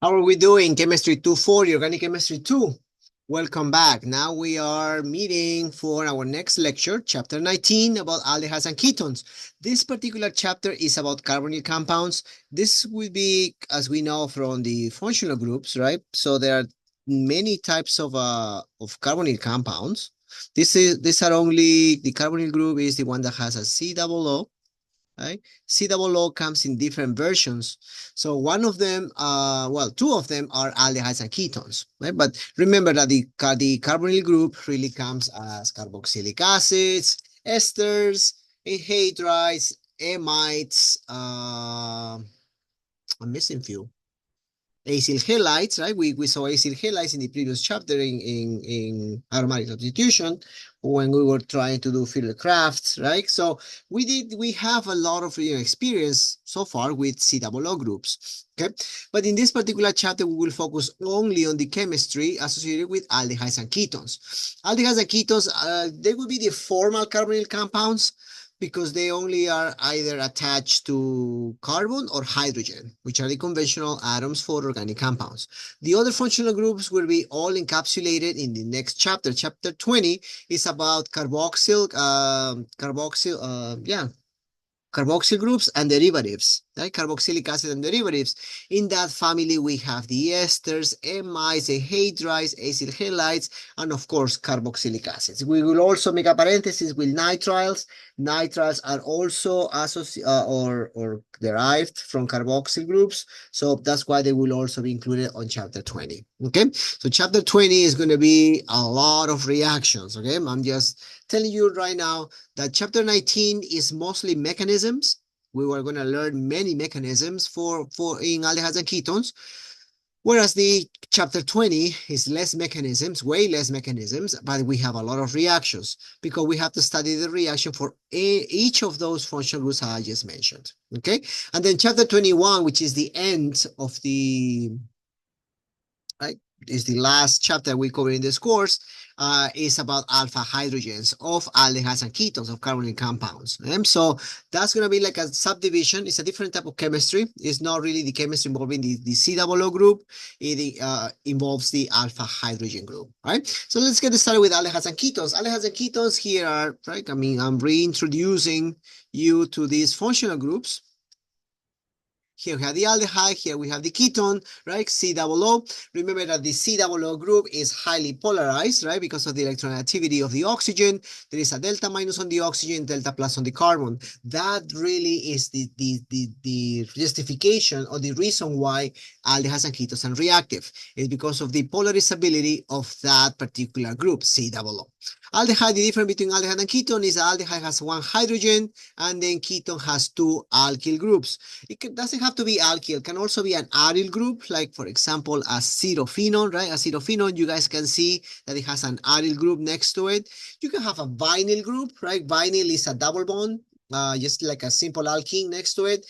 How are we doing? Chemistry 240, Organic Chemistry 2. Welcome back. Now we are meeting for our next lecture, chapter 19, about aldehydes and ketones. This particular chapter is about carbonyl compounds. This will be, as we know from the functional groups, right? So there are many types of carbonyl compounds. These are only, the carbonyl group is the one that has a C double O, right? COO comes in different versions. So one of them, two of them are aldehydes and ketones, right? But remember that the carbonyl group really comes as carboxylic acids, esters, anhydrides, amides, I'm missing few. Acyl halides, right? We saw acyl halides in the previous chapter in aromatic substitution when we were trying to do field crafts, right? So we have a lot of experience so far with COO groups, okay? But in this particular chapter, we will focus only on the chemistry associated with aldehydes and ketones. Aldehydes and ketones, they will be the formal carbonyl compounds, because they only are either attached to carbon or hydrogen, which are the conventional atoms for organic compounds. The other functional groups will be all encapsulated in the next chapter. Chapter 20 is about carboxyl groups and derivatives, right? Carboxylic acid and derivatives. In that family, we have the esters, amides, anhydrides, acyl halides, and of course, carboxylic acids. We will also make a parenthesis with nitriles. Nitriles are also or derived from carboxyl groups, so that's why they will also be included on chapter 20. Okay, so chapter 20 is going to be a lot of reactions. Okay, I'm just telling you right now that chapter 19 is mostly mechanisms. We were going to learn many mechanisms for in aldehydes and ketones, whereas the chapter 20 is less mechanisms, way less mechanisms, but we have a lot of reactions because we have to study the reaction for each of those functional groups I just mentioned. Okay, and then chapter 21, which is the end of the, right, is the last chapter we cover in this course, is about alpha hydrogens of aldehydes and ketones of carbonyl compounds. So that's going to be like a subdivision. It's a different type of chemistry. It's not really the chemistry involving the COO group. It involves the alpha hydrogen group, right? So let's get started with aldehydes and ketones. Aldehydes and ketones here are, right, I mean, I'm reintroducing you to these functional groups. Here we have the aldehyde, here we have the ketone, right? COO. Remember that the COO group is highly polarized, right? Because of the electronegativity of the oxygen. There is a delta minus on the oxygen, delta plus on the carbon. That really is the justification or the reason why aldehydes and ketones are reactive. It's because of the polarizability of that particular group, COO. Aldehyde, the difference between aldehyde and ketone is aldehyde has one hydrogen and then ketone has two alkyl groups. It doesn't have to be alkyl, it can also be an aryl group, like for example, acetophenone, right? Acetophenone, you guys can see that it has an aryl group next to it. You can have a vinyl group, right? Vinyl is a double bond, just like a simple alkene next to it.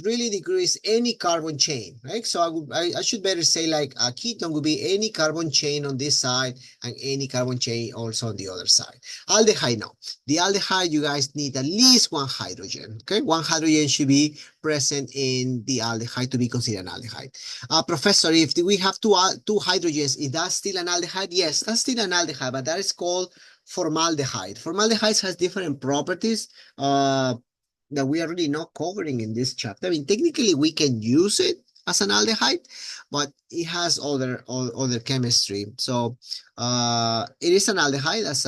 Really decrease any carbon chain, right? So I should better say like a ketone would be any carbon chain on this side and any carbon chain also on the other side. Aldehyde, no. The aldehyde, you guys need at least one hydrogen, okay? One hydrogen should be present in the aldehyde to be considered an aldehyde. Professor, if we have two hydrogens, is that still an aldehyde? Yes, that's still an aldehyde, but that is called formaldehyde. Formaldehyde has different properties that we are really not covering in this chapter. I mean, technically we can use it as an aldehyde, but it has other chemistry. So it is an aldehyde as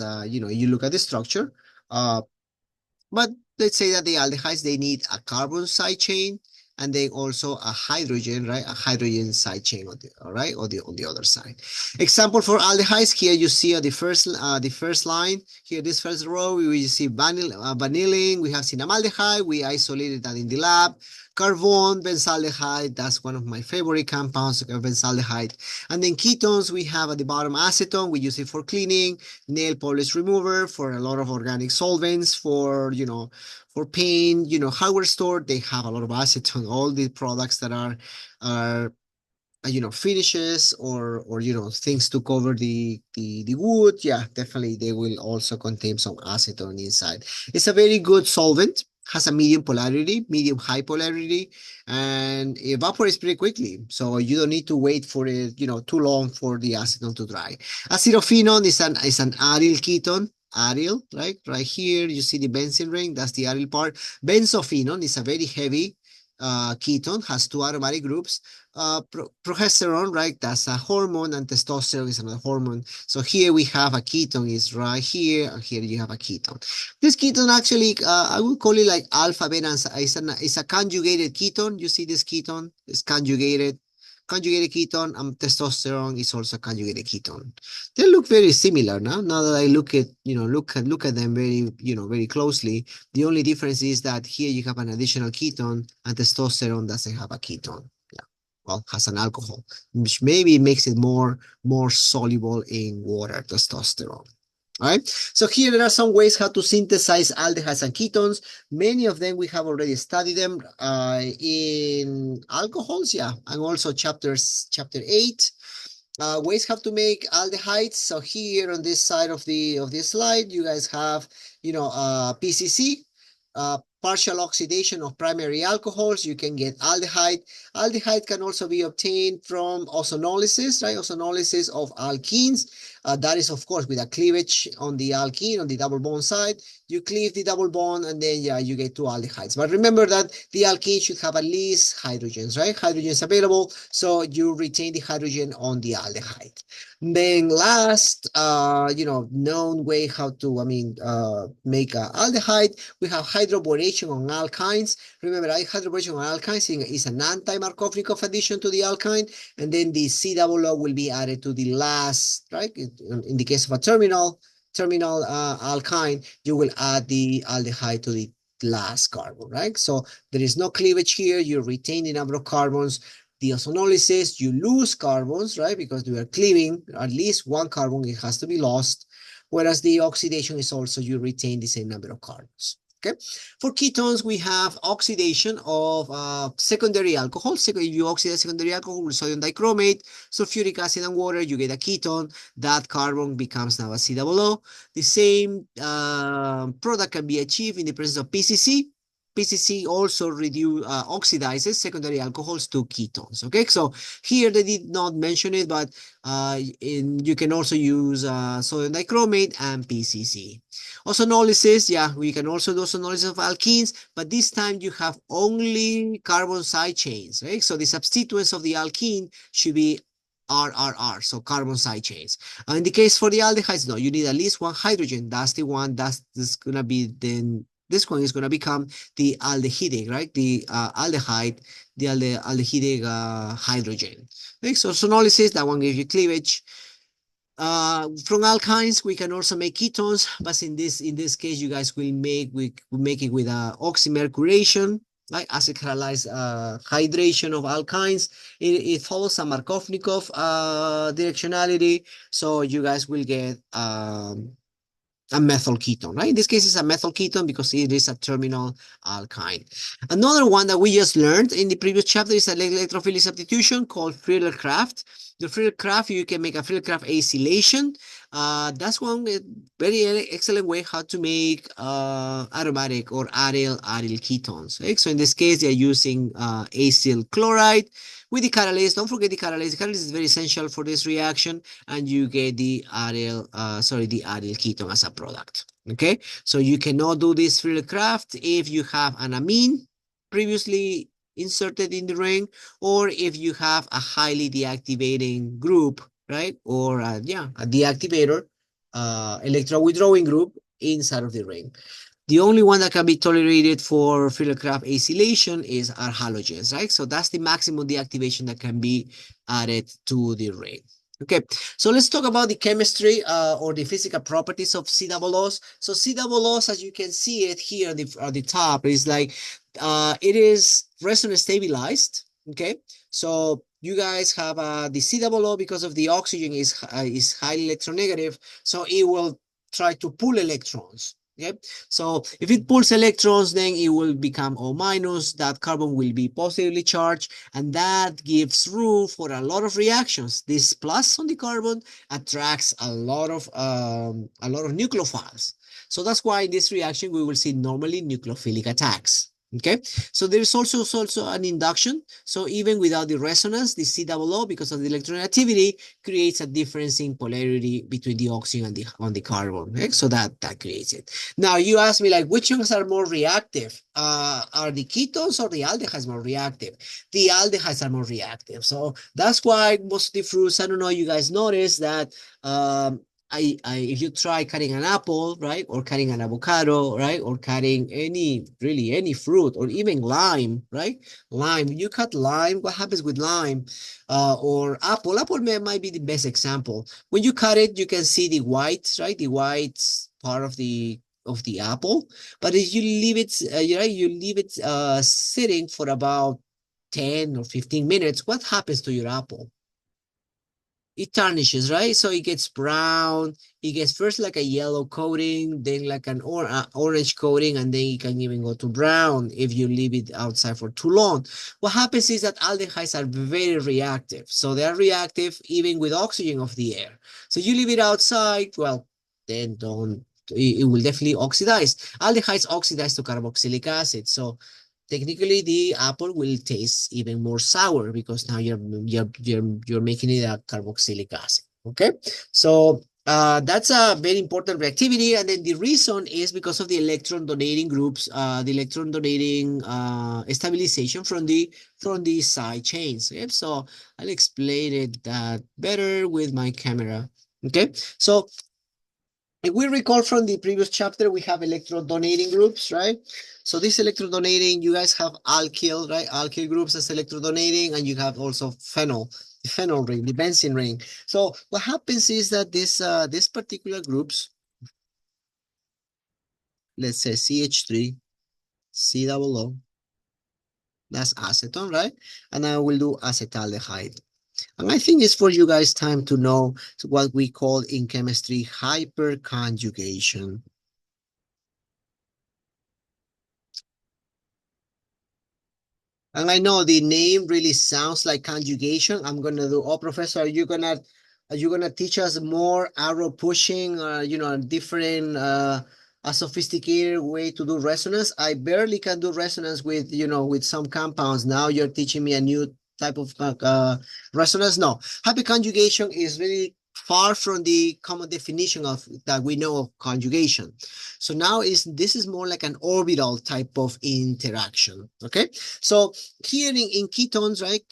a you look at the structure. But let's say that the aldehydes, they need a carbon side chain and then also a hydrogen, right? A hydrogen side chain, all right, on the other side. Example for aldehydes, here you see the first line here, this first row, we see vanillin, we have cinnamaldehyde, we isolated that in the lab. Carbon, benzaldehyde, that's one of my favorite compounds, benzaldehyde. And then ketones, we have at the bottom acetone, we use it for cleaning, nail polish remover, for a lot of organic solvents, for, for paint, hardware store, they have a lot of acetone. All the products that are finishes or things to cover the wood, yeah, definitely they will also contain some acetone inside. It's a very good solvent. has a medium polarity, medium high polarity, and evaporates pretty quickly. So you don't need to wait for it, too long for the acetone to dry. Acetophenone is an aryl ketone. Aryl, right here, you see the benzene ring, that's the aryl part. Benzophenone is a very heavy ketone, has two aromatic groups. Progesterone, right, that's a hormone, and testosterone is another hormone. So here we have a ketone is right here, and here you have a ketone. This ketone actually, I would call it like alpha beta. It's a conjugated ketone. You see this ketone is conjugated ketone, and testosterone is also conjugated ketone. They look very similar now. Now that I look at them very closely, the only difference is that here you have an additional ketone, and testosterone doesn't have a ketone. Yeah, well, has an alcohol, which maybe makes it more soluble in water. Testosterone. All right. So here there are some ways how to synthesize aldehydes and ketones. Many of them we have already studied them in alcohols, yeah, and also chapter 8. Ways how to make aldehydes. So here on this side of this slide, you guys have PCC, partial oxidation of primary alcohols. You can get aldehyde. Aldehyde can also be obtained from ozonolysis, right? Ozonolysis of alkenes. That is, of course, with a cleavage on the alkene, on the double bond side. You cleave the double bond, and then, yeah, you get two aldehydes. But remember that the alkene should have at least hydrogens, right? Hydrogens available, so you retain the hydrogen on the aldehyde. Then last, known way how to, make aldehyde, we have hydroboration on alkynes. Remember, hydroboration on alkynes is an anti-Markovnikov addition to the alkyne, and then the COO will be added to the last, right? In the case of a terminal alkyne, you will add the aldehyde to the last carbon, right? So there is no cleavage here. You retain the number of carbons. The ozonolysis, you lose carbons, right? Because we are cleaving at least one carbon, it has to be lost. Whereas the oxidation is also you retain the same number of carbons. Okay. For ketones, we have oxidation of secondary alcohol. You oxidize secondary alcohol with sodium dichromate, sulfuric acid, and water. You get a ketone. That carbon becomes now a COO. The same product can be achieved in the presence of PCC. PCC also oxidizes secondary alcohols to ketones. Okay, so here they did not mention it, but you can also use sodium dichromate and PCC. Ozonolysis, yeah, we can also do ozonolysis of alkenes, but this time you have only carbon side chains, right? So the substituents of the alkene should be RRR, so carbon side chains. In the case for the aldehydes, no, you need at least one hydrogen. That's the one that's gonna be then. This one is going to become the aldehydic, right? The aldehyde, the aldehydic hydrogen. Okay, so ozonolysis, that one gives you cleavage. From alkynes, we can also make ketones, but in this case, you guys will make it with oxymercuration, like acid catalyzed hydration of alkynes. It follows a Markovnikov directionality, so you guys will get a methyl ketone, right? In this case, it's a methyl ketone because it is a terminal alkyne. Another one that we just learned in the previous chapter is an electrophilic substitution called Friedel-Crafts. The Friedel-Crafts, you can make a Friedel-Crafts acylation. That's one very excellent way how to make aromatic or aryl ketones. Right? So in this case, they're using acyl chloride with the catalase. Don't forget the catalase. The catalase is very essential for this reaction, and you get the aryl ketone as a product. Okay, so you cannot do this Friedel-Crafts if you have an amine previously inserted in the ring, or if you have a highly deactivating group, right? Or a deactivator, electron withdrawing group inside of the ring. The only one that can be tolerated for Friedel-Crafts acylation are halogens, right? So that's the maximum deactivation that can be added to the ring. Okay, so let's talk about the chemistry or the physical properties of COOs. So COOs, as you can see it here at the top, is like it is resonance stabilized. Okay, so you guys have the COO because of the oxygen is highly electronegative, so it will try to pull electrons. Okay, so if it pulls electrons, then it will become O minus. That carbon will be positively charged, and that gives room for a lot of reactions. This plus on the carbon attracts a lot of nucleophiles. So that's why in this reaction, we will see normally nucleophilic attacks. Okay, so there's also an induction. So even without the resonance, the COO, because of the electronegativity, creates a difference in polarity between the oxygen and the carbon. Okay? So that creates it. Now you ask me like, which ones are more reactive? Are the ketones or the aldehydes more reactive? The aldehydes are more reactive. So that's why most of the fruits, I don't know, you guys notice that if you try cutting an apple, right, or cutting an avocado, right, or cutting any fruit, or even lime, right, lime, you cut lime, what happens with lime, or apple might be the best example. When you cut it, you can see the white, right, the white part of the apple, but if you leave it, you leave it sitting for about 10 or 15 minutes, what happens to your apple? It tarnishes, right? So it gets brown. It gets first like a yellow coating, then like an orange coating, and then it can even go to brown if you leave it outside for too long. What happens is that aldehydes are very reactive. So they are reactive even with oxygen of the air. So you leave it outside, well, then don't, it will definitely oxidize. Aldehydes oxidize to carboxylic acid. So technically the apple will taste even more sour because now you're making it a carboxylic acid. Okay, so that's a very important reactivity, and then the reason is because of the electron donating groups, the electron donating stabilization from the side chains. Okay, so I'll explain it that better with my camera. Okay, so if we recall from the previous chapter, we have electron donating groups, right? So this electron donating, you guys have alkyl, right? Alkyl groups as electron donating, and you have also phenyl, the phenyl ring, the benzene ring. So what happens is that this particular groups, let's say CH3, COO, that's acetone, right? And I will do acetaldehyde. And I think it's for you guys time to know what we call in chemistry hyperconjugation. And I know the name really sounds like conjugation. I'm gonna do. Oh, professor, are you gonna teach us more arrow pushing? A different, a sophisticated way to do resonance. I barely can do resonance with some compounds. Now you're teaching me a new type of resonance. No, hyperconjugation is really far from the common definition of that we know of conjugation. So now this is more like an orbital type of interaction. Okay, so here in ketones, right?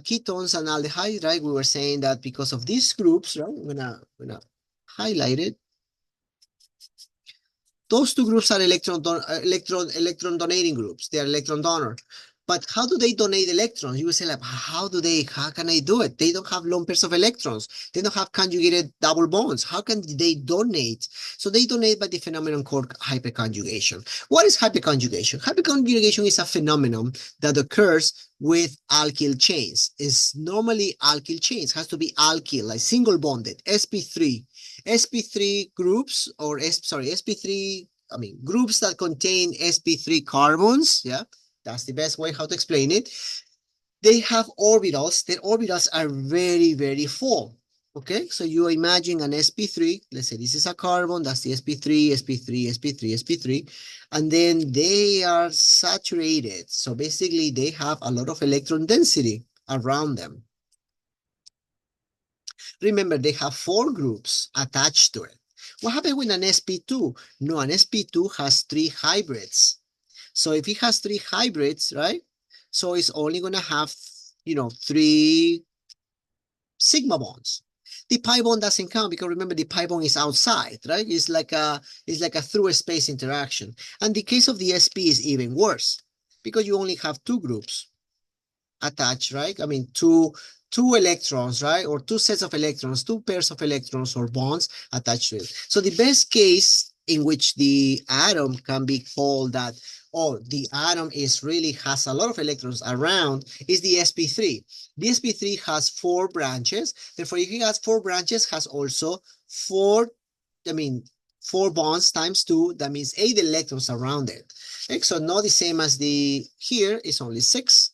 Ketones and aldehydes, right? We were saying that because of these groups, right? I'm gonna highlight it. Those two groups are electron donating groups. They are electron donor. But how do they donate electrons? You will say, like, how can I do it? They don't have lone pairs of electrons. They don't have conjugated double bonds. How can they donate? So they donate by the phenomenon called hyperconjugation. What is hyperconjugation? Hyperconjugation is a phenomenon that occurs with alkyl chains. It's normally alkyl chains, has to be alkyl, like single bonded, sp3. sp3 groups, or sp3, groups that contain sp3 carbons, yeah, that's the best way how to explain it. They have orbitals. Their orbitals are very, very full. Okay, so you imagine an sp3. Let's say this is a carbon. That's the sp3, sp3, sp3, sp3. And then they are saturated. So basically, they have a lot of electron density around them. Remember, they have 4 groups attached to it. What happened with an sp2? No, an sp2 has 3 hybrids. So if it has 3 hybrids, right? So it's only going to have, 3 sigma bonds. The pi bond doesn't count because remember the pi bond is outside, right? It's like a through space interaction. And the case of the sp is even worse because you only have 2 groups attached, right? Two electrons, right? Or 2 sets of electrons, 2 pairs of electrons or bonds attached to it. So the best case in which the atom can be called that, oh, the atom has a lot of electrons around, is the sp3. The sp3 has 4 branches. Therefore, if it has 4 branches, has also 4 bonds times 2. That means 8 electrons around it. Okay, so not the same as the here is only 6.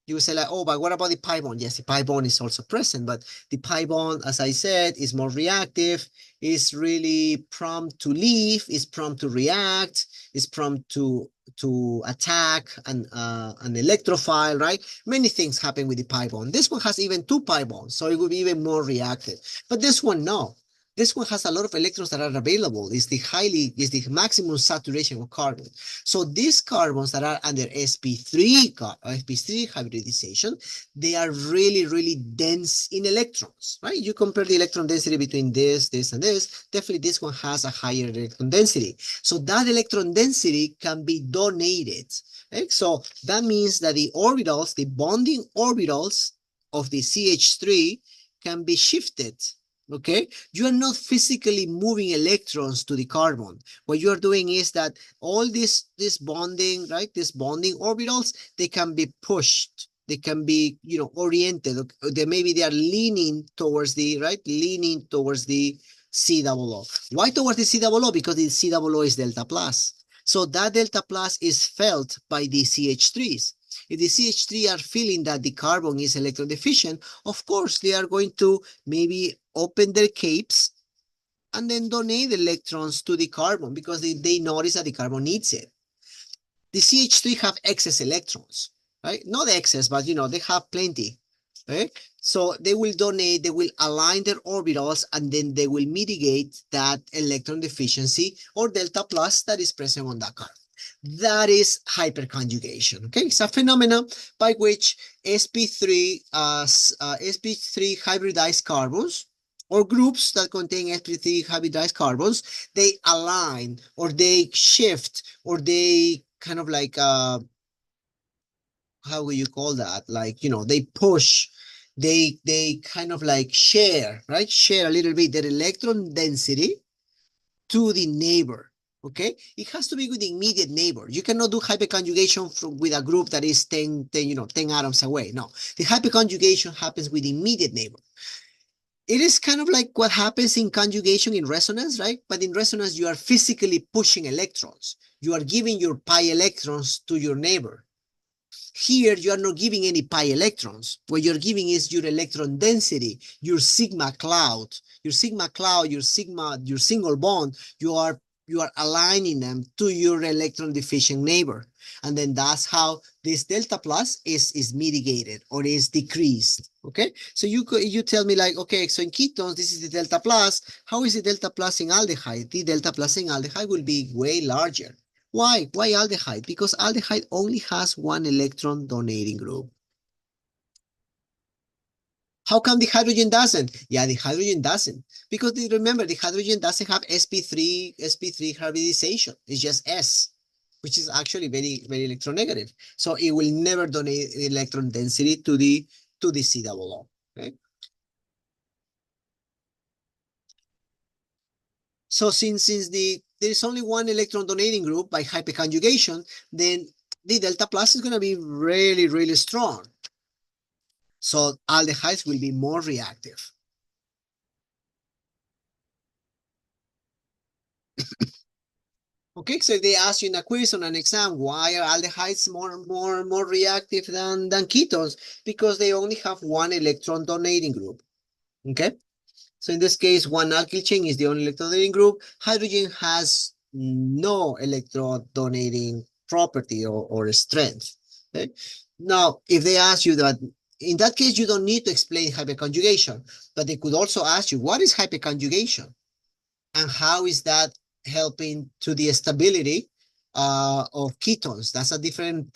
You will say like, oh, but what about the pi bond? Yes, the pi bond is also present, but the pi bond, as I said, is more reactive, is really prompt to leave, is prompt to react, is prompt to attack an electrophile, right? Many things happen with the pi bond. This one has even 2 pi bonds, so it will be even more reactive. But this one, no. This one has a lot of electrons that are available. Is the maximum saturation of carbon. So these carbons that are under sp3 hybridization, they are really, really dense in electrons, right? You compare the electron density between this, and this, definitely this one has a higher electron density. So that electron density can be donated, right? So that means that the orbitals, the bonding orbitals of the CH3 can be shifted. Okay, you are not physically moving electrons to the carbon. What you are doing is that all this bonding, right? These bonding orbitals, they can be pushed. They can be, oriented. Maybe they are leaning towards the, right? Leaning towards the COO. Why towards the COO? Because the COO is delta plus. So that delta plus is felt by the CH3s. If the CH3 are feeling that the carbon is electron deficient, of course, they are going to maybe open their capes and then donate electrons to the carbon because they notice that the carbon needs it. The CH3 have excess electrons, right? Not excess, but they have plenty, right? So they will donate, they will align their orbitals, and then they will mitigate that electron deficiency or delta plus that is present on that carbon. That is hyperconjugation. Okay, it's a phenomenon by which sp3 hybridized carbons or groups that contain sp3 hybridized carbons, they align or they shift or they kind of like how will you call that? Like, they push, they kind of like share, right? Share a little bit their electron density to the neighbor. Okay, it has to be with the immediate neighbor. You cannot do hyperconjugation with a group that is 10 atoms away. No, the hyperconjugation happens with the immediate neighbor. It is kind of like what happens in conjugation in resonance, right? But in resonance, you are physically pushing electrons. You are giving your pi electrons to your neighbor. Here, you are not giving any pi electrons. What you're giving is your electron density, your sigma cloud, your single bond. You are aligning them to your electron deficient neighbor. And then that's how this delta plus is mitigated or is decreased. Okay, so you tell me like, okay, so in ketones, this is the delta plus. How is the delta plus in aldehyde? The delta plus in aldehyde will be way larger. Why? Why aldehyde? Because aldehyde only has one electron donating group. How come the hydrogen doesn't? Yeah, the hydrogen doesn't. Because remember, the hydrogen doesn't have sp3 hybridization. It's just S, which is actually very, very electronegative. So it will never donate electron density to the COO. Okay. So since there is only one electron donating group by hyperconjugation, then the delta plus is going to be really, really strong. So aldehydes will be more reactive. Okay, so if they ask you in a quiz on an exam, why are aldehydes more reactive than ketones? Because they only have one electron donating group. Okay, so in this case, one alkyl chain is the only electron donating group. Hydrogen has no electron donating property or strength. Okay, now if they ask you that, in that case, you don't need to explain hyperconjugation, but they could also ask you, what is hyperconjugation? And how is that helping to the stability of ketones? That's a different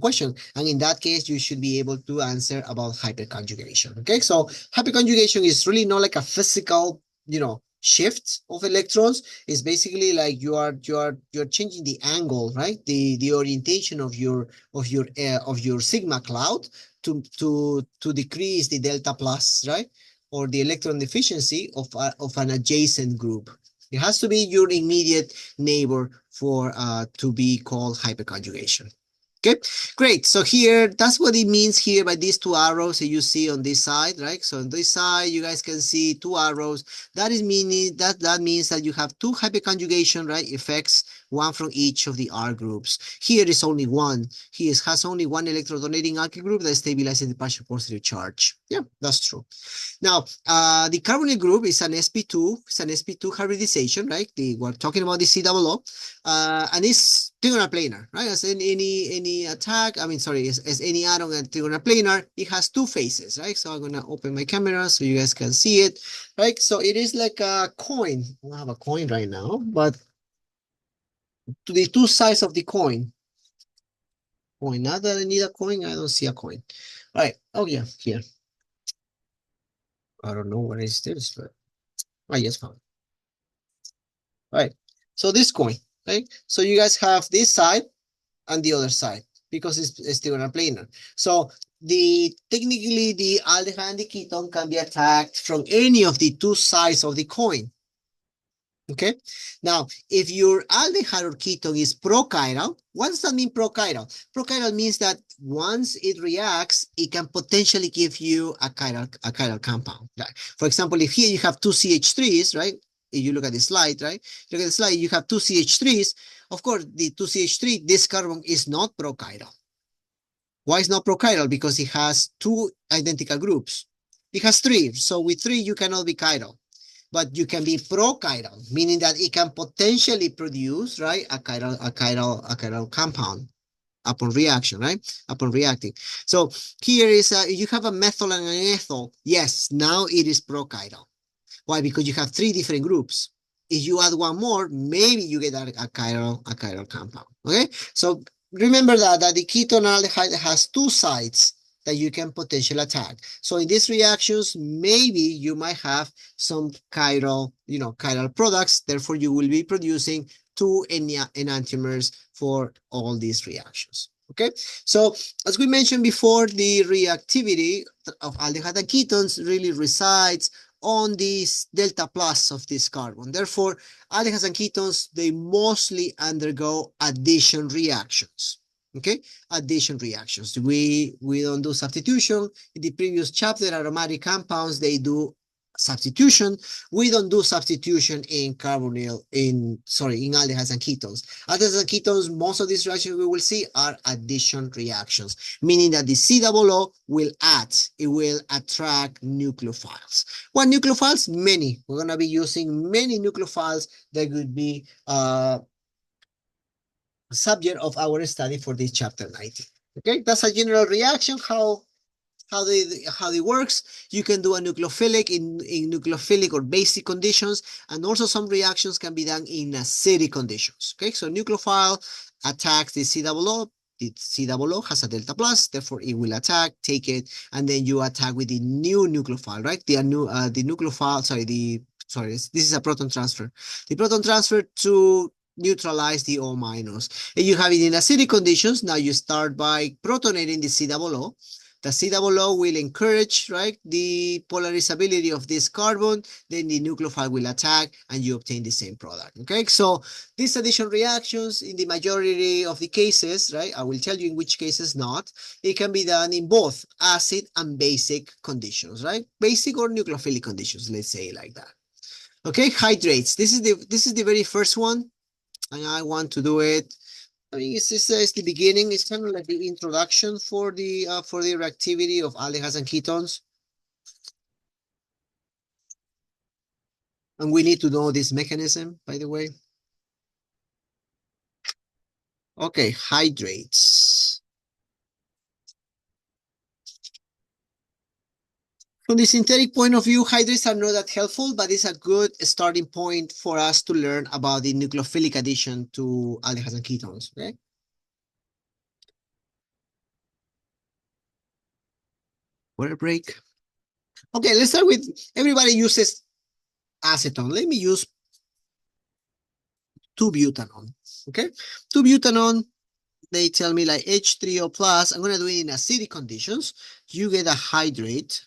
question. And in that case, you should be able to answer about hyperconjugation. Okay, so hyperconjugation is really not like a physical, shift of electrons. It's basically like you're changing the angle, right? The orientation of your sigma cloud to decrease the delta plus, right? Or the electron deficiency of an adjacent group. It has to be your immediate neighbor for to be called hyperconjugation. Okay, great. So here, that's what it means here by these two arrows that you see on this side, right? So on this side, you guys can see two arrows. That is meaning that means that you have two hyperconjugation, right, effects one from each of the R groups. Here is only one. Here has only one electrodonating alkyl group that stabilizes the partial positive charge. Yeah, that's true. Now, the carbonyl group is an sp2. It's an sp2 hybridization, right? We're talking about the COO, and it's trigonal planar, right? As in any attack, I mean, sorry, as any atom at trigonal planar, it has two faces, right? So I'm gonna open my camera so you guys can see it, right? So it is like a coin. I don't have a coin right now, but to the two sides of the coin. Coin. Not that I need a coin. I don't see a coin. All right. Oh yeah, here. I don't know what is this, but I just found it. Right. So this coin, right? So you guys have this side and the other side because it's still on a planar. So technically the aldehyde and the ketone can be attacked from any of the two sides of the coin. Okay. Now, if your aldehyde or ketone is prochiral, what does that mean, prochiral? Prochiral means that once it reacts, it can potentially give you a chiral compound. Like, for example, if here you have two CH3s, right? If you look at the slide, right? Look at the slide, you have two CH3s. Of course, the two CH3, this carbon is not prochiral. Why is not prochiral? Because it has two identical groups. It has three. So with three, you cannot be chiral. But you can be prochiral, meaning that it can potentially produce, right, a chiral compound upon reaction, right? Upon reacting. So here is you have a methyl and an ethyl. Yes, now it is prochiral. Why? Because you have three different groups. If you add one more, maybe you get a chiral compound. Okay, so remember that the ketone aldehyde has two sides that you can potentially attack. So in these reactions, maybe you might have some chiral products. Therefore, you will be producing two enantiomers for all these reactions. Okay, so as we mentioned before, the reactivity of aldehyde and ketones really resides on this delta plus of this carbon. Therefore, aldehydes and ketones, they mostly undergo addition reactions. Okay, addition reactions. We don't do substitution. In the previous chapter, aromatic compounds, they do substitution. We don't do substitution in carbonyl, in aldehydes and ketones. Aldehydes and ketones, most of these reactions we will see are addition reactions, meaning that the COO will add, it will attract nucleophiles. What nucleophiles? Many. We're going to be using many nucleophiles that could be subject of our study for this chapter 19. Okay, that's a general reaction, how it works. You can do a nucleophilic in nucleophilic or basic conditions, and also some reactions can be done in acidic conditions. Okay, so nucleophile attacks the COO. The COO has a delta plus, therefore it will attack, take it, and then you attack with the new nucleophile, right? The nucleophile, this is a proton transfer. The proton transfer to neutralize the O minus. And you have it in acidic conditions. Now you start by protonating the COO. The COO will encourage, right, the polarizability of this carbon, then the nucleophile will attack and you obtain the same product, okay? So these addition reactions, in the majority of the cases, right, I will tell you in which cases not, it can be done in both acid and basic conditions, right? Basic or nucleophilic conditions, let's say it like that. Okay, hydrates. This is the very first one, and I want to do it. I mean, it's the beginning. It's kind of like the introduction for the reactivity of aldehydes and ketones. And we need to know this mechanism, by the way. Okay, hydrates. From the synthetic point of view, hydrates are not that helpful, but it's a good starting point for us to learn about the nucleophilic addition to aldehydes and ketones, okay? Water break. Okay, let's start with, everybody uses acetone. Let me use 2-butanone, okay? 2-butanone, they tell me like H3O plus, I'm gonna do it in acidic conditions. You get a hydrate,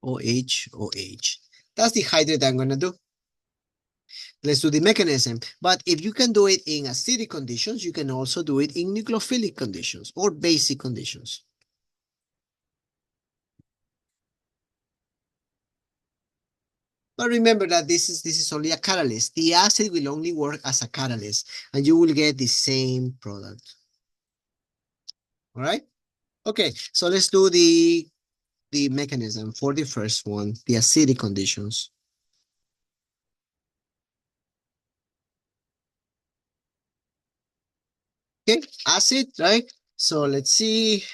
OH, OH. That's the hydrate I'm gonna do. Let's do the mechanism. But if you can do it in acidic conditions, you can also do it in nucleophilic conditions or basic conditions. But remember that this is only a catalyst. The acid will only work as a catalyst, and you will get the same product. All right. Okay, so let's do the mechanism for the first one, the acidic conditions. Okay, acid, right? So let's see.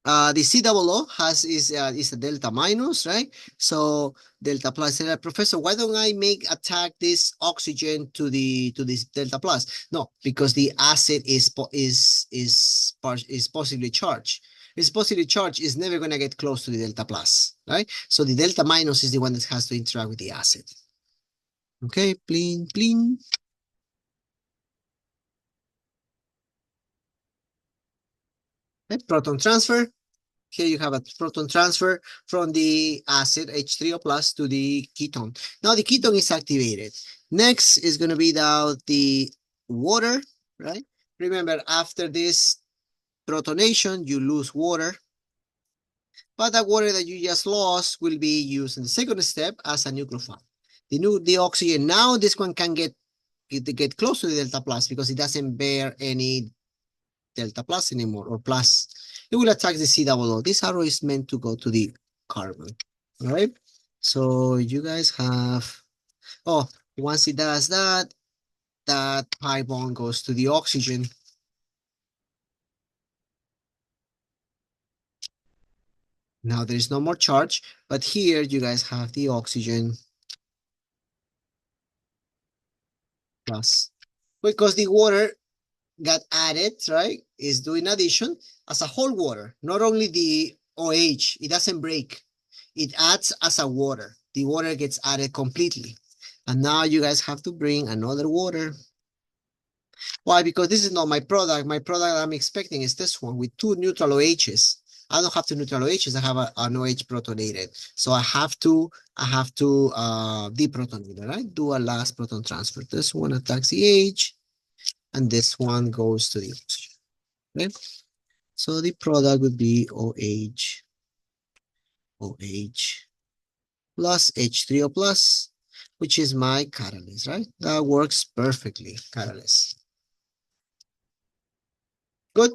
The C double O is a delta minus, right? So delta plus. Professor, why don't I make attack this oxygen to this delta plus? No, because the acid is positively charged. It's positively charged is never gonna get close to the delta plus, right? So the delta minus is the one that has to interact with the acid. Okay, clean, clean. Okay, proton transfer. Here you have a proton transfer from the acid H3O plus to the ketone. Now the ketone is activated. Next is going to be now the water, right? Remember, after this protonation, you lose water, but that water that you just lost will be used in the second step as a nucleophile. The oxygen, now this one can get close to the delta plus because it doesn't bear any delta plus anymore or plus. It will attack the C double O. This arrow is meant to go to the carbon. All right. So you guys have, oh, once it does that, that pi bond goes to the oxygen. Now there is no more charge, but here you guys have the oxygen plus. Because the water got added, right? Is doing addition as a whole water, not only the OH, it doesn't break. It adds as a water. The water gets added completely. And now you guys have to bring another water. Why? Because this is not my product. My product I'm expecting is this one with two neutral OHs. I don't have two neutral OHs. I have an OH protonated. So I have to deprotonate, right? Do a last proton transfer. This one attacks the H, and this one goes to the oxygen. Okay? So the product would be OH, OH plus H3O plus, which is my catalyst, right? That works perfectly, catalyst. Good.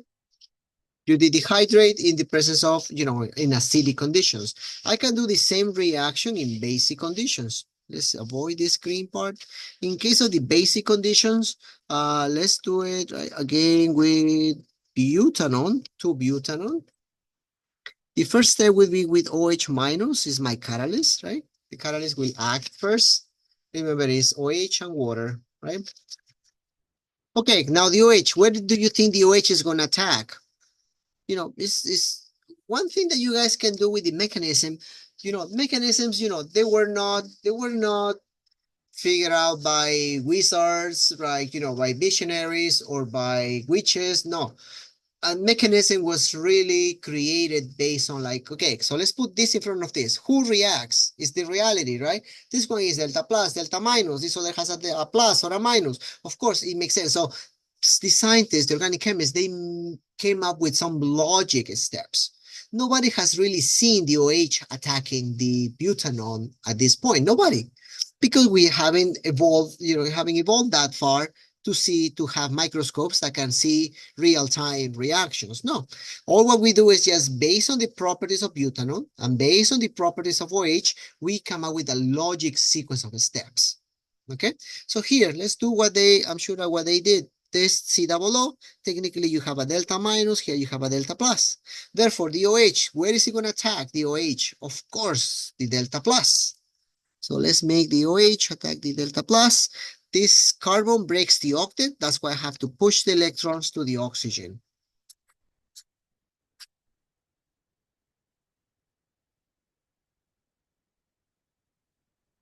You dehydrate in the presence of, in acidic conditions. I can do the same reaction in basic conditions. Let's avoid this green part. In case of the basic conditions, let's do it right, again with butanone, 2-butanone. The first step will be with OH minus is my catalyst, right? The catalyst will act first. Remember, it's OH and water, right? Okay, now the OH, where do you think the OH is going to attack? It's one thing that you guys can do with the mechanism. Mechanisms, they were not figured out by wizards, right? By visionaries or by witches. No, a mechanism was really created based on like, okay, so let's put this in front of this. Who reacts? Is the reality, right? This one is delta plus, delta minus. This other has a plus or a minus. Of course, it makes sense. So the scientists, the organic chemists, they came up with some logic steps. Nobody has really seen the OH attacking the butanone at this point. Nobody. Because we haven't evolved, haven't evolved that far to have microscopes that can see real-time reactions. No, all what we do is just based on the properties of butanol and based on the properties of OH, we come up with a logic sequence of steps. Okay, so here, let's do I'm sure that what they did. This C double O, technically you have a delta minus, here you have a delta plus. Therefore, the OH, where is it going to attack the OH? Of course, the delta plus. So let's make the OH attack the delta plus. This carbon breaks the octet. That's why I have to push the electrons to the oxygen.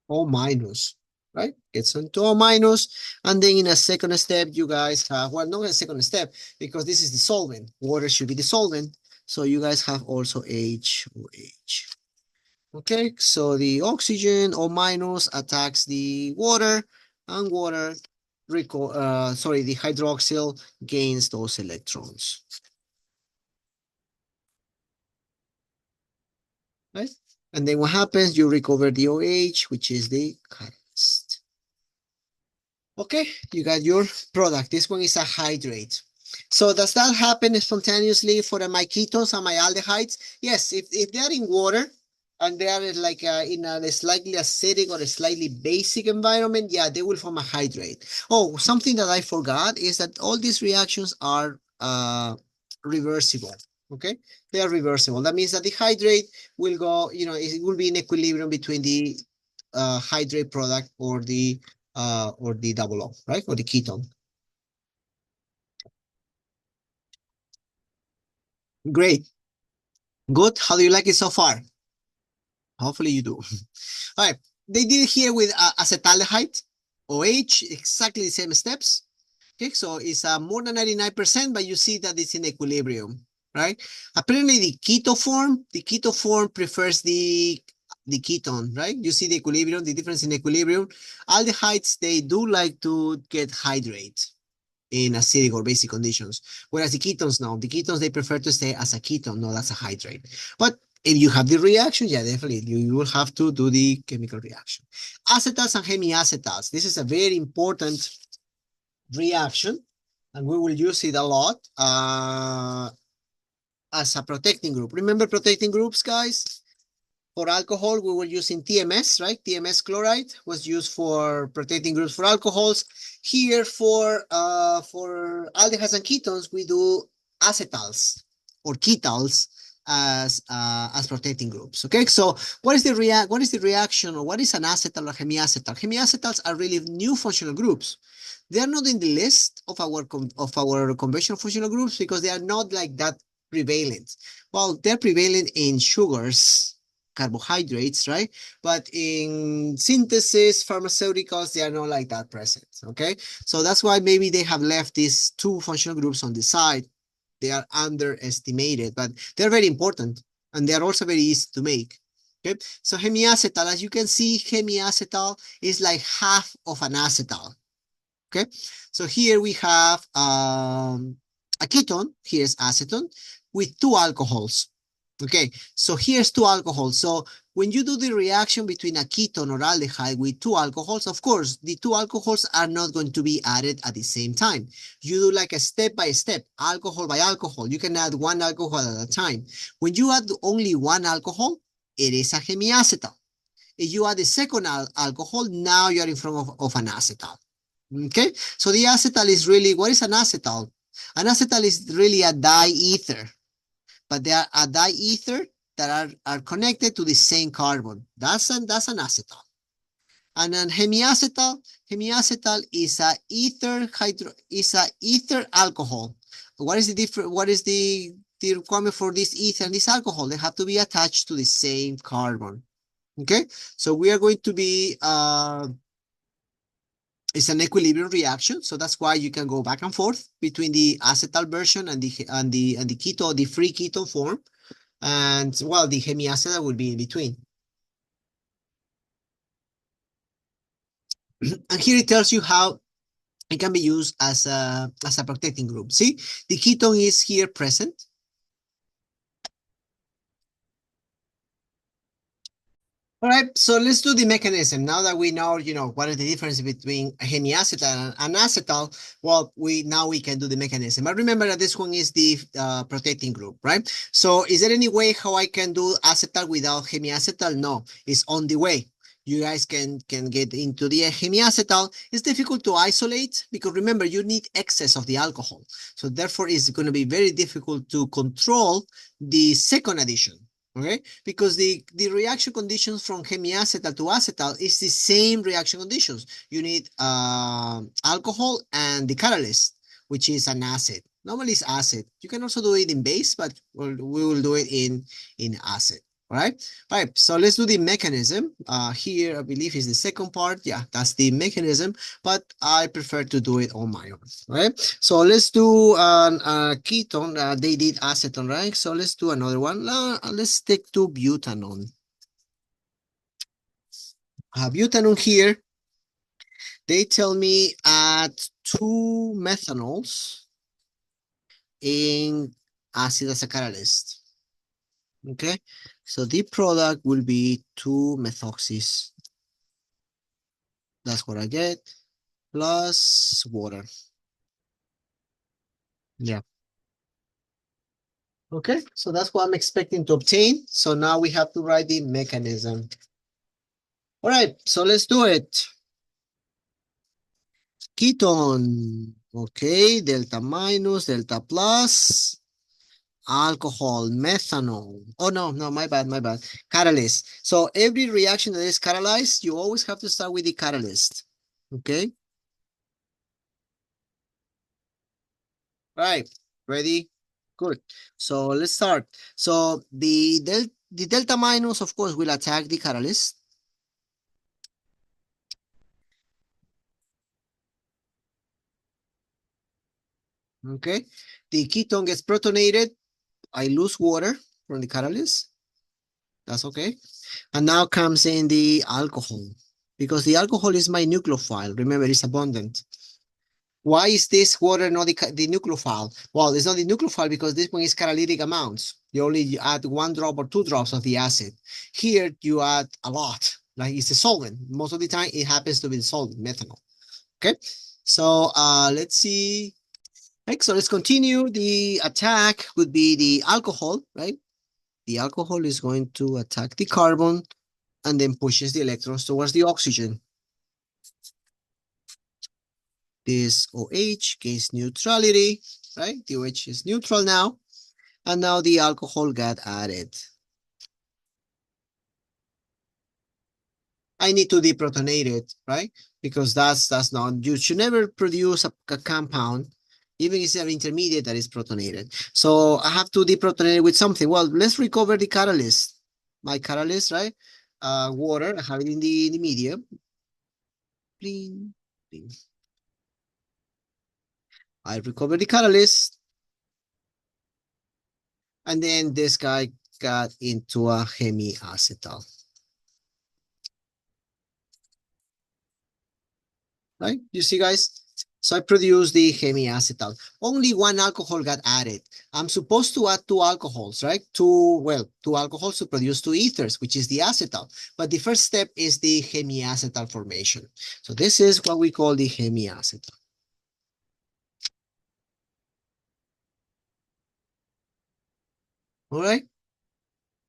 O minus, right? Gets into O minus. And then in a second step, you guys have, well, not a second step, because this is the solvent. Water should be the solvent. So you guys have also HOH. Okay, so the oxygen O minus attacks the water, and water, the hydroxyl gains those electrons. Right? And then what happens? You recover the OH, which is the catalyst. Okay, you got your product. This one is a hydrate. So does that happen spontaneously for my ketones and my aldehydes? Yes, if they're in water and they are like in a slightly acidic or a slightly basic environment, yeah, they will form a hydrate. Oh, something that I forgot is that all these reactions are reversible. Okay, they are reversible. That means that the hydrate will go, it will be in equilibrium between the hydrate product or the double O, right? Or the ketone. Great. Good. How do you like it so far? Hopefully you do. All right. They did it here with acetaldehyde, OH, exactly the same steps. Okay, so it's more than 99%, but you see that it's in equilibrium, right? Apparently the keto form prefers the ketone, right? You see the equilibrium, the difference in equilibrium. Aldehydes, they do like to get hydrate in acidic or basic conditions. Whereas the ketones, no, the ketones, they prefer to stay as a ketone, not as a hydrate. But if you have the reaction, yeah, definitely, you will have to do the chemical reaction. Acetals and hemiacetals. This is a very important reaction, and we will use it a lot as a protecting group. Remember protecting groups, guys? For alcohol, we were using TMS, right? TMS chloride was used for protecting groups for alcohols. Here for aldehydes and ketones, we do acetals or ketals as protecting groups. Okay, so what is the reaction, or what is an acetal or hemiacetal? Hemiacetals are really new functional groups. They are not in the list of our conventional functional groups because they are not like that prevalent. Well, they're prevalent in sugars, carbohydrates, right? But in synthesis, pharmaceuticals, they are not like that present, okay? So that's why maybe they have left these two functional groups on the side. They are underestimated, but they're very important, and they are also very easy to make, okay? So hemiacetal, as you can see, hemiacetal is like half of an acetal, okay? So here we have a ketone, here's acetone, with two alcohols. Okay, so here's two alcohols. So when you do the reaction between a ketone or aldehyde with two alcohols, of course, the two alcohols are not going to be added at the same time. You do like a step by step, alcohol by alcohol. You can add one alcohol at a time. When you add only one alcohol, it is a hemiacetal. If you add the second alcohol, now you're in front of an acetal. Okay, so the acetal is really, what is an acetal? An acetal is really a diether, but they are a diether that are connected to the same carbon. That's an acetal. And an hemiacetal is a ether alcohol. What is the different? What is the requirement for this ether and this alcohol? They have to be attached to the same carbon. Okay, so we are going to be it's an equilibrium reaction, so that's why you can go back and forth between the acetal version and the keto, the free keto form, and well, the hemiacetal will be in between. And here it tells you how it can be used as a protecting group. See, the ketone is here present. All right, so let's do the mechanism. Now that we know, what is the difference between a hemiacetal and acetal, well, we can do the mechanism. But remember that this one is the protecting group, right? So is there any way how I can do acetal without hemiacetal? No, it's on the way. You guys can get into the hemiacetal. It's difficult to isolate because remember, you need excess of the alcohol. So therefore, it's going to be very difficult to control the second addition. Okay, because the reaction conditions from hemiacetal to acetal is the same reaction conditions. You need alcohol and the catalyst, which is an acid. Normally it's acid. You can also do it in base, but we will do it in acid. All right. All right. So let's do the mechanism. Here, I believe is the second part. Yeah, that's the mechanism, but I prefer to do it on my own. All right. So let's do ketone. They did acetone, right? So let's do another one. Let's stick to butanone. Butanone here. They tell me add 2 methanols in acid as a catalyst. Okay, so the product will be 2-methoxys. That's what I get, plus water. Yeah. Okay, so that's what I'm expecting to obtain. So now we have to write the mechanism. All right, so let's do it. Ketone. Okay, delta minus, delta plus, alcohol, methanol. Oh, no, my bad, my bad. Catalyst. So every reaction that is catalyzed, you always have to start with the catalyst. Okay, right, ready? Good. So let's start. So the delta minus, of course, will attack the catalyst. Okay, the ketone gets protonated. I lose water from the catalyst. That's okay. And now comes in the alcohol, because the alcohol is my nucleophile. Remember, it's abundant. Why is this water not the nucleophile? Well, it's not the nucleophile because this one is catalytic amounts. You only add 1 drop or 2 drops of the acid. Here, you add a lot. Like it's a solvent. Most of the time, it happens to be the solvent, methanol. Okay, so let's see. Right, so let's continue. The attack would be the alcohol, right? The alcohol is going to attack the carbon and then pushes the electrons towards the oxygen. This OH gains neutrality, right? The OH is neutral now, and now the alcohol got added. I need to deprotonate it, right? Because that's not, you should never produce a compound, even if it's an intermediate that is protonated. So I have to deprotonate it with something. Well, let's recover the catalyst. My catalyst, right? Water, I have it in the medium. Bling, bling. I recover the catalyst, and then this guy got into a hemiacetal, right? You see, guys? So I produced the hemiacetal. Only one alcohol got added. I'm supposed to add 2 alcohols, right? 2 alcohols to produce 2 ethers, which is the acetal. But the first step is the hemiacetal formation. So this is what we call the hemiacetal. All right?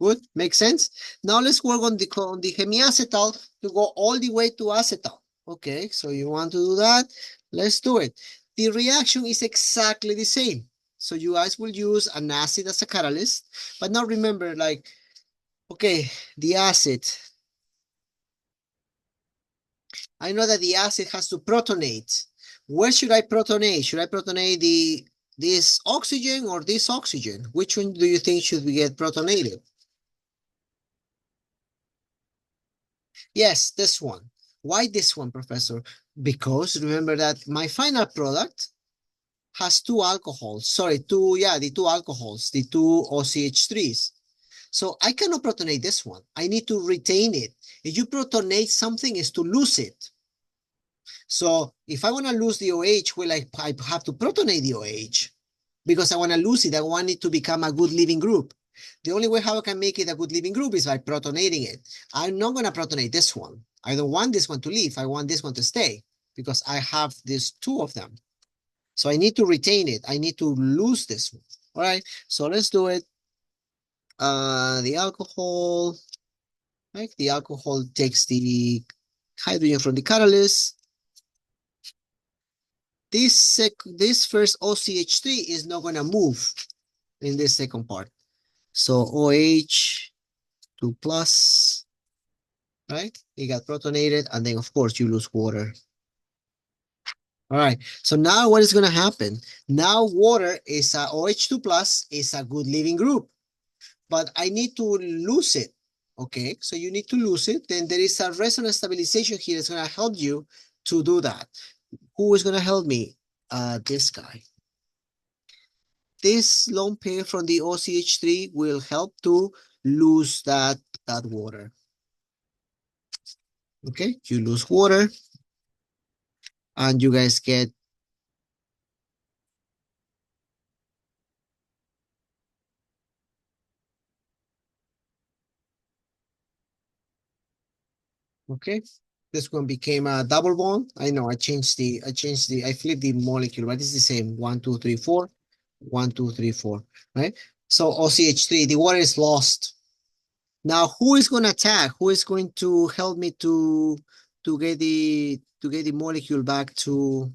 Good, makes sense. Now let's work on the hemiacetal to go all the way to acetal. Okay, so you want to do that? Let's do it. The reaction is exactly the same. So you guys will use an acid as a catalyst, but now remember, like, okay, the acid. I know that the acid has to protonate. Where should I protonate? Should I protonate this oxygen or this oxygen? Which one do you think should we get protonated? Yes, this one. Why this one, Professor? Because remember that my final product has 2 alcohols. Sorry, the 2 alcohols, the 2 OCH3s. So I cannot protonate this one. I need to retain it. If you protonate something, is to lose it. So if I want to lose the OH, well, I have to protonate the OH because I want to lose it. I want it to become a good living group. The only way how I can make it a good living group is by protonating it. I'm not going to protonate this one. I don't want this one to leave. I want this one to stay because I have these 2 of them. So I need to retain it. I need to lose this one. All right. So let's do it. The alcohol, right? The alcohol takes the hydrogen from the catalyst. This first OCH3 is not going to move in this second part. So OH 2 plus, right? It got protonated, and then of course you lose water. All right. So now what is going to happen? Now water is a OH2 plus is a good living group, but I need to lose it. Okay. So you need to lose it. Then there is a resonance stabilization here that's going to help you to do that. Who is going to help me? This guy. This lone pair from the OCH3 will help to lose that water. Okay, you lose water and you guys get Okay, this one became a double bond. I know I I flipped the molecule, but it's the same. 1, 2, 3, 4. 1, 2, 3, 4. Right? So OCH3, the water is lost. Now, who is going to attack? Who is going to help me to get the molecule back to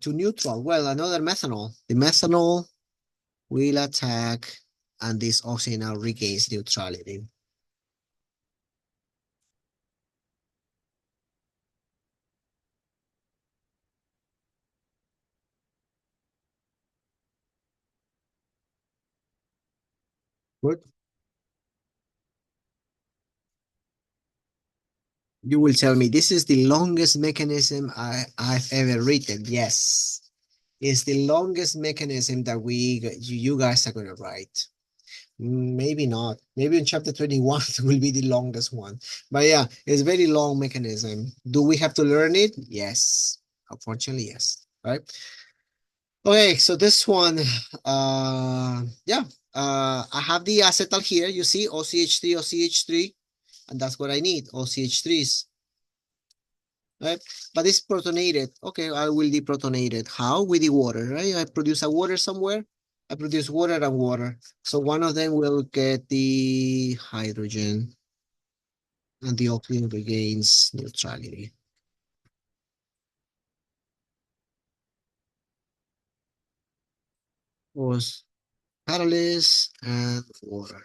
neutral? Well, another methanol. The methanol will attack, and this oxygen now regains neutrality. Good. You will tell me this is the longest mechanism I've ever written. Yes, it's the longest mechanism that you guys are gonna write. Maybe not. Maybe in chapter 21 it will be the longest one. But yeah, it's a very long mechanism. Do we have to learn it? Yes. Unfortunately, yes. Right? Okay, so this one, yeah, I have the acetal here. You see, OCH3, OCH3, and that's what I need, OCH3s. Right? But it's protonated. Okay, I will deprotonate it. How? With the water, right? I produce a water somewhere. I produce water and water. So one of them will get the hydrogen and the oxygen regains neutrality. Was catalyst and water.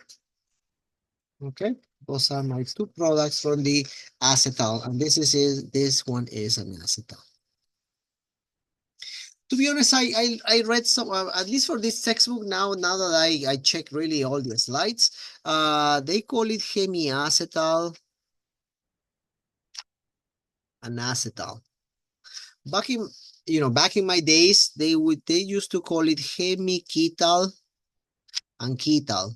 Okay, those are my two products from the acetal, and this one is an acetal. To be honest, I read some at least for this textbook now that I check really all the slides. They call it hemiacetal and acetal. Back in back in my days, they used to call it hemiketal and ketal.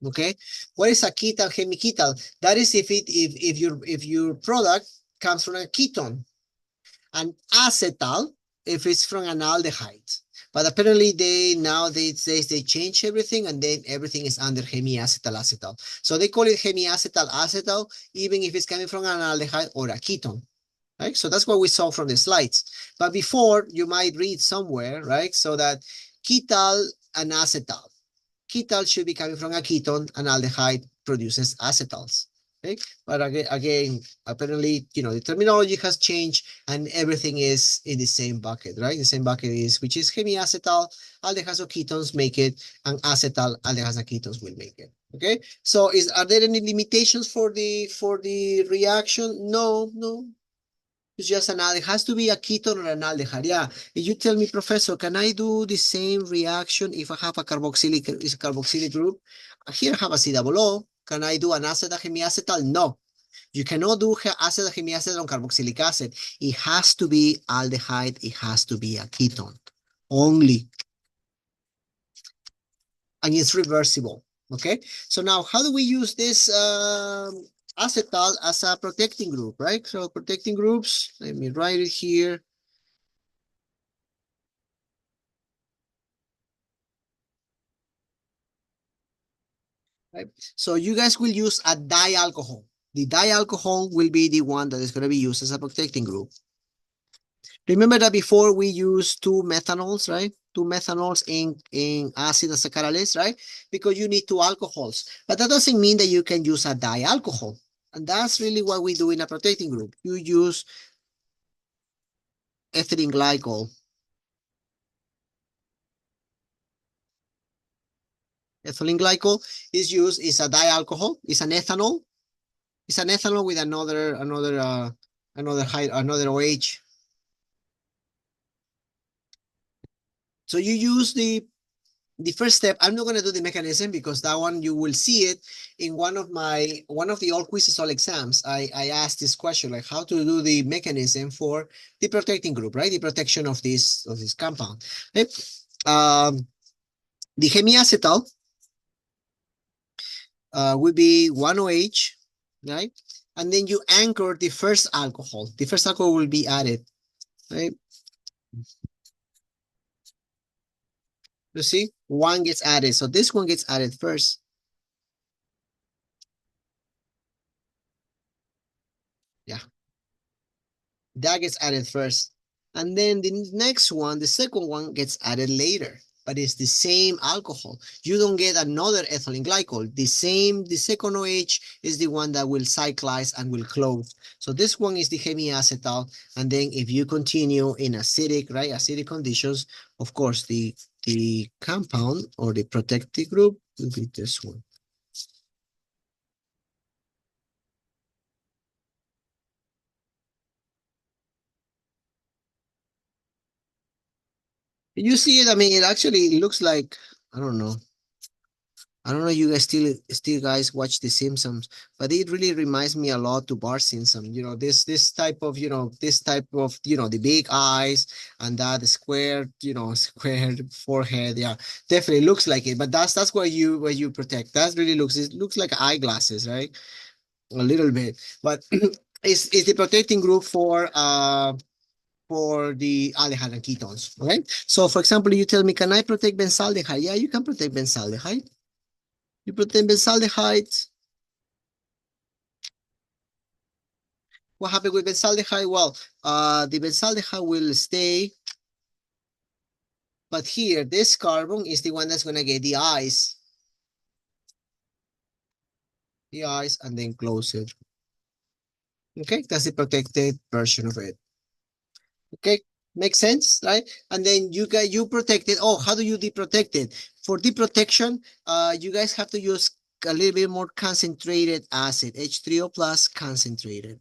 Okay, what is a ketal hemiketal? That is if your product comes from a ketone. And acetal if it's from an aldehyde. But apparently they change everything and then everything is under hemiacetal acetal. So they call it hemiacetal acetal even if it's coming from an aldehyde or a ketone. Right? So that's what we saw from the slides. But before you might read somewhere, right? So that ketal and acetal. Ketal should be coming from a ketone, and aldehyde produces acetals. Okay? But again, apparently, the terminology has changed and everything is in the same bucket, right? The same bucket which is hemiacetal, aldehydes or ketones make it, and acetal, aldehydes and ketones will make it. Okay, so are there any limitations for the reaction? No, no, it's just an aldehyde. It has to be a ketone or an aldehyde. Yeah. If you tell me, Professor, can I do the same reaction if I have a carboxylic group? Here I have a COO. Can I do an acetal hemiacetal? No. You cannot do acetal hemiacetal on carboxylic acid. It has to be aldehyde. It has to be a ketone. Only. And it's reversible. Okay. So now, how do we use this acetal as a protecting group, right? So protecting groups, let me write it here. Right? So you guys will use a dialcohol. The dialcohol will be the one that is going to be used as a protecting group. Remember that before we used two methanols, right? Two methanols in acid as a catalyst, right? Because you need two alcohols. But that doesn't mean that you can use a dialcohol. And that's really what we do in a protecting group. You use ethylene glycol. Ethylene glycol is a dialcohol. It's an ethanol. It's an ethanol with another OH. So you use the first step. I'm not going to do the mechanism because that one you will see it in one of the all quizzes, all exams. I asked this question, like how to do the mechanism for the protecting group, right? The protection of this compound. Okay? The hemiacetal would be 1OH, right? And then you anchor the first alcohol. The first alcohol will be added, right? You see, one gets added. So this one gets added first. That gets added first. And then the next one, the second one gets added later, but it's the same alcohol. You don't get another ethylene glycol. The second OH is the one that will cyclize and will close. So this one is the hemiacetal. And then if you continue in acidic, right, acidic conditions, of course, the compound or the protective group will be this one. You see it, I mean, it actually looks like, I don't know. I don't know you guys still guys watch The Simpsons, but it really reminds me a lot to Bart Simpson. This type of the big eyes and that square square forehead. Yeah, definitely looks like it. But that's where you protect. That really looks like eyeglasses, right? A little bit, but it's the protecting group for the aldehyde and ketones. Okay, so for example, you tell me, can I protect benzaldehyde? Yeah, you can protect benzaldehyde. You protect benzaldehyde. What happened with benzaldehyde? Well, the benzaldehyde will stay, but here, this carbon is the one that's going to get the eyes, and then close it. Okay, that's the protected version of it. Okay, makes sense, right? And then you protect it. Oh, how do you deprotect it? For deprotection, you guys have to use a little bit more concentrated acid, H3O plus concentrated.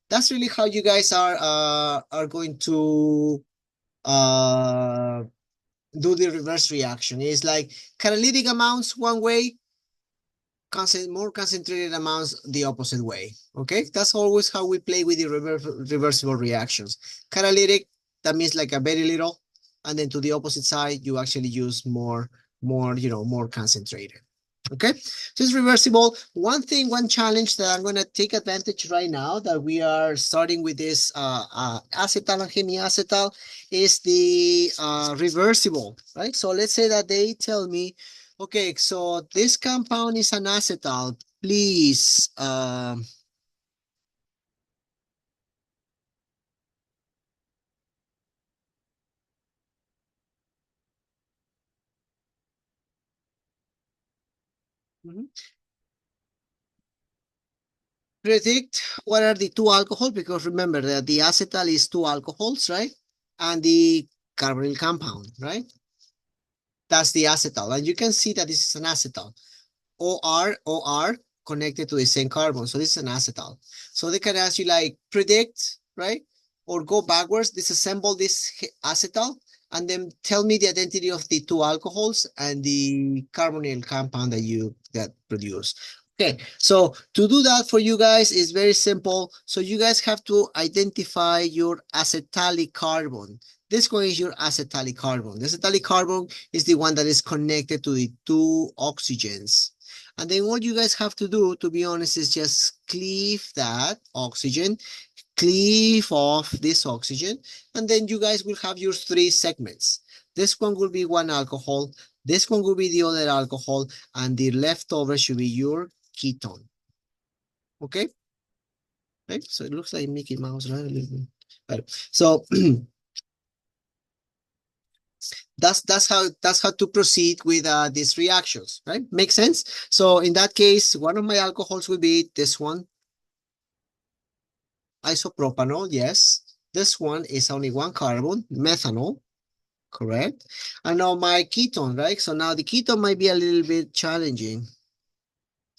That's really how you guys are going to uh do the reverse reaction. It's like catalytic amounts one way, more concentrated amounts the opposite way. Okay, that's always how we play with the reversible reactions. Catalytic, that means like a very little, and then to the opposite side, you actually use more concentrated. Okay, so it's reversible. One challenge that I'm going to take advantage right now that we are starting with this acetal and hemiacetal is the reversible, right? So let's say that they tell me, okay, so this compound is an acetal. Please, mhm, predict what are the two alcohols, because remember that the acetal is two alcohols, right? And the carbonyl compound, right? That's the acetal. And you can see that this is an acetal. OR connected to the same carbon. So this is an acetal. So they can ask you like predict, right? Or go backwards, disassemble this acetal, and then tell me the identity of the two alcohols and the carbonyl compound that produce. Okay, so to do that for you guys is very simple. So you guys have to identify your acetalic carbon. This one is your acetalic carbon. The acetalic carbon is the one that is connected to the two oxygens. And then what you guys have to do, to be honest, is just cleave that oxygen, cleave off this oxygen, and then you guys will have your three segments. This one will be one alcohol, this one will be the other alcohol, and the leftover should be your ketone. Okay? Right? So it looks like Mickey Mouse, right? A little bit. Right. So that's how to proceed with these reactions, right? Make sense? So in that case, one of my alcohols will be this one, isopropanol, yes. This one is only one carbon, methanol, correct? And now my ketone, right? So now the ketone might be a little bit challenging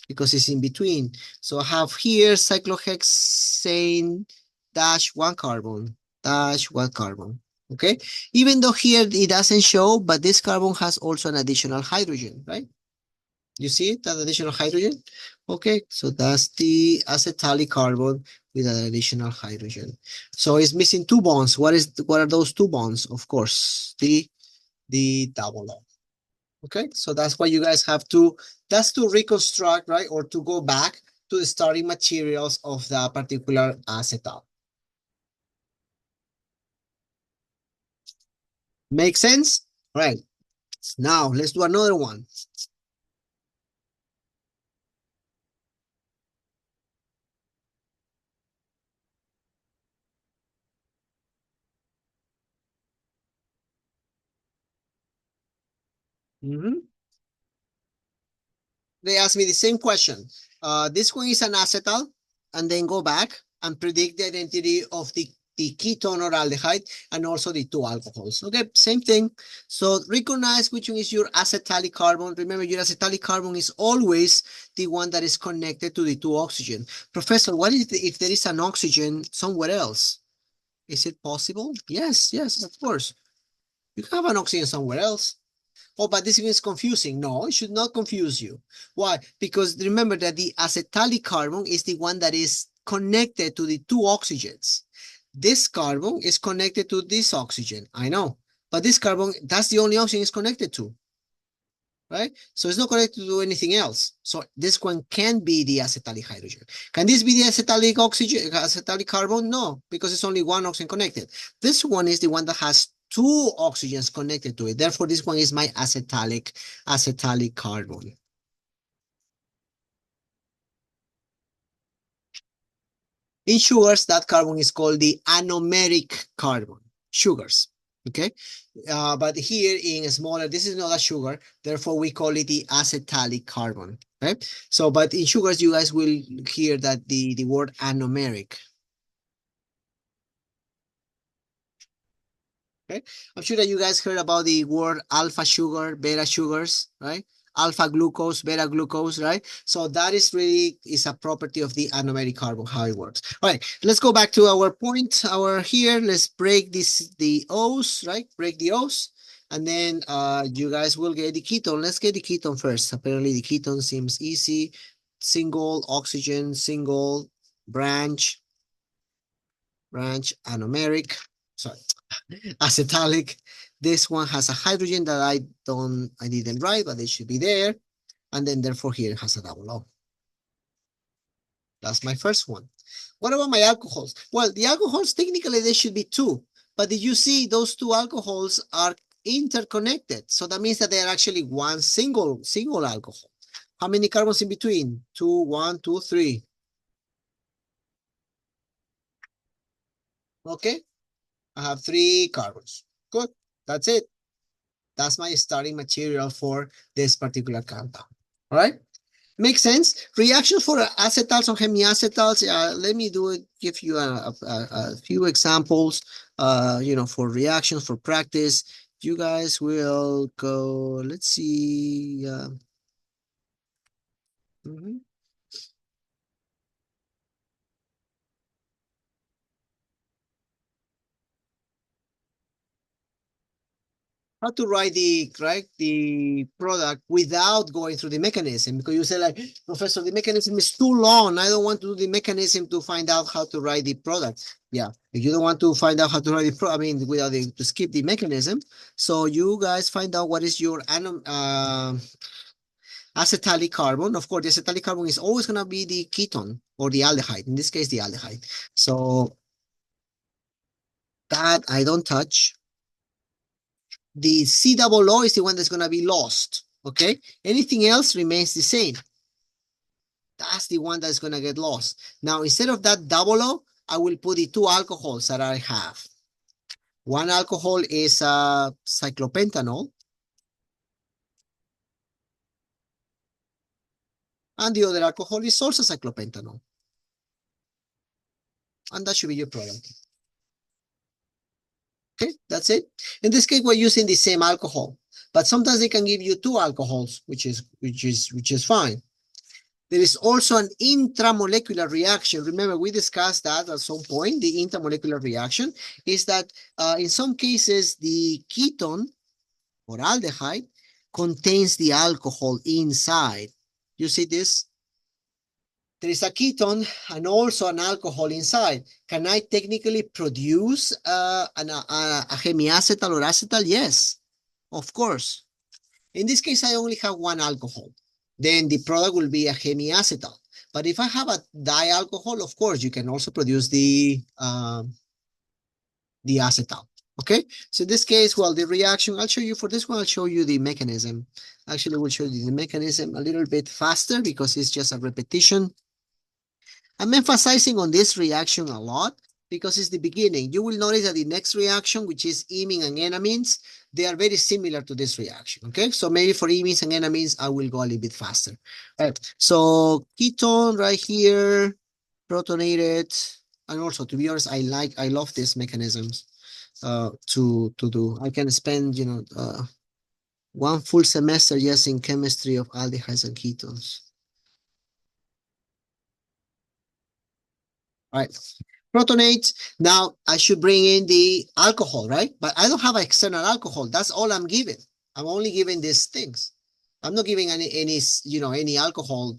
because it's in between. So I have here cyclohexane dash one carbon, dash one carbon. Okay, even though here it doesn't show, but this carbon has also an additional hydrogen, right? You see that additional hydrogen? Okay, so that's the acetalic carbon with an additional hydrogen. So it's missing two bonds. What are those two bonds? Of course, the double bond. Okay, so that's what you guys have to, that's to reconstruct, right? Or to go back to the starting materials of that particular acetal. Make sense? All right, now let's do another one. Mhm. They asked me the same question. This one is an acetal, and then go back and predict the identity of the ketone or aldehyde and also the two alcohols. Okay, same thing. So recognize which one is your acetalic carbon. Remember, your acetalic carbon is always the one that is connected to the two oxygen. Professor, what if there is an oxygen somewhere else? Is it possible? Yes, yes, of course. You can have an oxygen somewhere else. Oh, but this is confusing. No, it should not confuse you. Why? Because remember that the acetalic carbon is the one that is connected to the two oxygens. This carbon is connected to this oxygen. I know. But this carbon, that's the only oxygen it's connected to, right? So it's not connected to anything else. So this one can be the acetalic hydrogen. Can this be the acetalic oxygen, acetalic carbon? No, because it's only one oxygen connected. This one is the one that has two oxygens connected to it. Therefore, this one is my acetalic carbon. In sugars, that carbon is called the anomeric carbon, sugars. Okay. But here in smaller, this is not a sugar, therefore we call it the acetalic carbon. Okay. So, but in sugars, you guys will hear that the word anomeric. Okay. I'm sure that you guys heard about the word alpha sugar, beta sugars, right? Alpha glucose, beta glucose, right? So that is a property of the anomeric carbon, how it works. All right, let's go back to our point, our here. Let's break the O's, right? Break the O's. And then you guys will get the ketone. Let's get the ketone first. Apparently the ketone seems easy. Single oxygen, single branch, anomeric. Sorry. Acetalic. This one has a hydrogen that I didn't write, but it should be there. And then therefore here it has a double O. That's my first one. What about my alcohols? Well, the alcohols, technically there should be two, but did you see those two alcohols are interconnected? So that means that they are actually one single alcohol. How many carbons in between? Two, one, two, three. Okay, I have three carbons. Good, that's it. That's my starting material for this particular compound. All right, makes sense. Reactions for acetals or hemiacetals. Let me give you a few examples. For reactions for practice. You guys will go. Let's see. Mhm. How to write the product without going through the mechanism, because you say like, Professor, the mechanism is too long. I don't want to do the mechanism to find out how to write the product. Yeah, if you don't want to find out how to write without to skip the mechanism. So you guys find out what is your acetalic carbon. Of course, the acetalic carbon is always going to be the ketone or the aldehyde. In this case, the aldehyde. So that I don't touch. The C double O is the one that's going to be lost. Okay. Anything else remains the same. That's the one that's going to get lost. Now, instead of that double O, I will put the two alcohols that I have. One alcohol is cyclopentanol, and the other alcohol is also cyclopentanol. And that should be your product. Okay, that's it. In this case, we're using the same alcohol, but sometimes they can give you two alcohols, which is fine. There is also an intramolecular reaction. Remember, we discussed that at some point. The intramolecular reaction is that in some cases, the ketone or aldehyde contains the alcohol inside. You see this? There is a ketone and also an alcohol inside. Can I technically produce a hemiacetal or acetal? Yes, of course. In this case, I only have one alcohol. Then the product will be a hemiacetal. But if I have a dialcohol, of course, you can also produce the acetal. Okay, so in this case, well, the reaction, I'll show you for this one, I'll show you the mechanism. Actually, we'll show you the mechanism a little bit faster because it's just a repetition. I'm emphasizing on this reaction a lot because it's the beginning. You will notice that the next reaction, which is imine and enamines, they are very similar to this reaction, okay? So maybe for imines and enamines, I will go a little bit faster. All right, so ketone right here, protonated, and also, to be honest, I love these mechanisms to do. I can spend, one full semester just in chemistry of aldehydes and ketones. All right. Protonate. Now I should bring in the alcohol, right? But I don't have external alcohol. That's all I'm giving. I'm only giving these things. I'm not giving any alcohol,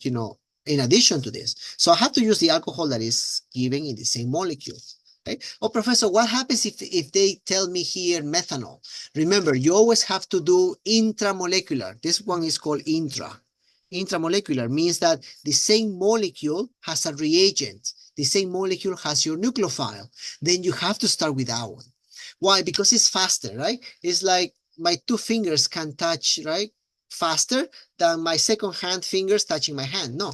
in addition to this. So I have to use the alcohol that is given in the same molecule. Okay. Oh, professor, what happens if they tell me here methanol? Remember, you always have to do intramolecular. This one is called intra. Intramolecular means that the same molecule has a reagent. The same molecule has your nucleophile. Then you have to start with that one. Why? Because it's faster, right? It's like my two fingers can touch, right? Faster than my second hand fingers touching my hand. No,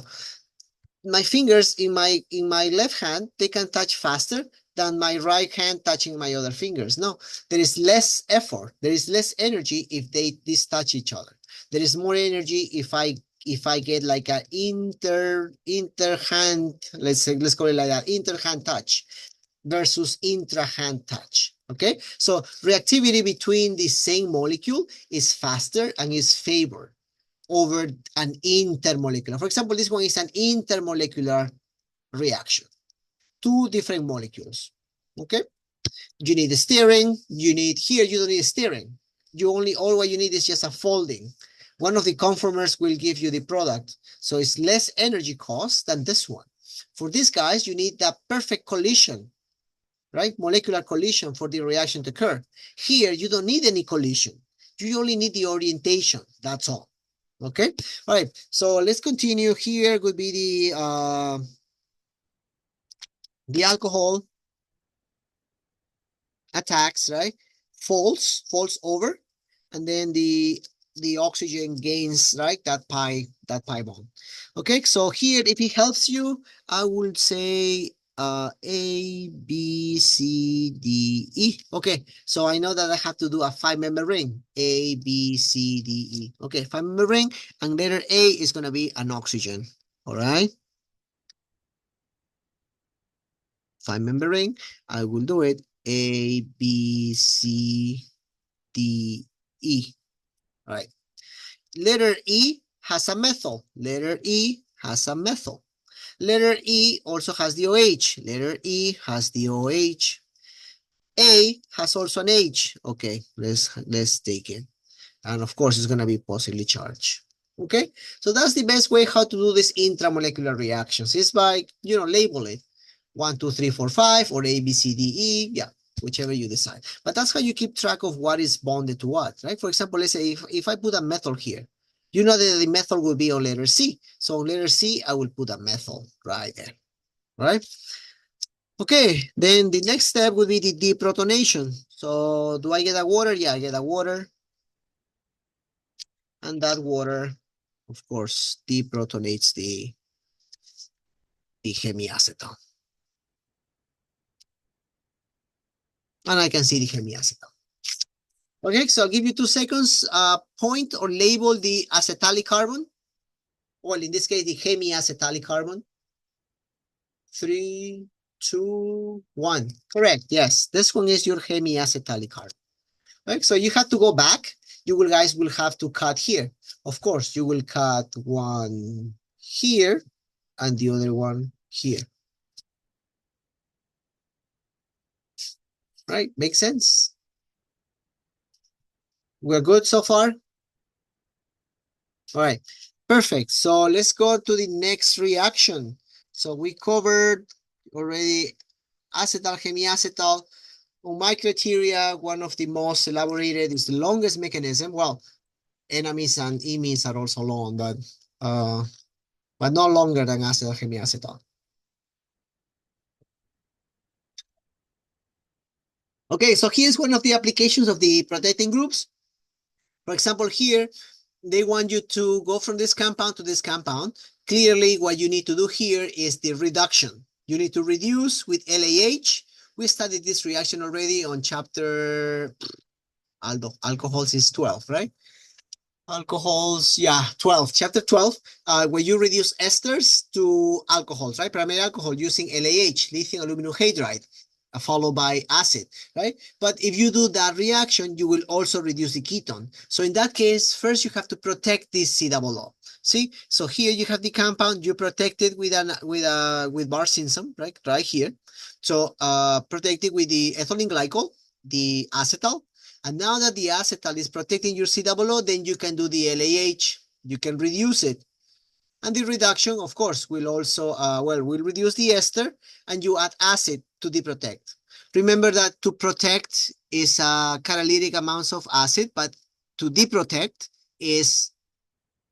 my fingers in my left hand, they can touch faster than my right hand touching my other fingers. No, there is less effort. There is less energy if these touch each other. There is more energy if I get like an interhand, let's call it like that, interhand touch versus intrahand touch. Okay, so reactivity between the same molecule is faster and is favored over an intermolecular. For example, this one is an intermolecular reaction. Two different molecules. Okay, you need the steering. You don't need steering. All what you need is just a folding. One of the conformers will give you the product. So it's less energy cost than this one. For these guys, you need that perfect collision, right? Molecular collision for the reaction to occur. Here, you don't need any collision. You only need the orientation. That's all. Okay. All right. So let's continue. Here would be the alcohol attacks, right? Falls over, and then the oxygen gains, right, that pi bond. Okay, so here, if it helps you, I would say A, B, C, D, E. Okay, so I know that I have to do a 5-member ring. A, B, C, D, E. Okay, 5-member ring, and letter A is going to be an oxygen. All right, 5-member ring. I will do it. A, B, C, D, E. All right. Letter E has a methyl. Letter E has a methyl. Letter E also has the OH. Letter E has the OH. A has also an H. Okay, let's take it. And of course, it's going to be positively charged. Okay, so that's the best way how to do these intramolecular reactions. Is by, label it 1, 2, 3, 4, 5, or A, B, C, D, E. Yeah, whichever you decide. But that's how you keep track of what is bonded to what, right? For example, let's say if I put a methyl here, you know that the methyl will be on letter C. So on letter C, I will put a methyl right there, right? Okay, then the next step would be the deprotonation. So do I get a water? Yeah, I get a water. And that water, of course, deprotonates the hemiacetal. And I can see the hemiacetal. Okay, so I'll give you 2 seconds. Point or label the acetalic carbon. Well, in this case, the hemiacetalic carbon. 3, 2, 1. Correct. Yes, this one is your hemiacetalic carbon. Right? So you have to go back. You guys will have to cut here. Of course, you will cut one here and the other one here. Right? Makes sense? We're good so far? All right, perfect. So let's go to the next reaction. So we covered already acetal, hemiacetal. On my criteria, one of the most elaborated is the longest mechanism. Well, enamines and imines are also long, but no longer than acetal, hemiacetal. Okay, so here's one of the applications of the protecting groups. For example, here, they want you to go from this compound to this compound. Clearly, what you need to do here is the reduction. You need to reduce with LAH We studied this reaction already on chapter alcohols is 12, right? Alcohols, yeah, 12, chapter 12, where you reduce esters to alcohols, right? Primary alcohol using LAH, lithium aluminum hydride, followed by acid, right? But if you do that reaction, you will also reduce the ketone. So in that case, first you have to protect this COO. See, so here you have the compound, you protect it with bar synsum, right here. So protect it with the ethylene glycol, the acetal, and now that the acetal is protecting your COO, then you can do the LAH. You can reduce it. And the reduction, of course, will also, will reduce the ester, and you add acid to deprotect. Remember that to protect is catalytic amounts of acid, but to deprotect is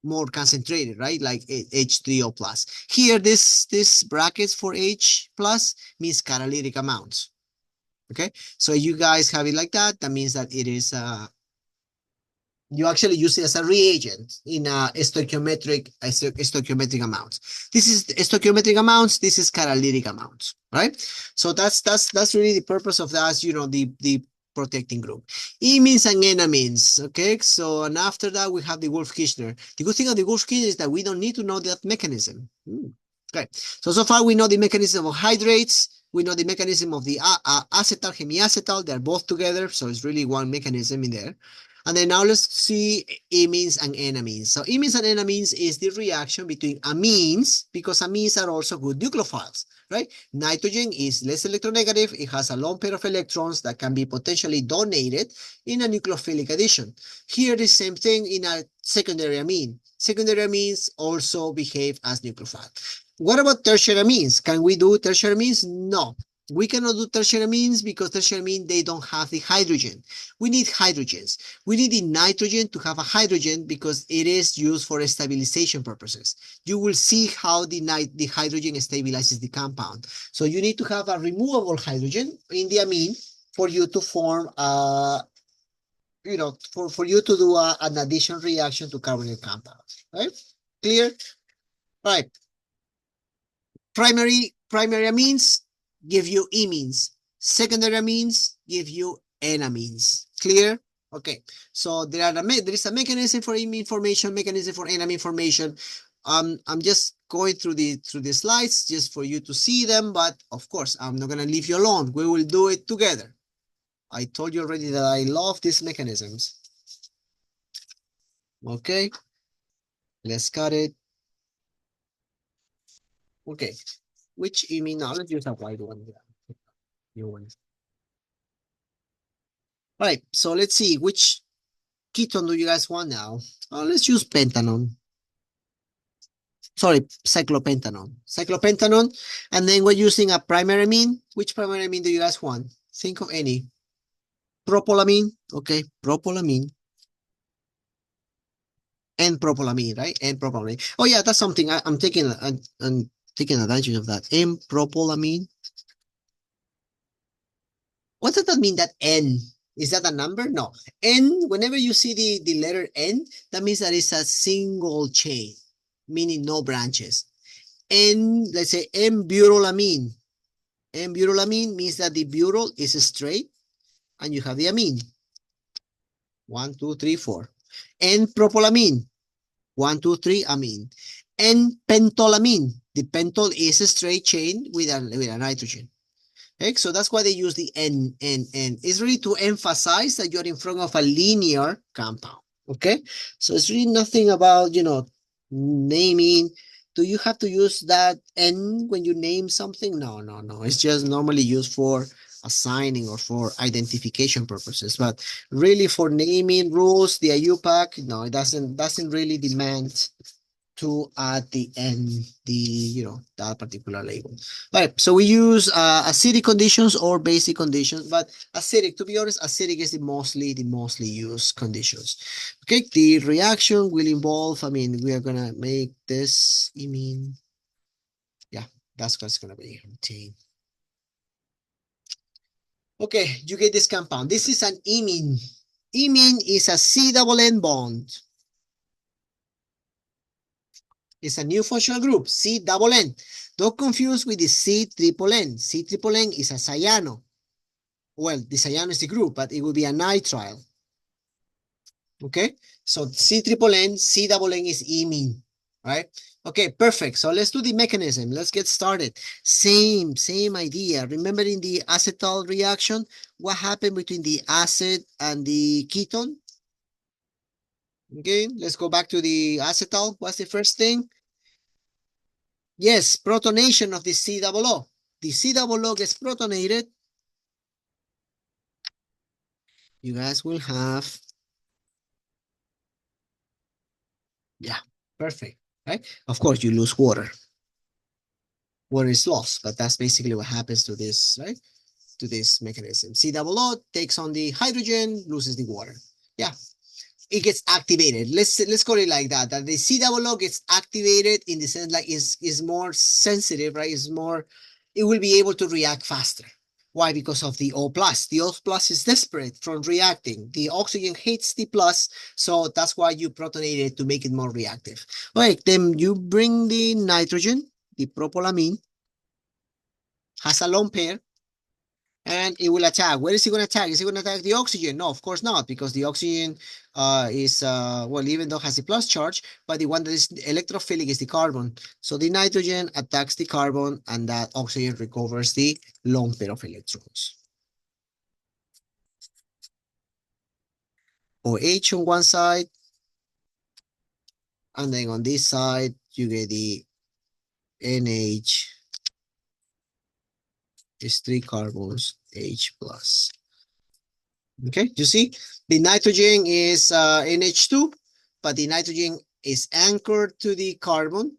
more concentrated, right? Like H3O plus. Here, this brackets for H plus means catalytic amounts. Okay, so you guys have it like that. That means that it is you actually use it as a reagent in stoichiometric amounts. This is stoichiometric amounts. This is catalytic amounts, right? So that's really the purpose of that. You know, the protecting group. Imines and enamines. Okay, so and after that we have the Wolff-Kishner. The good thing of the Wolff-Kishner is that we don't need to know that mechanism. Okay, so far we know the mechanism of hydrates. We know the mechanism of the acetal, hemiacetal. They're both together, so it's really one mechanism in there. And then now let's see imines and enamines. So imines and enamines is the reaction between amines, because amines are also good nucleophiles, right? Nitrogen is less electronegative. It has a lone pair of electrons that can be potentially donated in a nucleophilic addition. Here, the same thing in a secondary amine. Secondary amines also behave as nucleophile. What about tertiary amines? Can we do tertiary amines? No. We cannot do tertiary amines because tertiary amine, they don't have the hydrogen. We need hydrogens. We need the nitrogen to have a hydrogen because it is used for stabilization purposes. You will see how the hydrogen stabilizes the compound. So you need to have a removable hydrogen in the amine for you to form for you to do an addition reaction to carbonyl compound, right? Clear? Right. Primary amines give you imines. Secondary amines give you enamines. Clear? Okay. So there is a mechanism for imine formation, mechanism for enamine formation. I'm just going through the slides just for you to see them, but of course I'm not gonna leave you alone. We will do it together. I told you already that I love these mechanisms. Okay. Let's cut it. Okay. Which imine? Now let's use a white one. New one. All right, so let's see, which ketone do you guys want now? Let's use pentanone. Sorry, cyclopentanone. Cyclopentanone, and then we're using a primary amine. Which primary amine do you guys want? Think of any. Propolamine, okay, propolamine. And propolamine, right? And propolamine. Oh yeah, that's something I'm taking advantage of that. And propolamine. What does that mean, that N? Is that a number? No. N, whenever you see the letter N, that means that it's a single chain, meaning no branches. N, let's say N-butylamine. N-butylamine means that the butyl is straight and you have the amine. 1, 2, 3, 4. N-propolamine. 1, 2, 3, amine. N-pentolamine. The pentol is a straight chain with a nitrogen. Okay, so that's why they use the N. It's really to emphasize that you're in front of a linear compound. Okay, so it's really nothing about, naming. Do you have to use that N when you name something? No. It's just normally used for assigning or for identification purposes. But really for naming rules, the IUPAC, no, it doesn't really demand to add the N, that particular label. All right, so we use acidic conditions or basic conditions, but acidic, to be honest, acidic is the mostly used conditions. Okay, the reaction will involve, we are gonna make this imine. Yeah, that's what's gonna be obtained. Okay, you get this compound. This is an imine. Imine is a C-double-N bond. It's a new functional group, C-double-N. Don't confuse with the C-triple-N. C-triple-N is a cyano. Well, the cyano is the group, but it will be a nitrile. Okay, so C triple N, C double N is imine, right? Okay, perfect. So let's do the mechanism. Let's get started. Same idea. Remember in the acetal reaction, what happened between the acid and the ketone? Okay, let's go back to the acetal. What's the first thing? Yes, protonation of the C double O. The C double O gets protonated. You guys will have, yeah, perfect, right? Of course, you lose water. Water is lost, but that's basically what happens to this, right? To this mechanism. C double O takes on the hydrogen, loses the water. Yeah, it gets activated. Let's call it like that. That the C double O gets activated in the sense like is more sensitive, right? Is more, it will be able to react faster. Why? Because of the O plus. The O plus is desperate from reacting. The oxygen hates the plus, so that's why you protonate it to make it more reactive. Right, then you bring the nitrogen, the propylamine, has a lone pair, and it will attack. Where is it going to attack? Is it going to attack the oxygen? No, of course not, because the oxygen is, well, even though has a plus charge, but the one that is electrophilic is the carbon. So the nitrogen attacks the carbon, and that oxygen recovers the lone pair of electrons. OH on one side, and then on this side, you get the NH, is 3 carbons, H plus. Okay, you see, the nitrogen is NH2, but the nitrogen is anchored to the carbon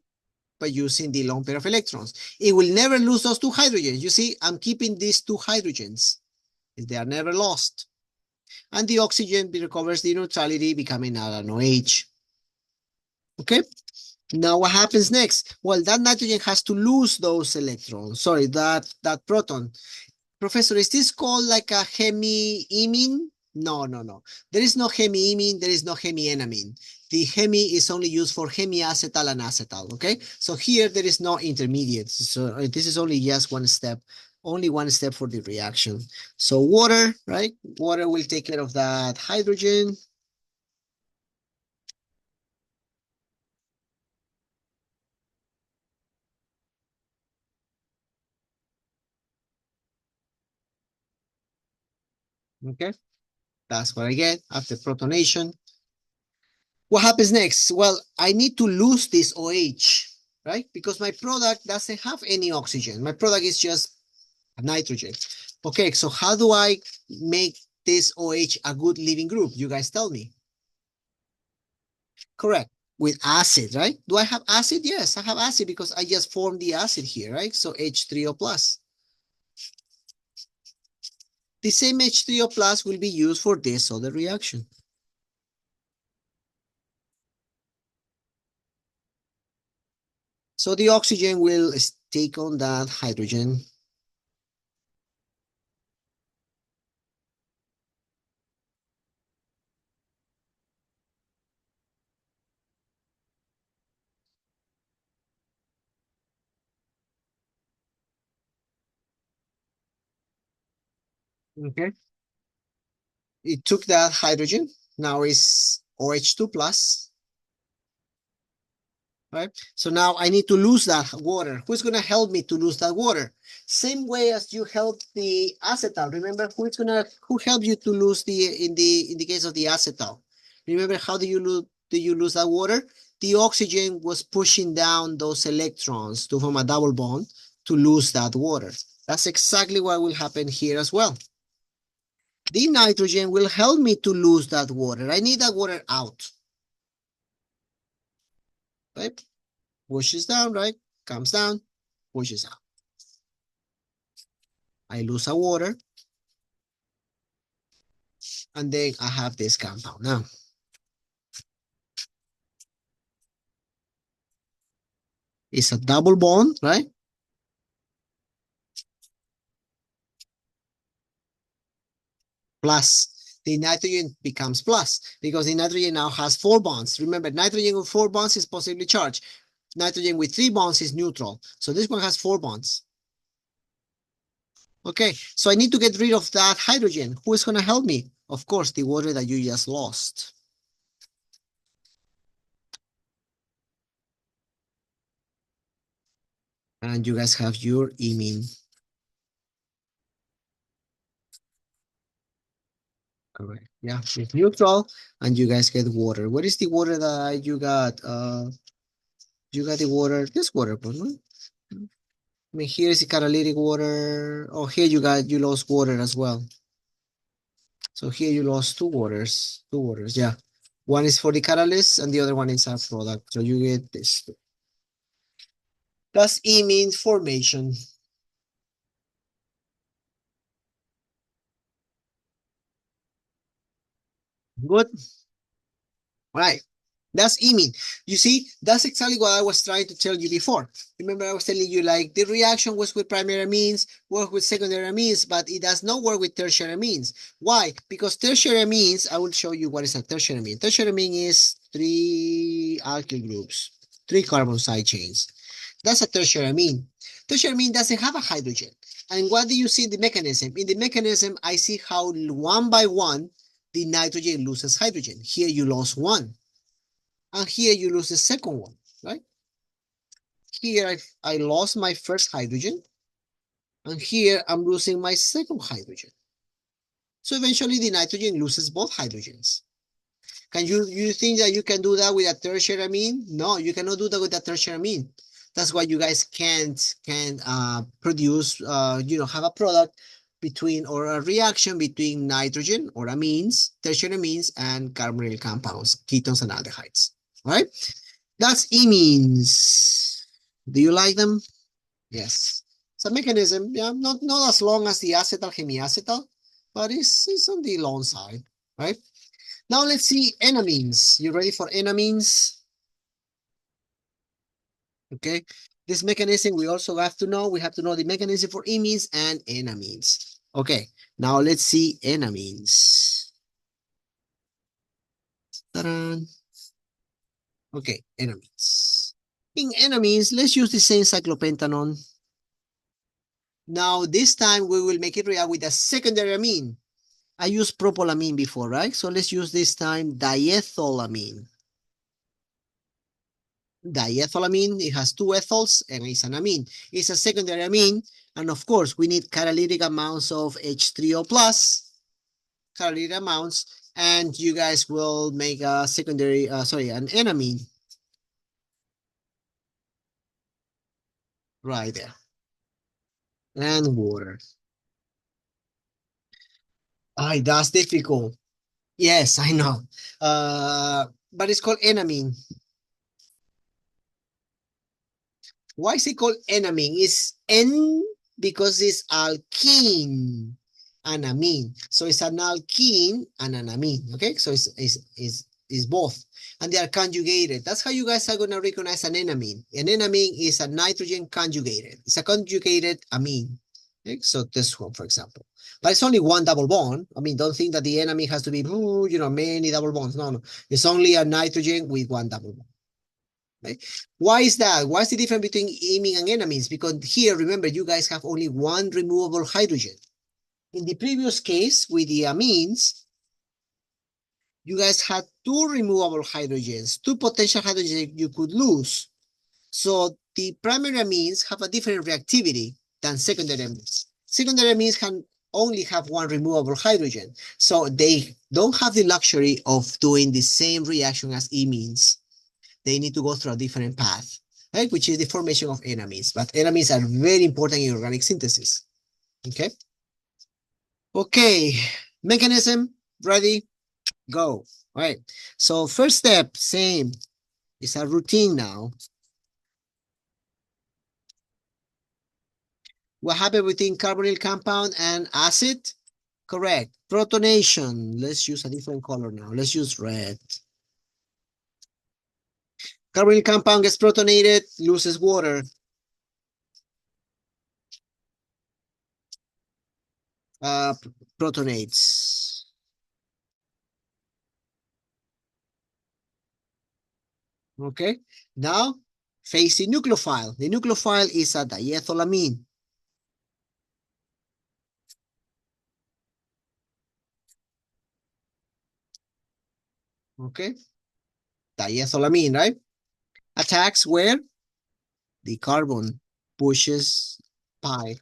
by using the lone pair of electrons. It will never lose those 2 hydrogens. You see, I'm keeping these 2 hydrogens. They are never lost. And the oxygen recovers the neutrality, becoming an OH. Okay, now what happens next? Well, that nitrogen has to lose those electrons. Sorry, that proton. Professor, is this called like a hemiimine? No. There is no hemiimine, there is no hemienamine. The hemi is only used for hemiacetal and acetal, okay? So here there is no intermediate. So this is only just only one step for the reaction. So water, right? Water will take care of that hydrogen. Okay, that's what I get after protonation. What happens next? Well, I need to lose this OH, right? Because my product doesn't have any oxygen. My product is just nitrogen. Okay, so how do I make this OH a good living group? You guys tell me. Correct. With acid, right? Do I have acid? Yes, I have acid because I just formed the acid here, right? So H3O plus. The same H3O plus will be used for this other reaction. So the oxygen will take on that hydrogen. Okay. It took that hydrogen. Now it's OH2 plus, right? So now I need to lose that water. Who's going to help me to lose that water? Same way as you help the acetal. Remember who helped you to lose in the case of the acetal? Remember how do you lose that water? The oxygen was pushing down those electrons to form a double bond to lose that water. That's exactly what will happen here as well. The nitrogen will help me to lose that water. I need that water out. Right? Pushes down, right? Comes down, pushes out. I lose a water, and then I have this compound. Now, it's a double bond, right? Plus, the nitrogen becomes plus because the nitrogen now has 4 bonds. Remember, nitrogen with 4 bonds is positively charged. Nitrogen with 3 bonds is neutral. So this one has 4 bonds. Okay, so I need to get rid of that hydrogen. Who is going to help me? Of course, the water that you just lost. And you guys have your imine. Correct. Yeah, it's neutral, and you guys get water. What is the water that you got? You got the water, this water, but no? I mean, here is the catalytic water. Oh, here you lost water as well. So here you lost two waters, yeah. One is for the catalyst and the other one is a product. So you get this. That's imine formation. Good. Right. That's imine. You see, that's exactly what I was trying to tell you before. Remember, I was telling you like the reaction was with primary amines, work with secondary amines, but it does not work with tertiary amines. Why? Because tertiary amines, I will show you what is a tertiary amine. Tertiary amine is three alkyl groups, three carbon side chains. That's a tertiary amine. Tertiary amine doesn't have a hydrogen. And what do you see in the mechanism? In the mechanism, I see how one by one, the nitrogen loses hydrogen. Here you lost one. And here you lose the second one, right? Here I lost my first hydrogen. And here I'm losing my second hydrogen. So eventually the nitrogen loses both hydrogens. Can you think that you can do that with a tertiary amine? No, you cannot do that with a tertiary amine. That's why you guys can't produce, have a product between or a reaction between nitrogen or amines, tertiary amines, and carbonyl compounds, ketones and aldehydes. All right? That's imines. Do you like them? Yes. It's a mechanism, yeah, not as long as the acetal hemiacetal, but it's on the long side, right? Now let's see enamines. You ready for enamines? Okay. This mechanism we also have to know. We have to know the mechanism for imines and enamines. Okay. Now let's see enamines. Ta-da. Okay, enamines. In enamines, let's use the same cyclopentanone. Now this time we will make it react with a secondary amine. I used propylamine before, right? So let's use this time diethylamine. Diethylamine, it has two ethyls and it's an amine. It's a secondary amine. And of course, we need catalytic amounts of H3O plus, catalytic amounts, and you guys will make a secondary, an enamine right there. And water. Ay, that's difficult. Yes, I know. But it's called enamine. Why is it called enamine? It's N because it's alkene and amine. So it's an alkene and an amine. Okay, so it's both. And they are conjugated. That's how you guys are going to recognize an enamine. An enamine is a nitrogen conjugated. It's a conjugated amine. Okay, so this one, for example. But it's only one double bond. I mean, don't think that the enamine has to be, many double bonds. No, no. It's only a nitrogen with one double bond. Right? Why is that? What's the difference between imine and enamines? Because here, remember, you guys have only one removable hydrogen. In the previous case with the amines, you guys had two removable hydrogens, two potential hydrogens you could lose. So the primary amines have a different reactivity than secondary amines. Secondary amines can only have one removable hydrogen. So they don't have the luxury of doing the same reaction as imines. They need to go through a different path, right? Which is the formation of enamines. But enamines are very important in organic synthesis. Okay. Okay. Mechanism, ready, go. All right. So first step, same. It's a routine now. What happened between carbonyl compound and acid? Correct. Protonation. Let's use a different color now. Let's use red. Carbonyl compound gets protonated, loses water. Protonates. Okay. Now, face the nucleophile. The nucleophile is a diethylamine. Okay, diethylamine, right? Attacks where the carbon pushes pi.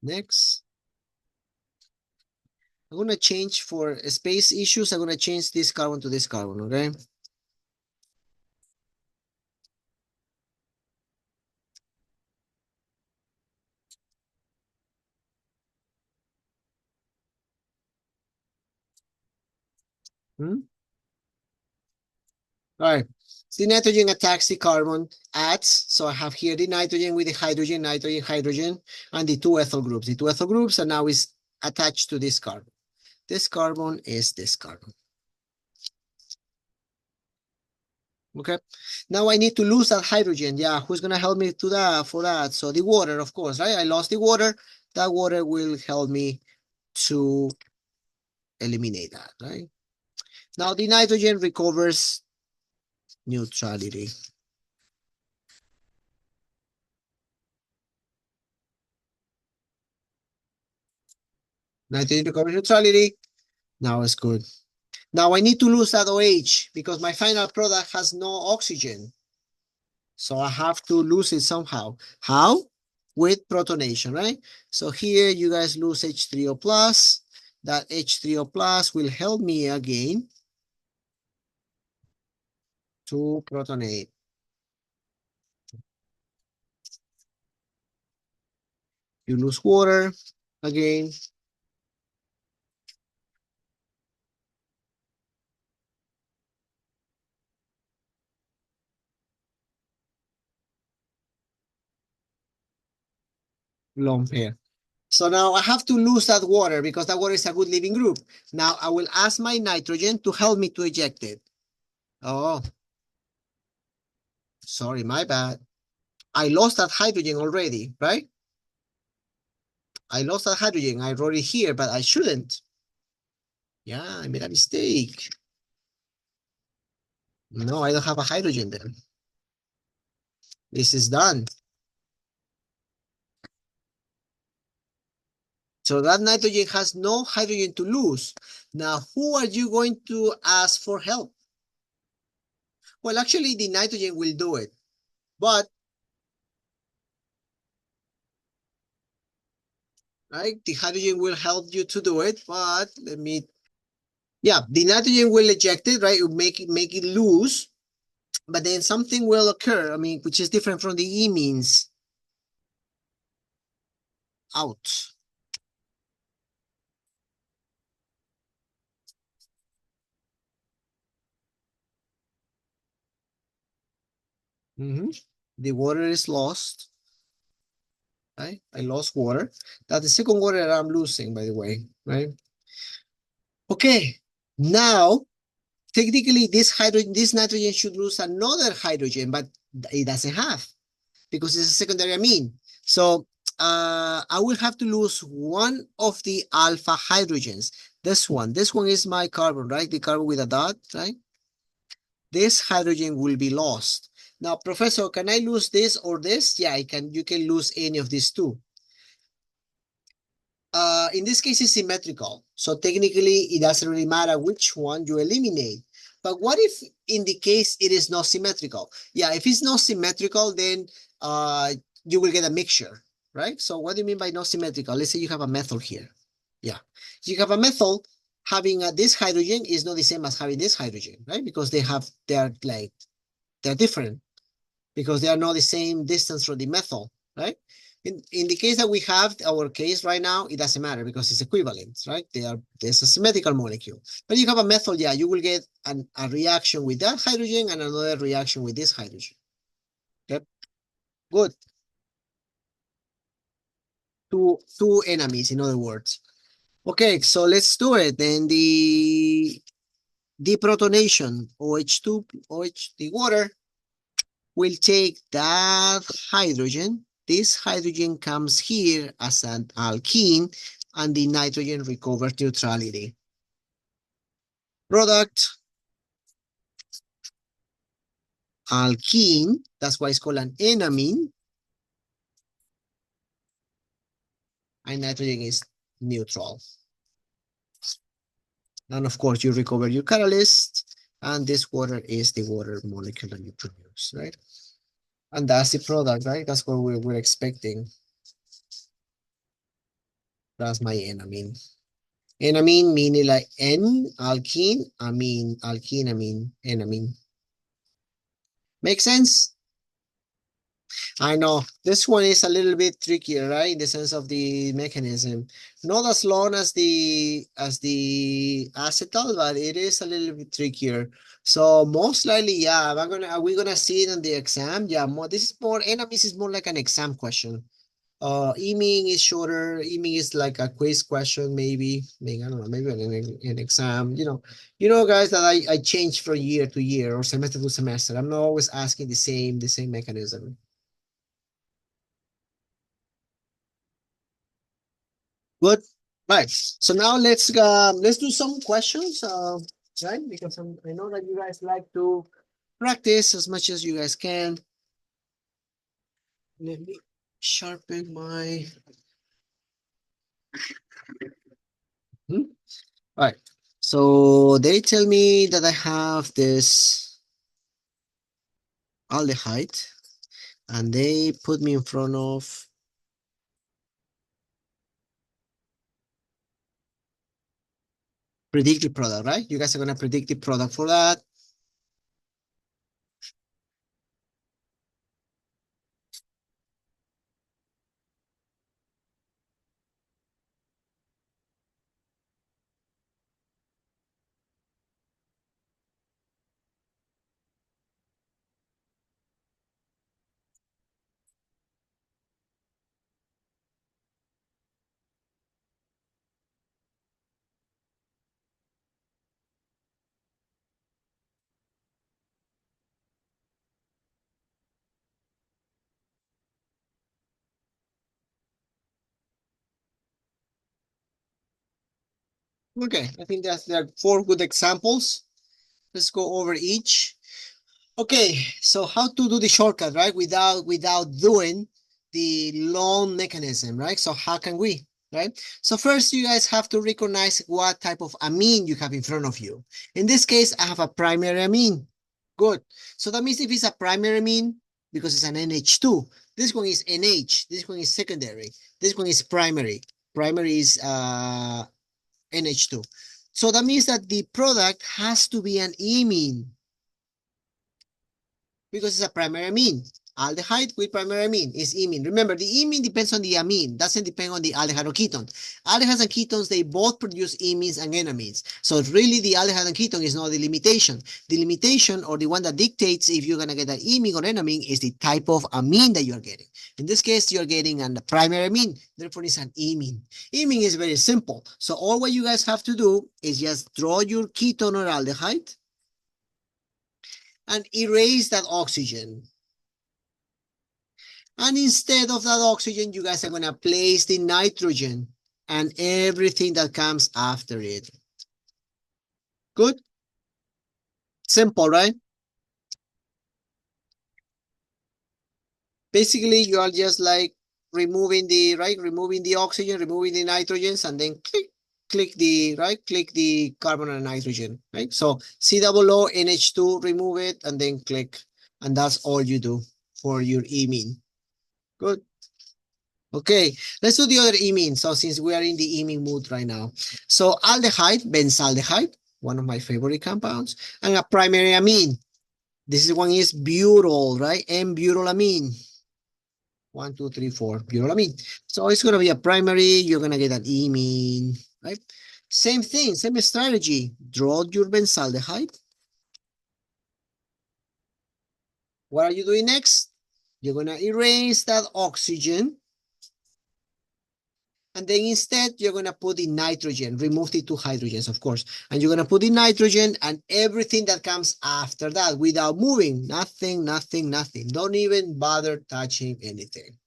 Next, I'm gonna change for space issues. I'm gonna change this carbon to this carbon, okay? Hmm? All right. The nitrogen attacks the carbon, adds. So I have here the nitrogen with the hydrogen, nitrogen, hydrogen, and the two ethyl groups. The two ethyl groups are now is attached to this carbon. This carbon is this carbon. Okay. Now I need to lose that hydrogen. Yeah, who's gonna help me to that for that? So the water, of course, right? I lost the water. That water will help me to eliminate that, right? Now the nitrogen recovers neutrality. Nitrogen recovers neutrality. Now it's good. Now I need to lose that OH because my final product has no oxygen. So I have to lose it somehow. How? With protonation, right? So here you guys lose H3O plus. That H3O plus will help me again to protonate. You lose water again. Lone pair. So now I have to lose that water because that water is a good living group. Now I will ask my nitrogen to help me to eject it. Oh, sorry, my bad. I lost that hydrogen already, right? I lost that hydrogen. I wrote it here, but I shouldn't. Yeah, I made a mistake. No, I don't have a hydrogen there. This is done. So that nitrogen has no hydrogen to lose. Now, who are you going to ask for help? Well, actually, the nitrogen will do it, but right, the hydrogen will help you to do it. But let me, yeah, the nitrogen will eject it, right? It will make it loose, but then something will occur. I mean, which is different from the E means out. Mhm. The water is lost. Right? I lost water. That's the second water that I'm losing, by the way, right? Okay, now technically this hydrogen, this nitrogen should lose another hydrogen, but it doesn't have because it's a secondary amine. So I will have to lose one of the alpha hydrogens. This one is my carbon, right? The carbon with a dot, right? This hydrogen will be lost. Now, professor, can I lose this or this? Yeah, I can. You can lose any of these two. In this case, it's symmetrical. So technically, it doesn't really matter which one you eliminate. But what if in the case it is not symmetrical? Yeah, if it's not symmetrical, then you will get a mixture, right? So what do you mean by not symmetrical? Let's say you have a methyl here. Yeah, you have a methyl having this hydrogen is not the same as having this hydrogen, right? Because they're different because they are not the same distance from the methyl, right? In the case that we have our case right now, it doesn't matter because it's equivalent, right? There's a symmetrical molecule. But you have a methyl, yeah, you will get a reaction with that hydrogen and another reaction with this hydrogen. Yep, good. Two enemies, in other words. Okay, so let's do it. Then the deprotonation, OH2, OH, the water will take that hydrogen. This hydrogen comes here as an alkene, and the nitrogen recovers neutrality. Product, alkene, that's why it's called an enamine, and nitrogen is neutral. And of course, you recover your catalyst, and this water is the water molecule that you produce, right? And that's the product, right? That's what we're expecting. That's my enamine. Enamine meaning like N, alkene, amine, alkene, amine, enamine. Make sense? I know this one is a little bit trickier, right? In the sense of the mechanism. Not as long as the acetal, but it is a little bit trickier. So most likely, yeah, are we gonna see it on the exam? Yeah, more this is more enemies is more like an exam question. Eming is shorter. Eming is like a quiz question, maybe. Maybe I don't know, maybe an exam. Guys, that I change from year to year or semester to semester. I'm not always asking the same mechanism. Good. Right. So now let's do some questions. Right? Because I know that you guys like to practice as much as you guys can. Let me sharpen my. Hmm? All right. So they tell me that I have this aldehyde, and they put me in front of predict the product, right? You guys are gonna predict the product for that. Okay, I think there are four good examples. Let's go over each. Okay, so how to do the shortcut, right? Without doing the long mechanism, right? So how can we, right? So first, you guys have to recognize what type of amine you have in front of you. In this case, I have a primary amine. Good. So that means if it's a primary amine, because it's an NH2, this one is NH, this one is secondary, this one is primary. Primary is NH2. So that means that the product has to be an imine because it's a primary amine. Aldehyde with primary amine is imine. Remember, the imine depends on the amine, doesn't depend on the aldehyde or ketone. Aldehydes and ketones, they both produce imines and enamines. So really the aldehyde and ketone is not the limitation. The limitation, or the one that dictates if you're gonna get an imine or enamine, is the type of amine that you're getting. In this case, you're getting a primary amine, therefore it's an imine. Imine is very simple. So all what you guys have to do is just draw your ketone or aldehyde and erase that oxygen. And instead of that oxygen, you guys are going to place the nitrogen and everything that comes after it. Good? Simple, right? Basically, you are just like removing the oxygen, removing the nitrogens, and then click the carbon and nitrogen, right? So COO, NH2, remove it, and then click. And that's all you do for your imine. Good. Okay, let's do the other imine. So since we are in the imine mood right now. So aldehyde, benzaldehyde, one of my favorite compounds, and a primary amine. This one is butyl, right? M-butylamine. 1, 2, 3, 4, butylamine. So it's going to be a primary. You're going to get an imine, right? Same thing, same strategy. Draw your benzaldehyde. What are you doing next? You're going to erase that oxygen. And then instead, you're going to put the nitrogen, remove the two hydrogens, of course. And you're going to put the nitrogen and everything that comes after that without moving. Nothing, nothing, nothing. Don't even bother touching anything.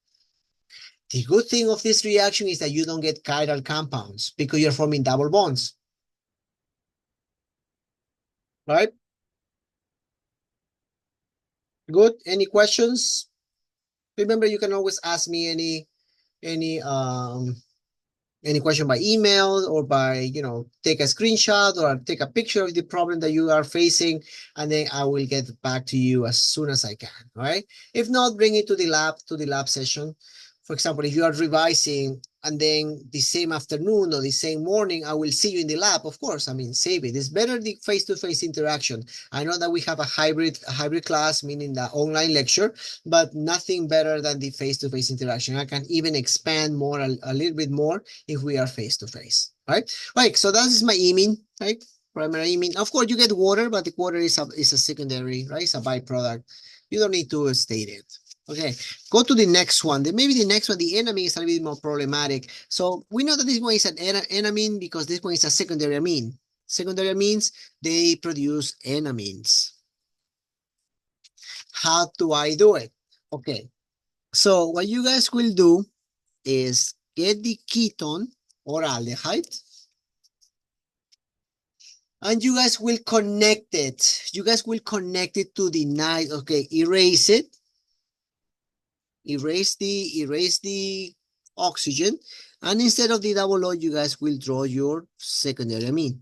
The good thing of this reaction is that you don't get chiral compounds because you're forming double bonds. Right? Good. Any questions? Remember, you can always ask me any any question by email or by, take a screenshot or take a picture of the problem that you are facing, and then I will get back to you as soon as I can. All right. If not, bring it to the lab session. For example, if you are revising and then the same afternoon or the same morning, I will see you in the lab. Of course, I mean, save it. It's better the face-to-face interaction. I know that we have a hybrid class, meaning the online lecture, but nothing better than the face-to-face interaction. I can even expand more, a little bit more if we are face-to-face, right? Right, so that is my imine, right? Primary imine. Of course, you get water, but the water is a secondary, right? It's a byproduct. You don't need to state it. Okay, go to the next one. Maybe the next one, the enamine, is a little bit more problematic. So we know that this one is an enamine because this one is a secondary amine. Secondary amines, they produce enamines. How do I do it? Okay, so what you guys will do is get the ketone or aldehyde, and you guys will connect it. You guys will connect it to the night. Okay, erase it. Erase the oxygen, and instead of the double O, you guys will draw your secondary amine.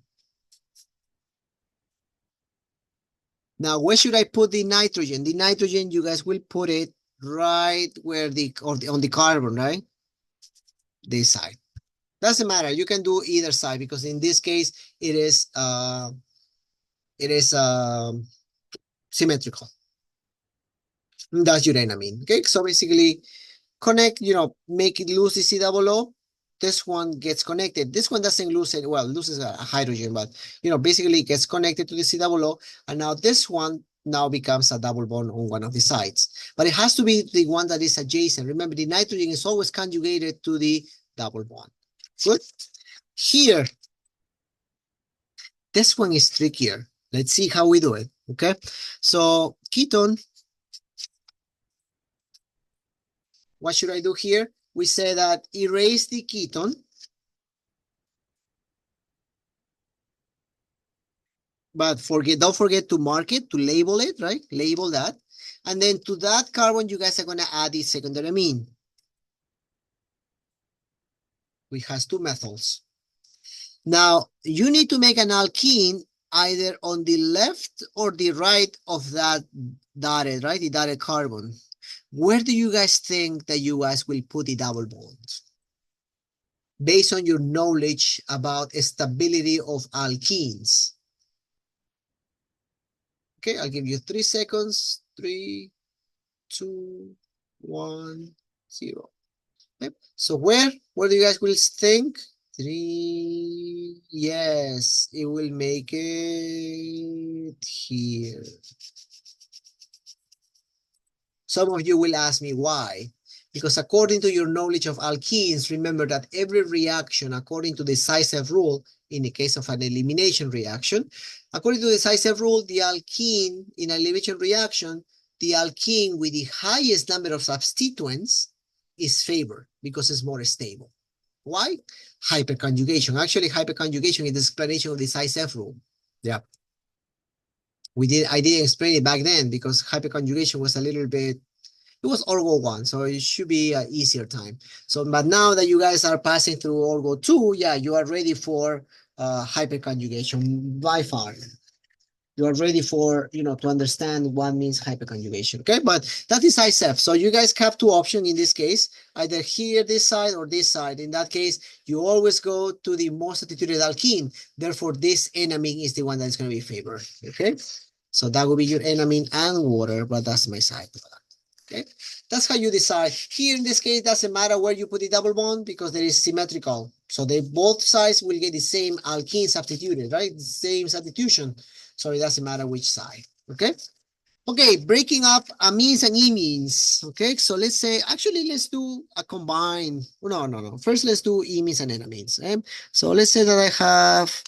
Now, where should I put the nitrogen? The nitrogen, you guys will put it right where on the carbon, right? This side. Doesn't matter. You can do either side because in this case it is symmetrical. That's your enamine. Okay, so basically connect, make it lose the C double O. This one gets connected. This one doesn't lose it. Well, loses a hydrogen, but basically it gets connected to the C double O. And now this one now becomes a double bond on one of the sides. But it has to be the one that is adjacent. Remember, the nitrogen is always conjugated to the double bond. Good. Here, this one is trickier. Let's see how we do it. Okay. So ketone, what should I do here? We say that erase the ketone, but don't forget to mark it, to label it, right? Label that. And then to that carbon, you guys are going to add the secondary amine, which has two methyls. Now, you need to make an alkene either on the left or the right of that dotted, right? The dotted carbon. Where do you guys think that you guys will put the double bond? Based on your knowledge about stability of alkenes. Okay, I'll give you 3 seconds. 3, 2, 1, 0. Okay. So where do you guys will think? 3, yes, it will make it here. Some of you will ask me why. Because according to your knowledge of alkenes, remember that every reaction, according to the Sice rule, in the case of an elimination reaction, according to the Sice rule, the alkene in an elimination reaction, the alkene with the highest number of substituents is favored because it's more stable. Why? Hyperconjugation. Actually, hyperconjugation is the explanation of the Sice rule. Yeah. I didn't explain it back then because hyperconjugation was a little bit, it was Orgo 1, so it should be an easier time. So, but now that you guys are passing through Orgo 2, yeah, you are ready for hyperconjugation by far. You are ready for, to understand what means hyperconjugation, okay? But that is ISF. So you guys have two options in this case, either here, this side, or this side. In that case, you always go to the most substituted alkene. Therefore, this enamine is the one that's going to be favored, okay? So that will be your enamine and water, but that's my side product. Okay, that's how you decide. Here in this case, doesn't matter where you put the double bond because there is symmetrical. So they both sides will get the same alkene substituted, right? The same substitution. So it doesn't matter which side. Okay. Okay, breaking up amines and imines. Okay, so let's say, actually, let's do a combine. No. First, let's do imines and enamines. Okay? So let's say that I have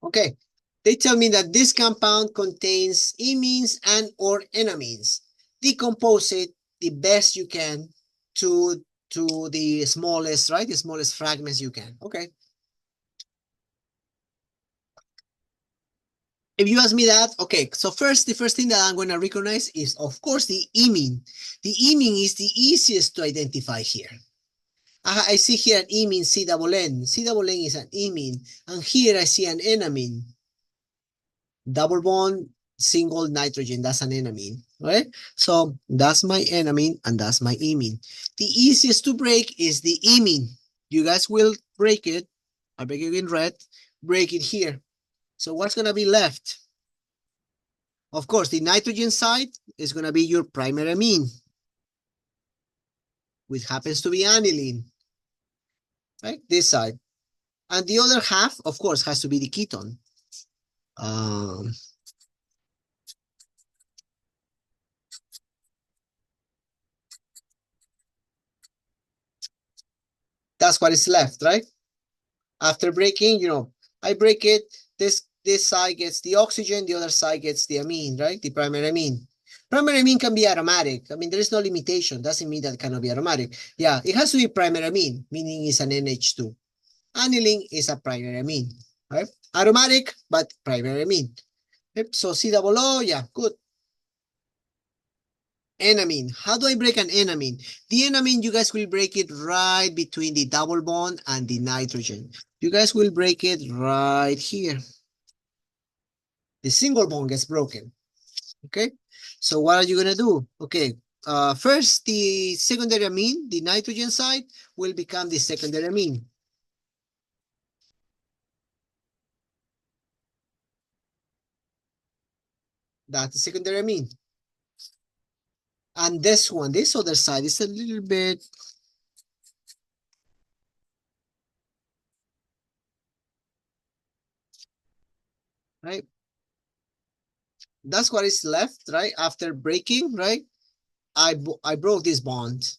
okay, they tell me that this compound contains imines and or enamines. Decompose it the best you can to to the smallest, right? The smallest fragments you can. Okay. If you ask me that, okay, so first, the first thing that I'm going to recognize is, of course, the imine. The imine is the easiest to identify here. I see here an imine C double N. C double N is an imine. And here I see an enamine. Double bond, single nitrogen, that's an enamine, right? So that's my enamine and that's my imine. The easiest to break is the imine. You guys will break it. I break it in red, break it here. So what's gonna be left? Of course, the nitrogen side is gonna be your primary amine, which happens to be aniline, right? This side. And the other half, of course, has to be the ketone. Um, that's what is left, right? After breaking, I break it, this side gets the oxygen, the other side gets the amine, right? The primary amine. Primary amine can be aromatic. I mean, there is no limitation. Doesn't mean that it cannot be aromatic. Yeah, it has to be primary amine, meaning it's an NH2. Aniline is a primary amine, right? Aromatic, but primary amine. Yep. So C double O, yeah, good. Enamine. How do I break an enamine? The enamine, you guys will break it right between the double bond and the nitrogen. You guys will break it right here. The single bond gets broken. Okay. So what are you going to do? Okay. First, the secondary amine, the nitrogen side, will become the secondary amine. That's the secondary amine. And this one, this other side is a little bit, right? That's what is left, right? After breaking, right? I broke this bond.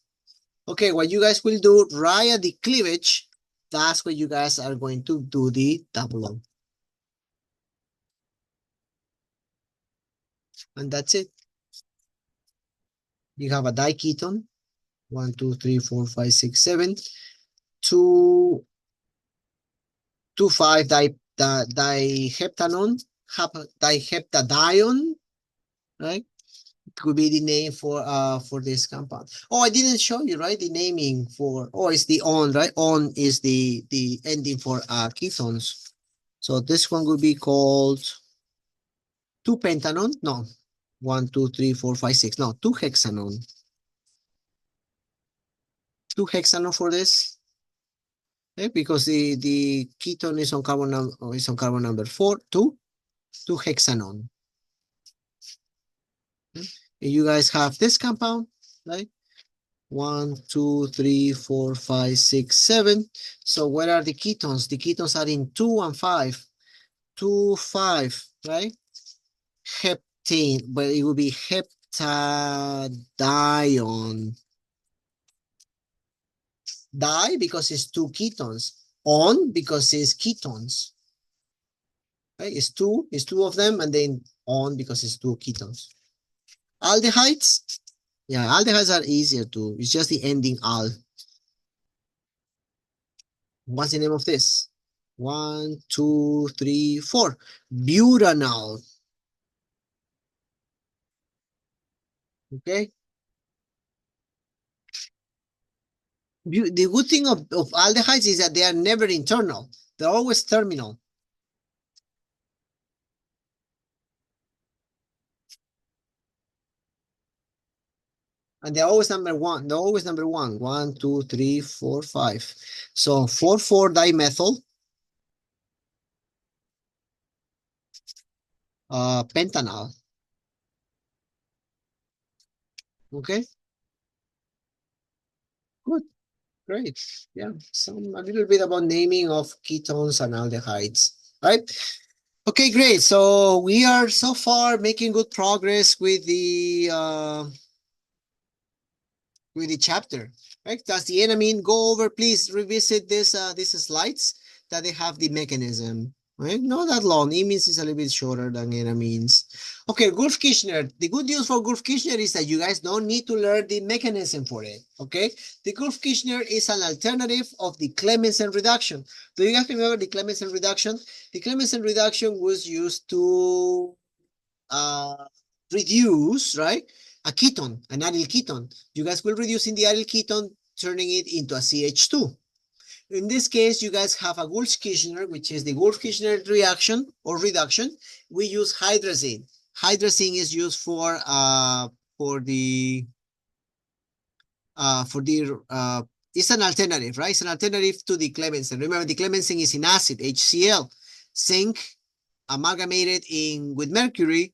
Okay, what you guys will do right at the cleavage, that's where you guys are going to do the double bond. And that's it. You have a diketone. 1, 2, 3, 4, 5, 6, 7. 2, 2, 5 diheptanone, diheptadione, right? Could be the name for this compound. Oh, I didn't show you, right? The naming for, oh, it's the on, right? On is the ending for ketones. So this one would be called 2-pentanone. No, 1, 2, 3, 4, 5, 6. No, 2-hexanone. 2-hexanone for this. Okay, because the ketone is on carbon number 4, 2-hexanone. Okay. And you guys have this compound, right? 1, 2, 3, 4, 5, 6, 7. So where are the ketones? The ketones are in 2 and 5. 2, 5, right? Heptane, but it will be heptadione. Di because it's 2 ketones. On because it's ketones. Right? It's two of them, and then on because it's 2 ketones. Aldehydes, yeah, aldehydes are easier to. It's just the ending al. What's the name of this? 1, 2, 3, 4. Butanol. Okay. The good thing of aldehydes is that they are never internal. They're always terminal. And they're always number one. They're always number one. 1, 2, 3, 4, 5. So 4,4-dimethyl pentanol. Okay. Good. Great. Yeah. A little bit about naming of ketones and aldehydes. Right? Okay, great. So we are so far making good progress with the chapter. Right? That's the enamine. Go over, please revisit this these slides that they have the mechanism. right? Not that long. Imines is a little bit shorter than enamines. Okay, Gulf-Kirchner. The good news for Gulf-Kirchner is that you guys don't need to learn the mechanism for it, okay? The Gulf-Kirchner is an alternative of the Clemmensen reduction. Do you guys remember the Clemmensen reduction? The Clemmensen reduction was used to uh, reduce, right, a ketone, an aryl ketone. You guys will reduce in the aryl ketone, turning it into a CH2. In this case, you guys have a Wolff-Kirchner, which is the Wolff-Kirchner reaction or reduction. We use hydrazine. Hydrazine is used for the for the it's an alternative, right? It's an alternative to the Clemmensen. Remember, the Clemmensen is in acid, HCl, zinc amalgamated in with mercury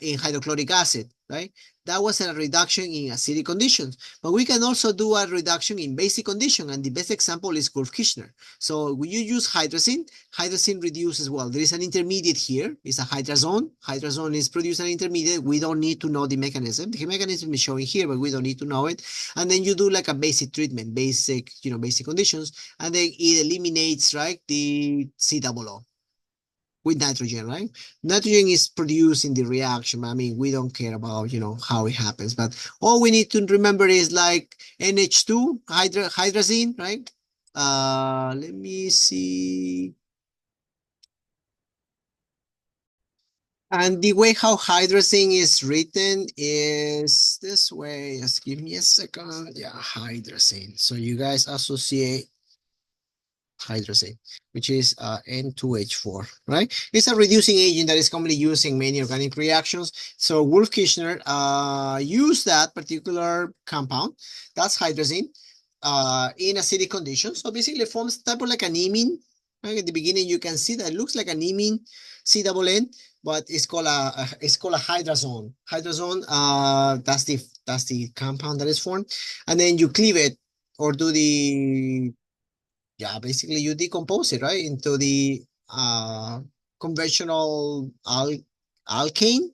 in hydrochloric acid, right? That was a reduction in acidic conditions, but we can also do a reduction in basic condition, and the best example is Wolff-Kirchner. So when you use hydrazine, hydrazine reduces well. There is an intermediate here. It's a hydrazone. Hydrazone is produced an intermediate. We don't need to know the mechanism. The mechanism is showing here, but we don't need to know it. And then you do like a basic treatment, basic, basic conditions, and then it eliminates, right, the COO with nitrogen, right? Nitrogen is produced in the reaction. I mean, we don't care about, how it happens, but all we need to remember is like NH2, hydrazine, right? Let me see. And the way how hydrazine is written is this way. Just give me a second. Yeah, hydrazine. So you guys associate hydrazine, which is N2H4, right? It's a reducing agent that is commonly used in many organic reactions. So Wolff-Kirchner used that particular compound, that's hydrazine, in acidic conditions. So basically it forms type of like an imine. Right? At the beginning, you can see that it looks like an imine, CNN, but it's called a hydrazone. Hydrazone, that's the compound that is formed, and then you cleave it or do the yeah, basically you decompose it, right, into the conventional alkane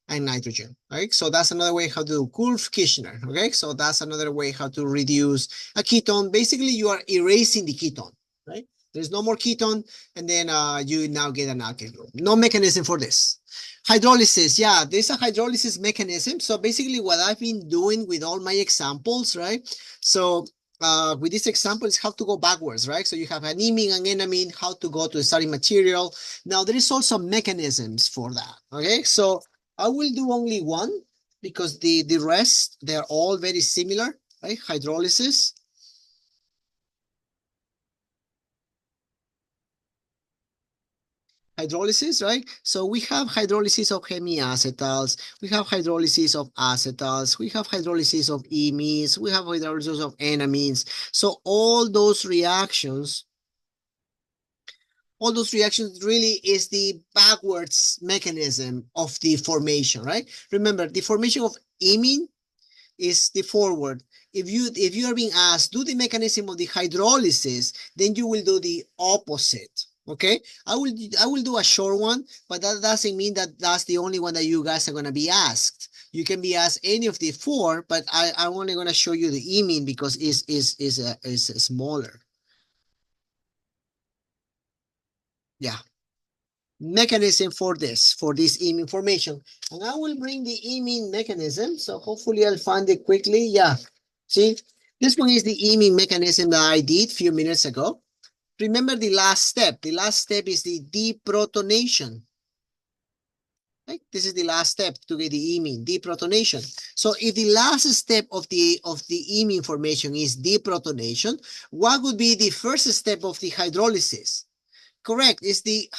and nitrogen, right? So that's another way how to do Wolff-Kirchner, okay? So that's another way how to reduce a ketone. Basically, you are erasing the ketone, right? There's no more ketone, and then you now get an alkyl group. No mechanism for this. Hydrolysis, yeah, there's a hydrolysis mechanism. So basically what I've been doing with all my examples, right? So with this example, it's how to go backwards, right? So you have an imine and enamine, how to go to the starting material. Now, there is also mechanisms for that, okay? So I will do only one because the rest, they're all very similar, right? Hydrolysis. Hydrolysis, right? So we have hydrolysis of hemiacetals, we have hydrolysis of acetals, we have hydrolysis of imines, we have hydrolysis of enamines. So all those reactions really is the backwards mechanism of the formation, right? Remember, the formation of imine is the forward. If you are being asked, do the mechanism of the hydrolysis, then you will do the opposite. Okay, I will do a short one, but that doesn't mean that that's the only one that you guys are gonna be asked. You can be asked any of the four, but I'm only gonna show you the imine because is smaller. Yeah, mechanism for this imine formation, and I will bring the imine mechanism. So hopefully I'll find it quickly. Yeah, see, this one is the imine mechanism that I did a few minutes ago. Remember the last step. The last step is the deprotonation. Right? This is the last step to get the imine, deprotonation. So if the last step of the imine formation is deprotonation, what would be the first step of the hydrolysis? Correct. Is the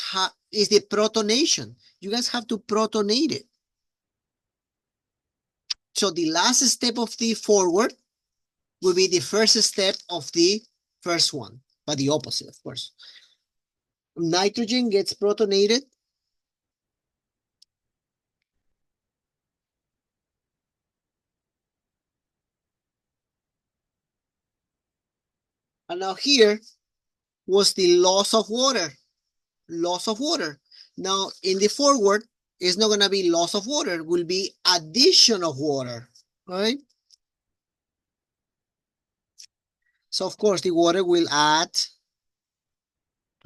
protonation. You guys have to protonate it. So the last step of the forward will be the first step of the first one, but the opposite, of course. Nitrogen gets protonated. And now here was the loss of water. Loss of water. Now in the forward, it's not going to be loss of water. It will be addition of water, right? So of course the water will add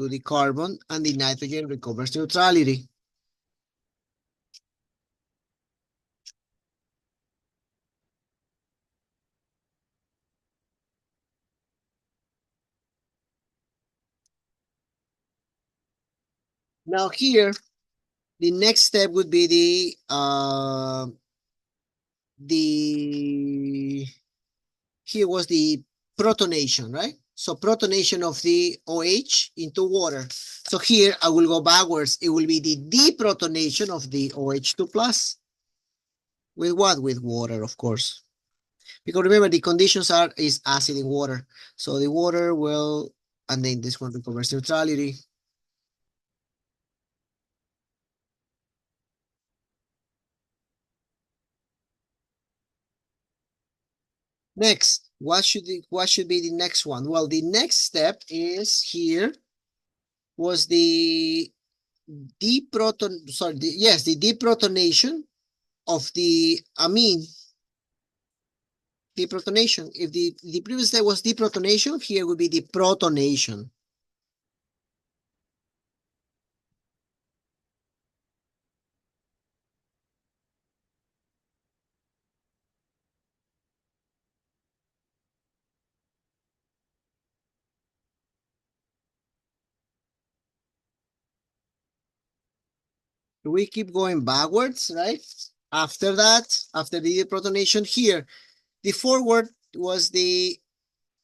to the carbon, and the nitrogen recovers neutrality. Now here, the next step would be the here was the protonation, right? So protonation of the OH into water. So here I will go backwards. It will be the deprotonation of the OH2 plus. With what? With water, of course. Because remember, the conditions is acid and water. So the water will, and then this one recovers neutrality. Next, what should be the next one? Well, the next step is here was the the deprotonation of the amine. Deprotonation. If the previous step was deprotonation, here would be the protonation. We keep going backwards, right? After that, after the deprotonation here, the forward was the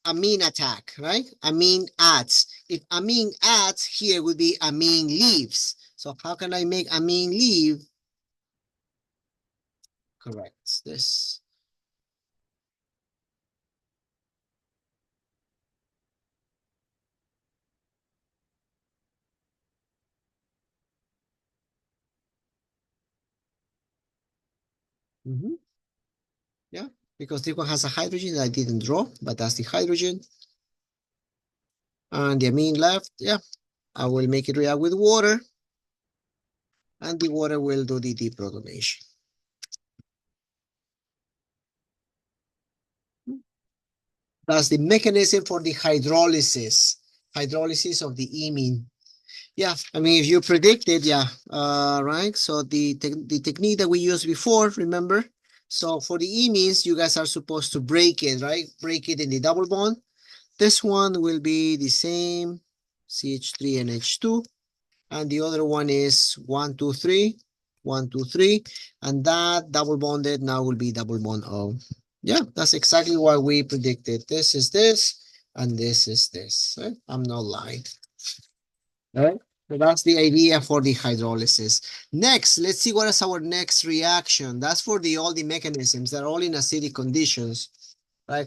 amine attack, right? Amine adds. If amine adds, here would be amine leaves. So how can I make amine leave? Correct. This. Mm-hmm. Yeah, because this one has a hydrogen that I didn't draw, but that's the hydrogen. And the amine left, yeah, I will make it react with water, and the water will do the deprotonation. That's the mechanism for the hydrolysis of the imine. Yeah, I mean, if you predict it, yeah, right? So the technique that we used before, remember? So for the imines, you guys are supposed to break it, right? Break it in the double bond. This one will be the same, CH3 and H2. And the other one is 1, 2, 3, 1, 2, 3, and that double bonded now will be double bond O. Yeah, that's exactly what we predicted. This is this, and this is this. Right? I'm not lying. All right. So that's the idea for the hydrolysis. Next, let's see what is our next reaction. That's for all the mechanisms that are all in acidic conditions, right?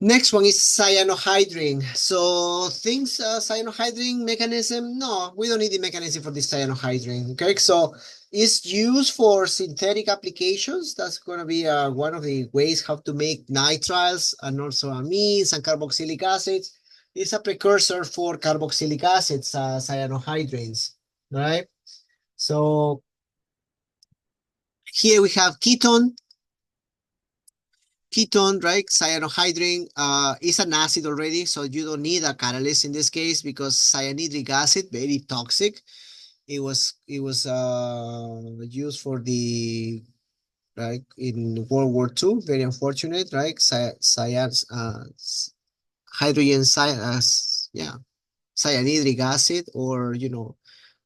Next one is cyanohydrin. So things, cyanohydrin mechanism, no, we don't need the mechanism for this cyanohydrin, okay? So it's used for synthetic applications. That's gonna be one of the ways how to make nitriles and also amines and carboxylic acids. It's a precursor for carboxylic acids, cyanohydrins, right? So here we have ketone, right? Cyanohydrin is an acid already, so you don't need a catalyst in this case because cyanhydric acid, very toxic. It was used for the right in World War II. Very unfortunate, right? Hydrogen yeah, cyanhydric acid or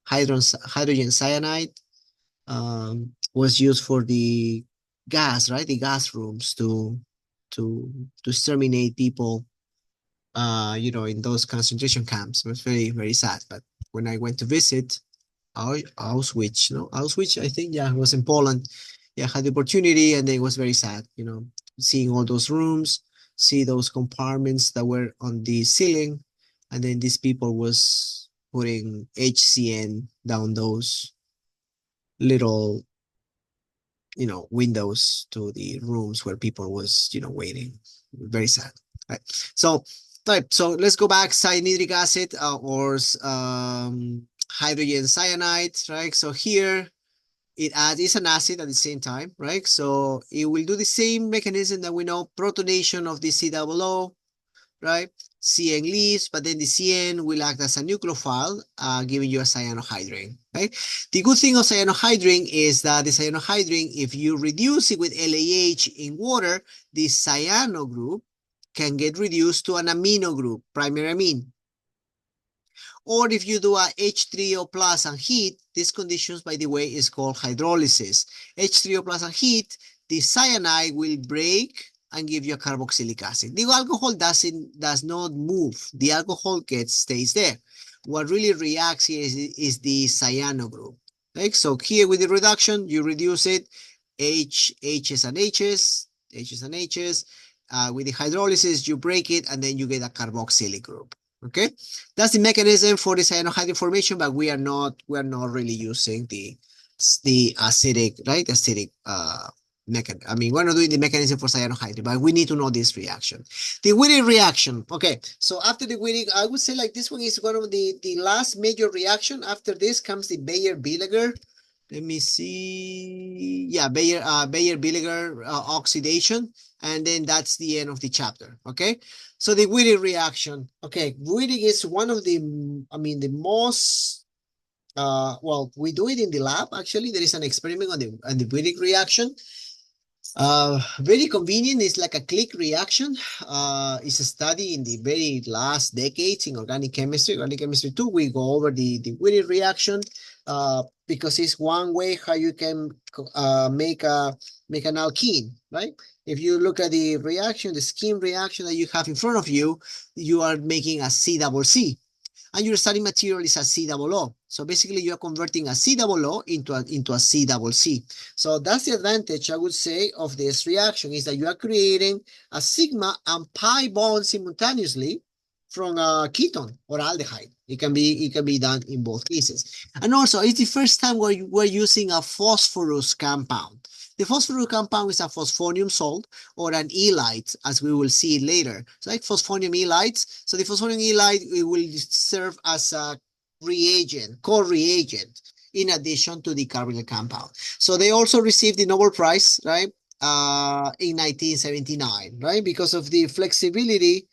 hydrogen cyanide was used for the gas, right? The gas rooms to exterminate people, in those concentration camps. It was very, very sad. But when I went to visit Auschwitz, Auschwitz, I think, yeah, it was in Poland. Yeah, I had the opportunity, and it was very sad, seeing all those rooms, see those compartments that were on the ceiling, and then these people was putting HCN down those little windows to the rooms where people was, waiting. Very sad. Right. So, right. So let's go back. Cyanhydric acid or hydrogen cyanide, right? So here it's an acid at the same time, right? So it will do the same mechanism that we know, protonation of the COO, right? CN leaves, but then the CN will act as a nucleophile, giving you a cyanohydrin. Right? The good thing of cyanohydrin is that the cyanohydrin, if you reduce it with LAH in water, the cyano group can get reduced to an amino group, primary amine. Or if you do a H3O plus and heat, these conditions, by the way, is called hydrolysis. H3O plus and heat, the cyanide will break and give you a carboxylic acid. The alcohol does not move. The alcohol stays there. What really reacts here is the cyano group. Right? So here with the reduction, you reduce it, H's and H's, H's and H's. With the hydrolysis, you break it, and then you get a carboxylic group. Okay, that's the mechanism for the cyanohydrin formation, but we are not really using the acidic, right? Acidic mechanism. I mean, we're not doing the mechanism for cyanohydrin, but we need to know this reaction. The Wittig reaction. Okay, so after the Wittig, I would say like this one is one of the last major reaction. After this comes the Baeyer-Villiger. Let me see. Yeah, Baeyer-Villiger oxidation, and then that's the end of the chapter. Okay, so the Wittig reaction. Okay, Wittig is one of the, I mean, the most. Well, we do it in the lab. Actually, there is an experiment on the Wittig reaction. Very convenient. It's like a click reaction. It's a study in the very last decades in organic chemistry. Organic chemistry 2, we go over the Wittig reaction because it's one way how you can make an alkene, right? If you look at the reaction, the scheme reaction that you have in front of you, you are making a C-double-C. And your starting material is a C-double-O. So basically, you are converting a C-double-O into a C-double-C. So that's the advantage, I would say, of this reaction, is that you are creating a sigma and pi bond simultaneously from a ketone or aldehyde. It can be done in both cases. And also, it's the first time where we're using a phosphorus compound. The phosphorus compound is a phosphonium salt or an ylite, as we will see later. So like phosphonium ylides. So the phosphonium ylide, it will serve as a reagent, co-reagent, in addition to the carbonyl compound. So they also received the Nobel Prize, right, in 1979, right, because of the flexibility.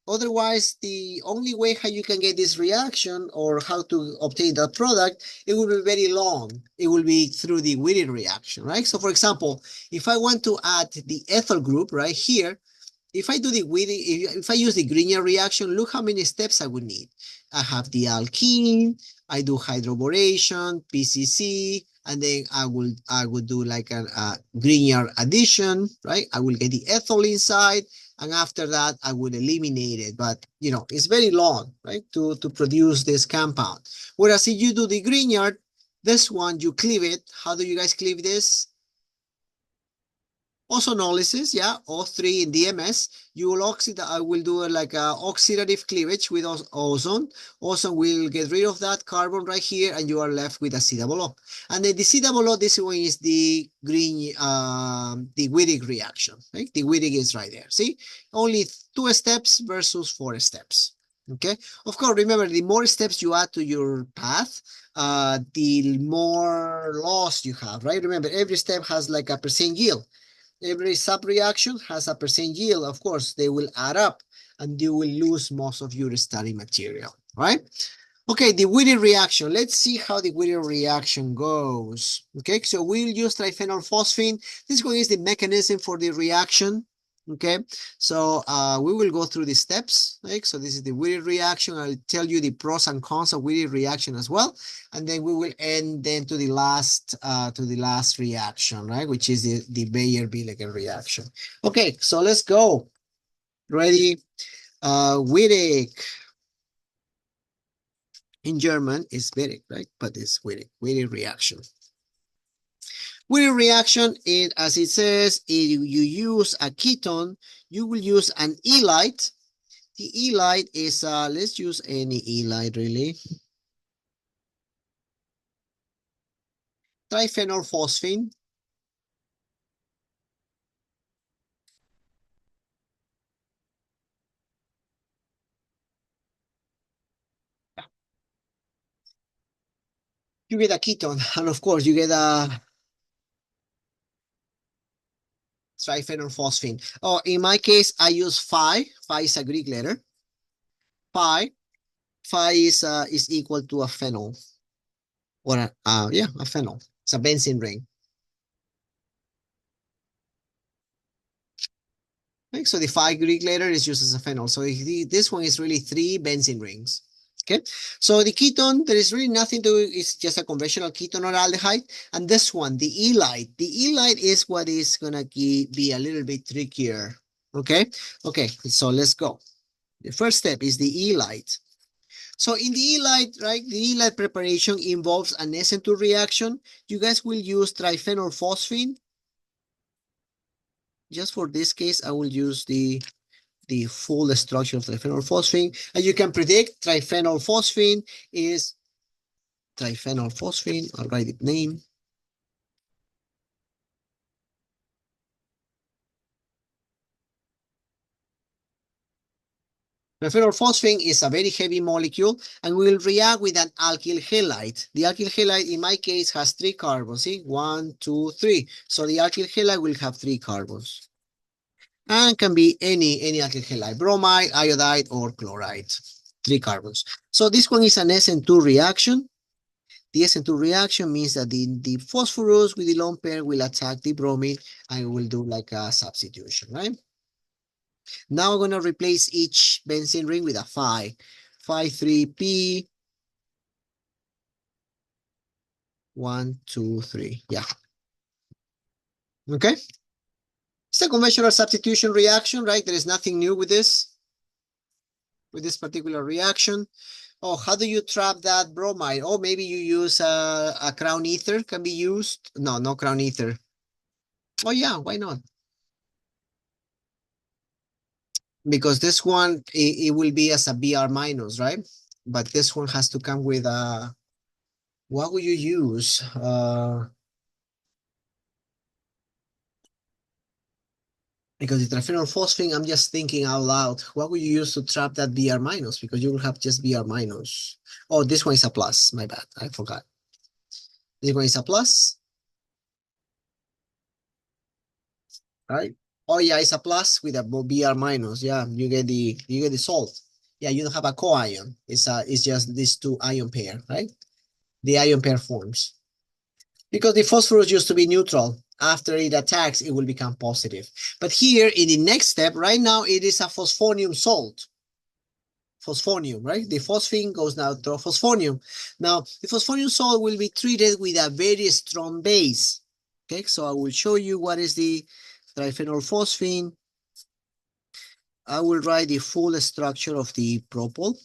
Otherwise, the only way how you can get this reaction or how to obtain that product, it will be very long. It will be through the Wittig reaction, right? So for example, if I want to add the ethyl group right here, if I do the Wittig, if I use the Grignard reaction, look how many steps I would need. I have the alkene, I do hydroboration, PCC, and then I would do like a Grignard addition, right? I will get the ethyl inside, and after that, I would eliminate it. But, you know, it's very long, right, to produce this compound. Whereas if you do the Grignard, this one, you cleave it. How do you guys cleave this? Ozonolysis, yeah, O3 in DMS. You will I will do like a oxidative cleavage with ozone. Ozone will get rid of that carbon right here, and you are left with a C-double-O. And then the C-double-O, this one is the the Wittig reaction, right? The Wittig is right there. See, only 2 steps versus 4 steps. Okay. Of course, remember, the more steps you add to your path, the more loss you have, right? Remember, every step has like a percent yield. Every sub-reaction has a percent yield. Of course, they will add up and you will lose most of your starting material, right? Okay, the Wittig reaction. Let's see how the Wittig reaction goes. Okay, so we'll use triphenyl phosphine. This one is the mechanism for the reaction. Okay, so we will go through the steps. Right? So this is the Wittig reaction. I'll tell you the pros and cons of Wittig reaction as well, and then we will end then to the last reaction, right? Which is the Baeyer-Villiger reaction. Okay, so let's go. Ready? Wittig. In German, it's Wittig, right? But it's Wittig reaction. Wittig reaction, as it says, if you use a ketone, you will use an ylite. The ylite is, let's use any ylite really. Triphenyl phosphine. You get a ketone, and of course, you get a triphenyl phosphine. Oh, in my case, I use phi. Phi is a Greek letter. Phi. Phi is equal to a phenol. Or yeah, a phenol. It's a benzene ring. Okay, so the phi Greek letter is used as a phenol. So this one is really 3 benzene rings. Okay, so the ketone, there is really nothing to it. It's just a conventional ketone or aldehyde. And this one, the elide. The elide is what is going to be a little bit trickier. Okay, okay, so let's go. The first step is the elide. So in the elide, right, the elide preparation involves an SN2 reaction. You guys will use triphenylphosphine. Just for this case, I will use the full structure of triphenylphosphine. And you can predict triphenylphosphine is triphenylphosphine. I'll write the name. Triphenylphosphine is a very heavy molecule and will react with an alkyl halide. The alkyl halide in my case has 3 carbons. See, 1, 2, 3. So the alkyl halide will have 3 carbons. And can be any alkyl halide, bromide, iodide, or chloride. 3 carbons. So this one is an SN2 reaction. The SN2 reaction means that the phosphorus with the lone pair will attack the bromine and will do like a substitution, right? Now I'm going to replace each benzene ring with a phi. Phi 3p. 1, 2, 3. Yeah. Okay. It's a conventional substitution reaction, right? There is nothing new with this particular reaction. Oh, how do you trap that bromide? Oh, maybe you use a crown ether can be used. No, no crown ether. Oh yeah, why not? Because this one, it will be as a Br minus, right? But this one has to come with a, what would you use? Because the triphenylphosphine, I'm just thinking out loud. What would you use to trap that Br minus? Because you will have just Br minus. Oh, this one is a plus. My bad. I forgot. This one is a plus. Right? Oh yeah, it's a plus with a Br minus. Yeah, you get the salt. Yeah, you don't have a co-ion. It's just these two ion pair, right? The ion pair forms. Because the phosphorus used to be neutral. After it attacks, it will become positive. But here in the next step, right now, it is a phosphonium salt. Phosphonium, right? The phosphine goes now to phosphonium. Now, the phosphonium salt will be treated with a very strong base. Okay, so I will show you what is the triphenylphosphine. I will write the full structure of the propyl.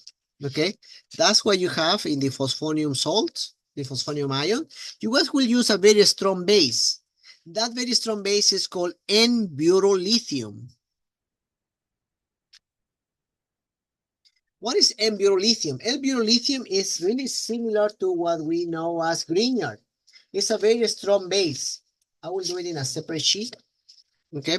Okay, that's what you have in the phosphonium salt, the phosphonium ion. You guys will use a very strong base. That very strong base is called N-butyllithium. What is N-butyllithium? N-butyllithium is really similar to what we know as Grignard. It's a very strong base. I will do it in a separate sheet. Okay.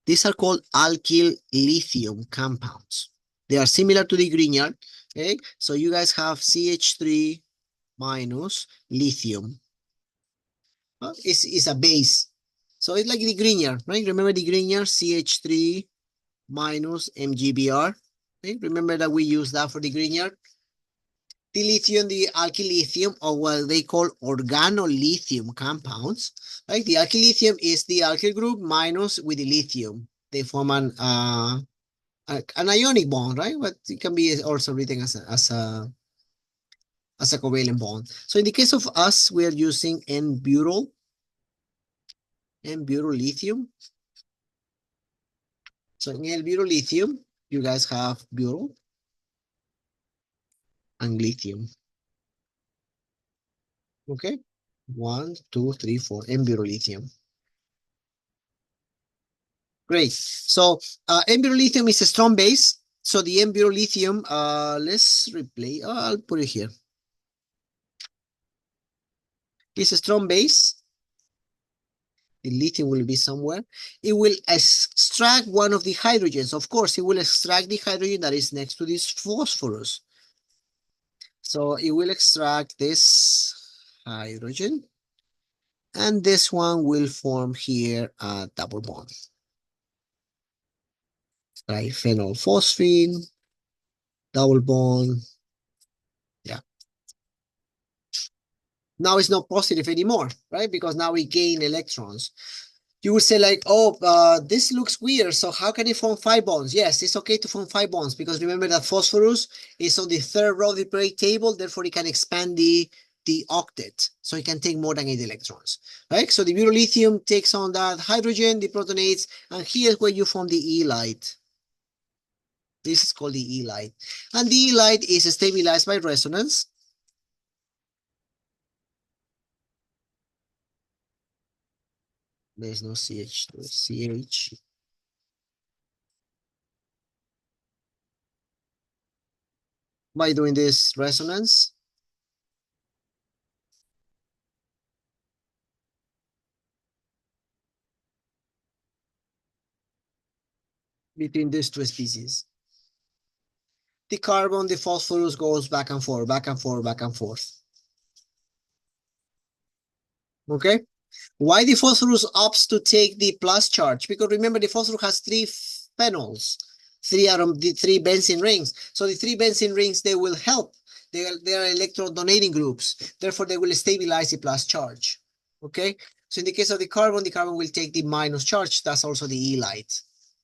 These are called alkyl lithium compounds. They are similar to the Grignard. Okay. So you guys have CH3 minus lithium. It's a base. So it's like the Grignard, right? Remember the Grignard, CH3 minus MgBr. Okay? Remember that we use that for the Grignard. The lithium, the alkyl lithium, or what they call organolithium compounds. Right? The alkyl lithium is the alkyl group minus with the lithium. They form an ionic bond, right? But it can be also written as a covalent bond. So in the case of us, we are using N-butyl lithium. So in N-butyl lithium, you guys have butyl and lithium. Okay, 1, 2, 3, 4, N-butyl lithium. Great. So N-butyl lithium is a strong base. So the N-butyl lithium, let's replay. I'll put it here. It's a strong base. The lithium will be somewhere. It will extract one of the hydrogens. Of course, it will extract the hydrogen that is next to this phosphorus. So it will extract this hydrogen. And this one will form here a double bond. Triphenylphosphine. double bond. Yeah. Now it's not positive anymore, right? Because now we gain electrons. You would say like, oh, this looks weird. So how can it form 5 bonds? Yes, it's okay to form 5 bonds because remember that phosphorus is on the third row of the periodic table. Therefore, it can expand the octet. So it can take more than 8 electrons, right? So the lithium takes on that hydrogen, the protonates, and here's where you form the E-light. This is called the E-light. And the E-light is stabilized by resonance. There's no CH2, CH. By doing this resonance, between these two species. The carbon, the phosphorus goes back and forth, back and forth, back and forth. Okay? Why the phosphorus opts to take the plus charge? Because remember, the phosphorus has 3 phenols, the 3 benzene rings. So the 3 benzene rings, they will help. They are electron donating groups. Therefore, they will stabilize the plus charge. Okay? So in the case of the carbon will take the minus charge. That's also the E-light.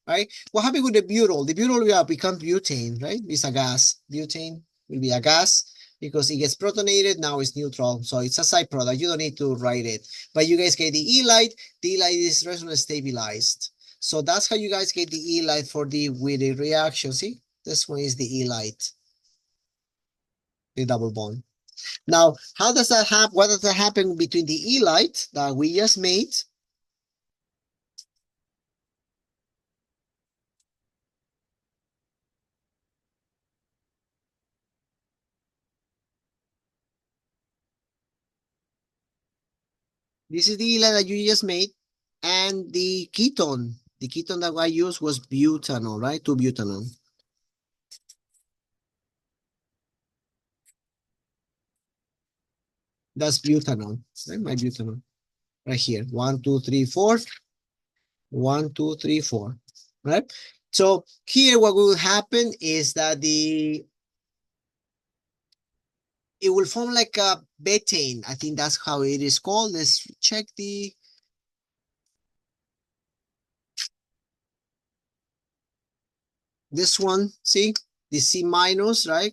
Right? What happened with the butyl? The butyl will become butane, right? It's a gas. Butane will be a gas because it gets protonated. Now it's neutral. So it's a side product. You don't need to write it. But you guys get the E-light. The E-light is resonance stabilized. So that's how you guys get the E-light for the with the reaction. See, this one is the E-light, the double bond. Now, how does that happen? What does that happen between the E-light that we just made? This is the E-light that you just made, and the ketone. The ketone that I used was butanol, right? 2-butanol. That's butanol, right? My butanol, right here. 1, 2, 3, 4. 1, 2, 3, 4. Right? So here what will happen is that it will form like a betaine. I think that's how it is called. Let's check this one. See the C minus, right?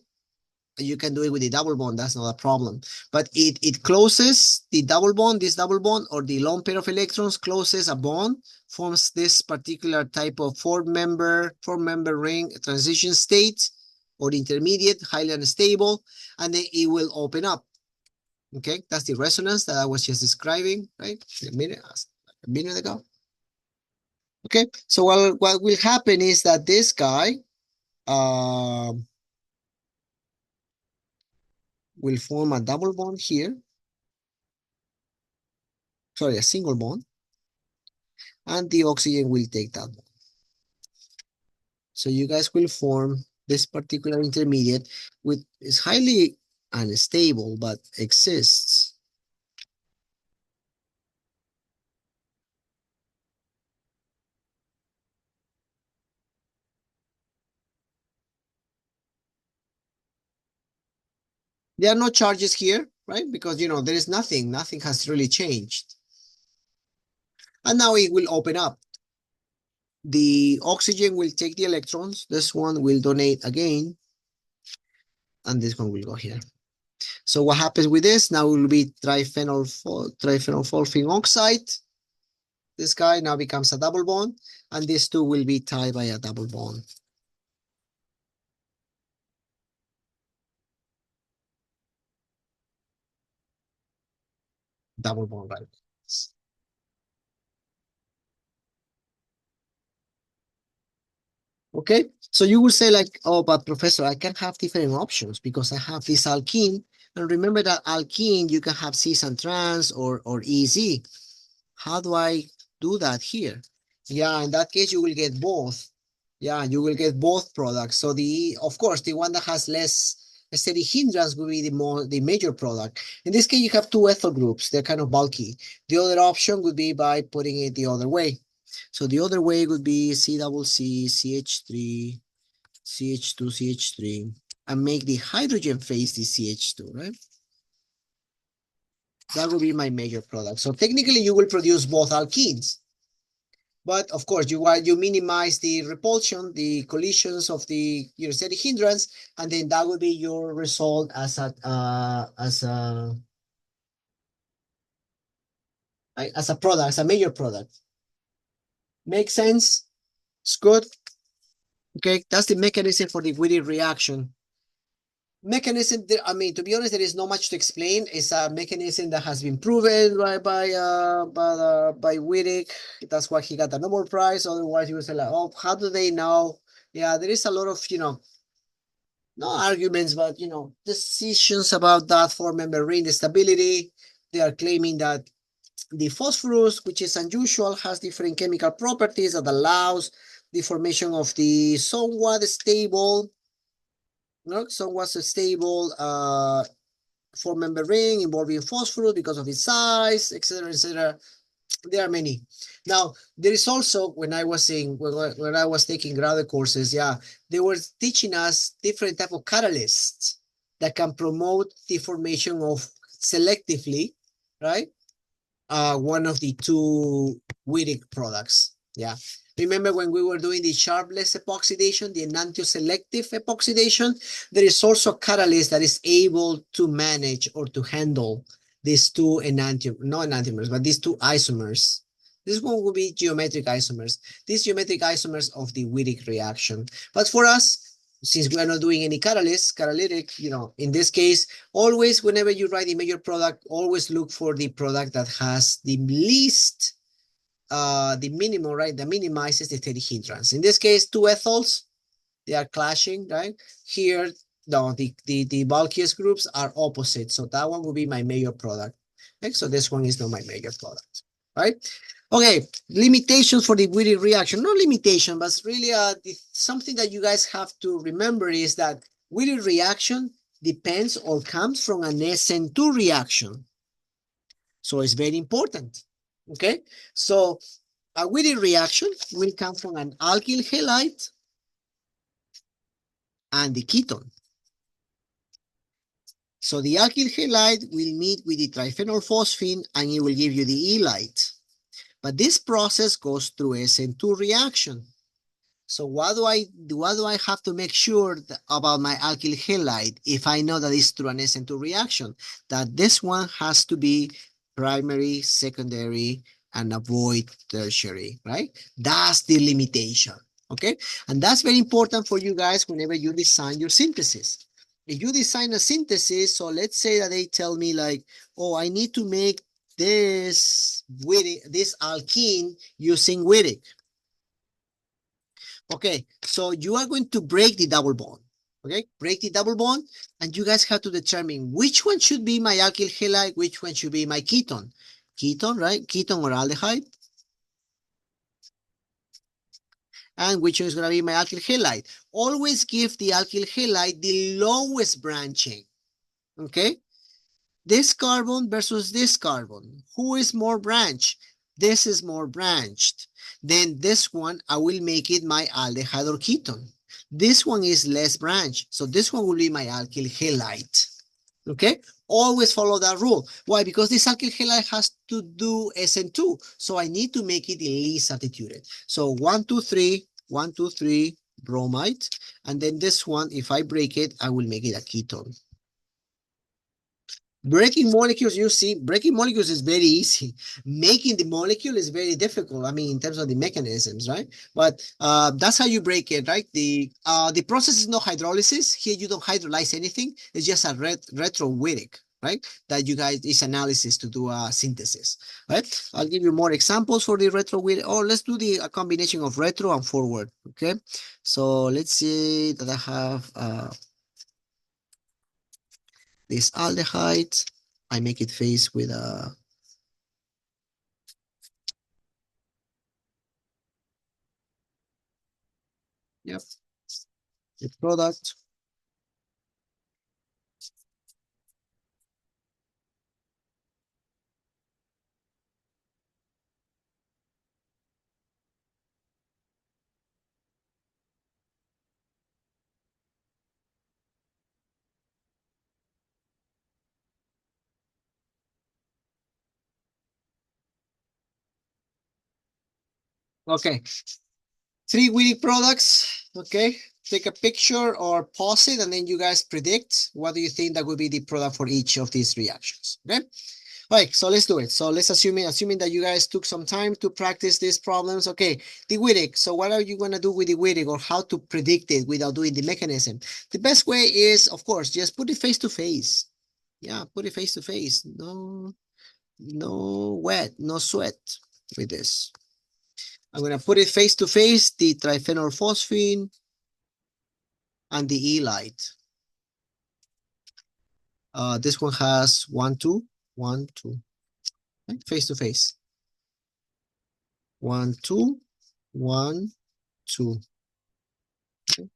You can do it with the double bond. That's not a problem. But it closes the double bond, this double bond, or the lone pair of electrons closes a bond, forms this particular type of four-member ring transition state, or intermediate, highly unstable, and then it will open up. Okay, that's the resonance that I was just describing, right? A minute ago. Okay, so what will happen is that this guy will form a double bond here. Sorry, a single bond, and the oxygen will take that bond. So you guys will form this particular intermediate, which is highly unstable but exists. There are no charges here, right? Because, there is nothing has really changed. And now it will open up. The oxygen will take the electrons. This one will donate again. And this one will go here. So what happens with this? Now it will be triphenolphosphine oxide. This guy now becomes a double bond. And these two will be tied by a double bond. Double bond, right? Okay, so you will say like, oh, but professor, I can have different options because I have this alkene. And remember that alkene, you can have cis and trans or EZ. How do I do that here? Yeah, in that case, you will get both. Yeah, you will get both products. So of course, the one that has less steady hindrance will be the major product. In this case, you have two ethyl groups. They're kind of bulky. The other option would be by putting it the other way. So the other way would be C double C, CH3, CH2, CH3. and make the hydrogen phase the CH2, right? That will be my major product. So technically you will produce both alkenes. But of course, you minimize the repulsion, the collisions of the urostatic hindrance, and then that will be your result as a product, as a major product. Make sense? It's good. Okay, that's the mechanism for the Wittig reaction. Mechanism, I mean, to be honest, there is not much to explain. It's a mechanism that has been proven by Wittig. That's why he got the Nobel Prize. Otherwise, he was like, oh, how do they know? Yeah, there is a lot of, no arguments, but, decisions about that for membrane stability. They are claiming that the phosphorus, which is unusual, has different chemical properties that allows the formation of the somewhat stable four member ring involving phosphorus because of its size, etc., etc. There are many. Now, there is also, when I was taking graduate courses, yeah, they were teaching us different type of catalysts that can promote the formation of selectively, right? One of the two Wittig products. Yeah. Remember when we were doing the sharpless epoxidation, the enantioselective epoxidation, there is also a catalyst that is able to manage or to handle these two not enantiomers, but these two isomers. This one will be geometric isomers. These geometric isomers of the Wittig reaction. But for us, since we are not doing any catalytic, in this case, always whenever you write the major product, always look for the product that has the least, the minimum, right? That minimizes the static hindrance. In this case, two ethyls, they are clashing, right? Here, no, the bulkiest groups are opposite. So that one will be my major product. Okay, so this one is not my major product, right? Okay, limitations for the Wittig reaction. No limitation, but really something that you guys have to remember is that Wittig reaction depends or comes from an SN2 reaction. So it's very important, okay? So a Wittig reaction will come from an alkyl halide and the ketone. So the alkyl halide will meet with the triphenylphosphine and it will give you the halide. But this process goes through SN2 reaction. So what do I have to make sure about my alkyl halide if I know that it's through an SN2 reaction? That this one has to be primary, secondary, and avoid tertiary, right? That's the limitation, okay? And that's very important for you guys whenever you design your synthesis. If you design a synthesis, so let's say that they tell me like, oh, I need to make this alkene using Wittig. Okay, so you are going to break the double bond. Okay, break the double bond, and you guys have to determine which one should be my alkyl halide, which one should be my ketone. Ketone, right? Ketone or aldehyde. And which one is going to be my alkyl halide. Always give the alkyl halide the lowest branching. Okay, this carbon versus this carbon. Who is more branched? This is more branched. Then this one, I will make it my aldehyde or ketone. This one is less branched. So this one will be my alkyl halide. Okay? Always follow that rule. Why? Because this alkyl halide has to do SN2. So I need to make it the least substituted. So 1, 2, 3, 1, 2, 3, bromide. And then this one, if I break it, I will make it a ketone. Breaking molecules, you see, breaking molecules is very easy. Making the molecule is very difficult. I mean, in terms of the mechanisms, right? But that's how you break it, right? The process is not hydrolysis. Here you don't hydrolyze anything. It's just a retro-Wittig, right? That you guys is analysis to do a synthesis, right? I'll give you more examples for the retro-Wittig. Or let's do the combination of retro and forward, okay? So let's see that I have this aldehyde. I make it phase with a the product. Okay, 3 Wittig products. Okay, take a picture or pause it, and then you guys predict what do you think that would be the product for each of these reactions. Okay. All right, so let's do it. So let's assuming that you guys took some time to practice these problems. Okay, the Wittig. So what are you gonna do with the Wittig, or how to predict it without doing the mechanism? The best way is, of course, just put it face to face. Yeah, put it face to face. No wet, no sweat with this. I'm gonna put it face to face, the triphenylphosphine and the E-light. This one has 1, 2, 1, 2. Okay, face to face. 1, 2, 1, 2. Okay.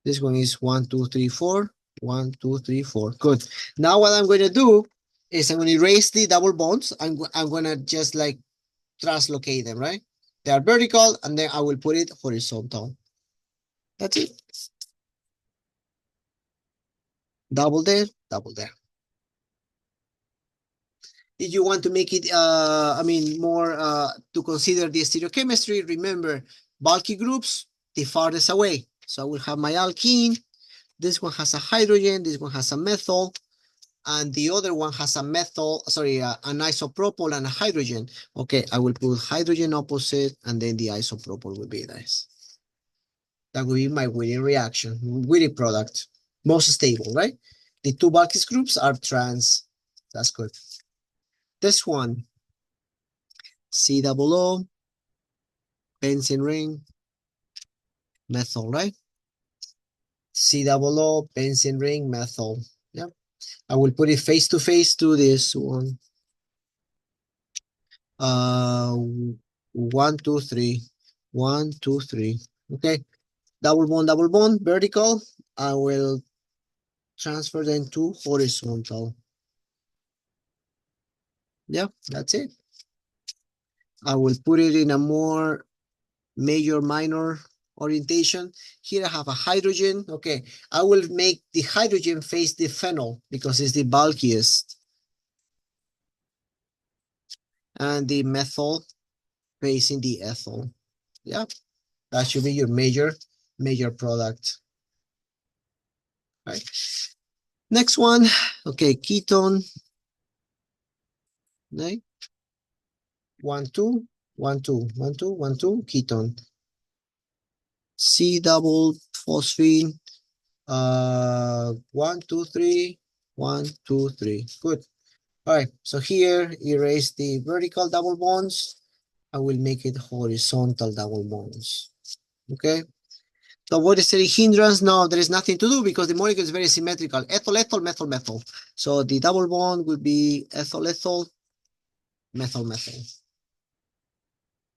This one is 1, 2, 3, 4. 1, 2, 3, 4. Good. Now what I'm going to do is I'm going to erase the double bonds. I'm going to just like translocate them, right? They are vertical, and then I will put it horizontal. That's it. Double there, double there. If you want to make it, more to consider the stereochemistry, remember bulky groups, the farthest away. So I will have my alkene. This one has a hydrogen. This one has a methyl. And the other one has a methyl, an isopropyl and a hydrogen. Okay, I will put hydrogen opposite, and then the isopropyl will be nice. That will be my Wittig reaction, Wittig product. Most stable, right? The two bulky groups are trans. That's good. This one, COO, benzene ring, methyl, right? COO, benzene ring, methyl. Yep. I will put it face to face to this one. 1, 2, 3. 1, 2, 3. Okay. Double bond, vertical. I will transfer them to horizontal. Yeah, that's it. I will put it in a more major minor orientation. Here I have a hydrogen. Okay, I will make the hydrogen face the phenyl because it's the bulkiest. And the methyl facing the ethyl. Yeah, that should be your major product. Right. Next one. Okay, ketone. Okay. 1, 2, 1, 2, 1, 2, 1, 2, ketone. C double phosphine. 1, 2, 3, 1, 2, 3. Good. All right. So here, erase the vertical double bonds. I will make it horizontal double bonds. Okay. So what is the hindrance? No, there is nothing to do because the molecule is very symmetrical. Ethyl, ethyl, methyl, methyl. So the double bond will be ethyl, ethyl, methyl, methyl.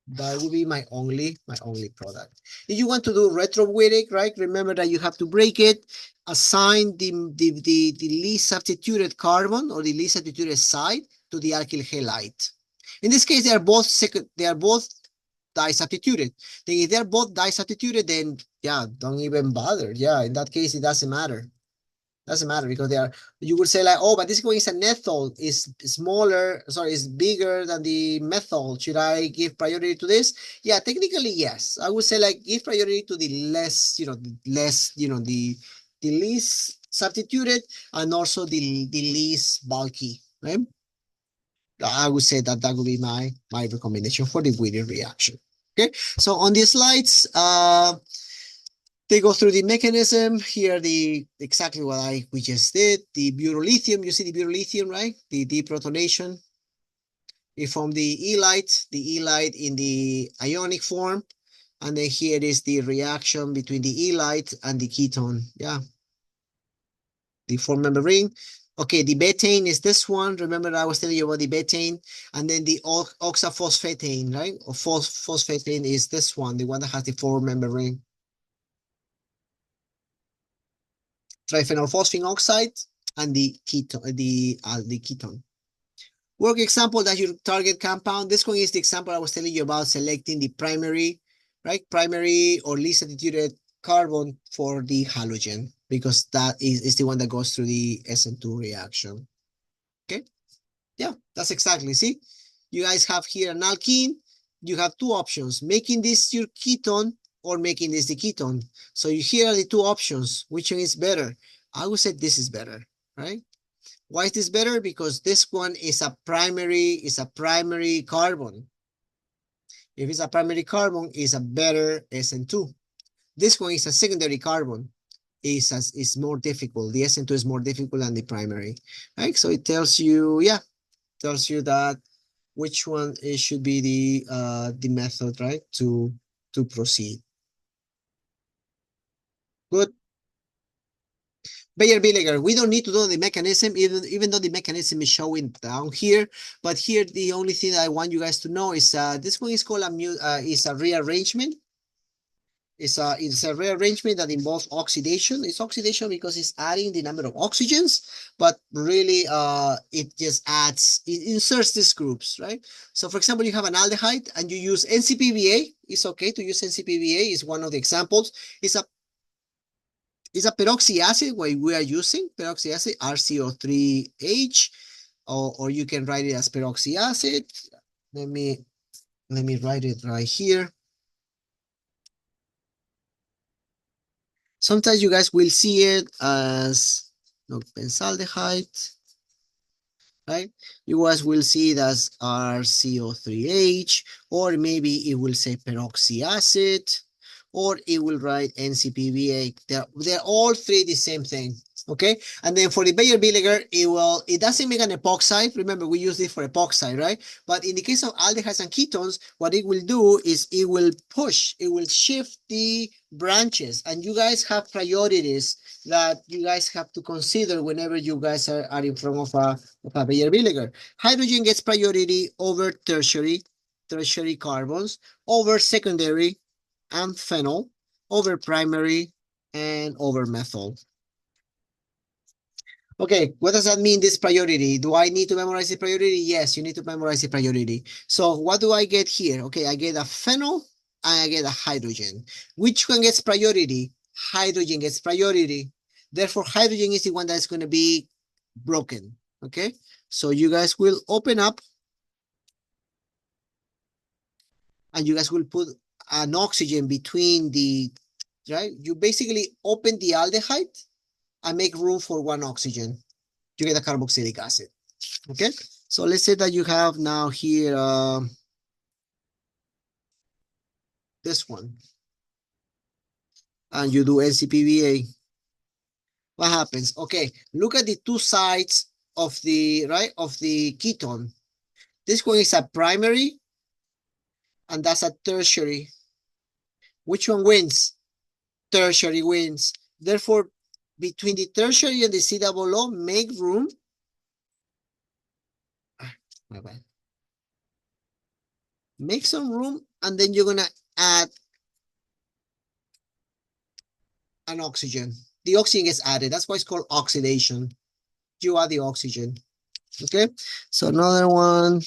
That will be my only product. If you want to do retro-Wittig, right? Remember that you have to break it, assign the least substituted carbon or the least substituted side to the alkyl halide. In this case, they are both disubstituted. Then if they're both disubstituted, then yeah, don't even bother. Yeah, in that case, it doesn't matter. Doesn't matter because they are, you would say like, oh, but this one is an ethyl, is smaller, sorry, is bigger than the methyl. Should I give priority to this? Yeah, technically, yes. I would say like give priority to the less, the least substituted and also the least bulky, right? I would say that would be my recommendation for the Wittig reaction. Okay, so on these slides, they go through the mechanism here, exactly what we just did. The burolithium, you see the burolithium, right? The deprotonation. We form the E-light in the ionic form. And then here is the reaction between the E-light and the ketone. Yeah. The four-member ring. Okay, the betaine is this one. Remember I was telling you about the betaine. And then the oxaphosphatane, right? Or phosphatane is this one, the one that has the four-member ring. Triphenylphosphine oxide and the ketone. Work example, that's your target compound. This one is the example I was telling you about selecting the primary, right? Primary or least substituted carbon for the halogen because that is the one that goes through the SN2 reaction. Okay. Yeah, that's exactly. See, you guys have here an alkene. you have two options, making this your ketone or making this the ketone. So here are the two options. Which one is better? I would say this is better, right? Why is this better? Because this one is a primary carbon. If it's a primary carbon, it's a better SN2. This one is a secondary carbon. Is more difficult. The SN2 is more difficult than the primary, right? So it tells you, yeah, tells you that which one it should be the method, right, to proceed. Good. Bayer-Villiger, we don't need to know the mechanism, even though the mechanism is showing down here. But here, the only thing that I want you guys to know is this one is called is a rearrangement. It's a rearrangement that involves oxidation. It's oxidation because it's adding the number of oxygens, but really it just it inserts these groups, right? So for example, you have an aldehyde and you use NCPVA. It's okay to use NCPVA. Is one of the examples. It's a peroxy acid what we are using, peroxy acid, RCO3H, or you can write it as peroxy acid. Let me write it right here. Sometimes you guys will see it as benzaldehyde, right? You guys will see it as RCO3H, or maybe it will say peroxy acid, or it will write NCPVA. They're all three the same thing, okay? And then for the Bayer-Villiger, it doesn't make an epoxide. Remember, we use it for epoxide, right? But in the case of aldehydes and ketones, what it will do is it will shift the branches, and you guys have priorities that you guys have to consider whenever you guys are in front of a Bayer-Villiger. Hydrogen gets priority over tertiary carbons, over secondary and phenol, over primary, and over methyl. Okay, what does that mean, this priority? Do I need to memorize the priority? Yes, you need to memorize the priority. So what do I get here? Okay, I get a phenol and I get a hydrogen. Which one gets priority? Hydrogen gets priority. Therefore, hydrogen is the one that's going to be broken. Okay, so you guys will open up and you guys will put an oxygen between right? You basically open the aldehyde and make room for one oxygen. You get a carboxylic acid. Okay, so let's say that you have now here this one, and you do NCPVA. What happens? Okay, look at the two sides of the ketone. This one is a primary, and that's a tertiary. Which one wins? Tertiary wins. Therefore, between the tertiary and the COO, make room. My bad. Make some room, and then you're gonna add an oxygen. The oxygen gets added. That's why it's called oxidation. You add the oxygen. Okay, so another one.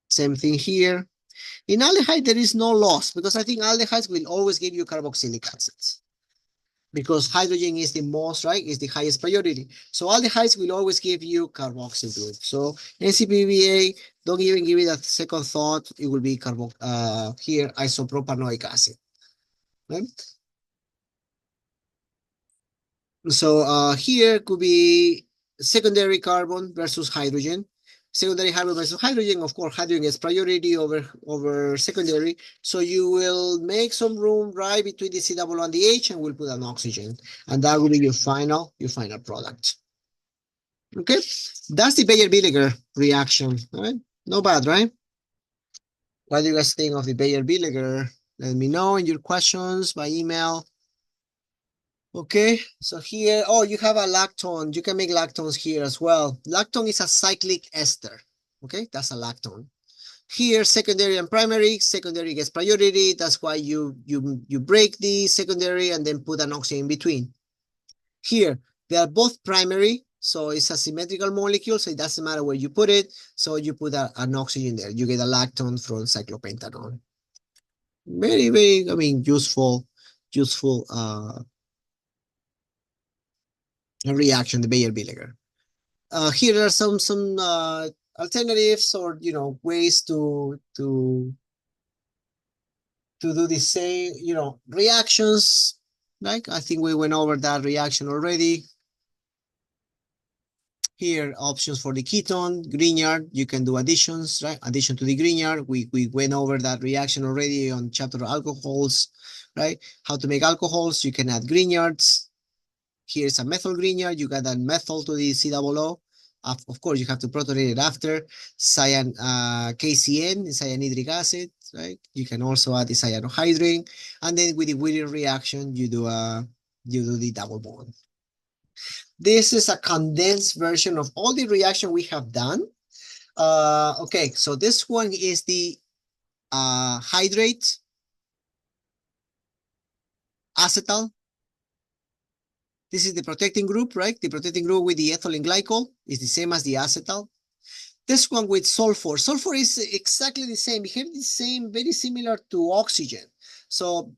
Same thing here. In aldehyde, there is no loss because I think aldehydes will always give you carboxylic acids because hydrogen is the most, right, is the highest priority. So aldehydes will always give you carboxyl group. So NCPVA, don't even give it a second thought. It will be here isopropanoic acid. Right? So here could be secondary carbon versus hydrogen. Secondary carbon versus hydrogen, of course, hydrogen gets priority over secondary. So you will make some room right between the COO and the H, and we'll put an oxygen. And that will be your final product. Okay, that's the Bayer-Villiger reaction. All right, no bad, right? What do you guys think of the Bayer-Villiger? Let me know in your questions by email. Okay, so here, oh, you have a lactone. You can make lactones here as well. Lactone is a cyclic ester. Okay, that's a lactone. Here, secondary and primary. Secondary gets priority. That's why you break the secondary and then put an oxygen in between. Here, they are both primary, so it's a symmetrical molecule, so it doesn't matter where you put it. So you put an oxygen there. You get a lactone from cyclopentanone. Very, very, I mean, useful reaction, the Bayer-Villiger. Here are some alternatives or, ways to do the same, reactions. Like, I think we went over that reaction already. Here, options for the ketone, Grignard, you can do additions, right? Addition to the Grignard. We went over that reaction already on chapter alcohols, right? How to make alcohols, you can add Grignards. Here's a methyl Grignard, you got a methyl to the COO. Of course, you have to protonate it after. KCN, cyanhydric acid, right? You can also add the cyanohydrin. And then with the Wheeling reaction, you do the double bond. This is a condensed version of all the reaction we have done. Okay, so this one is the hydrate acetal. This is the protecting group, right? The protecting group with the ethylene glycol is the same as the acetal. This one with sulfur. Sulfur is exactly the same. Behaves the same, very similar to oxygen. So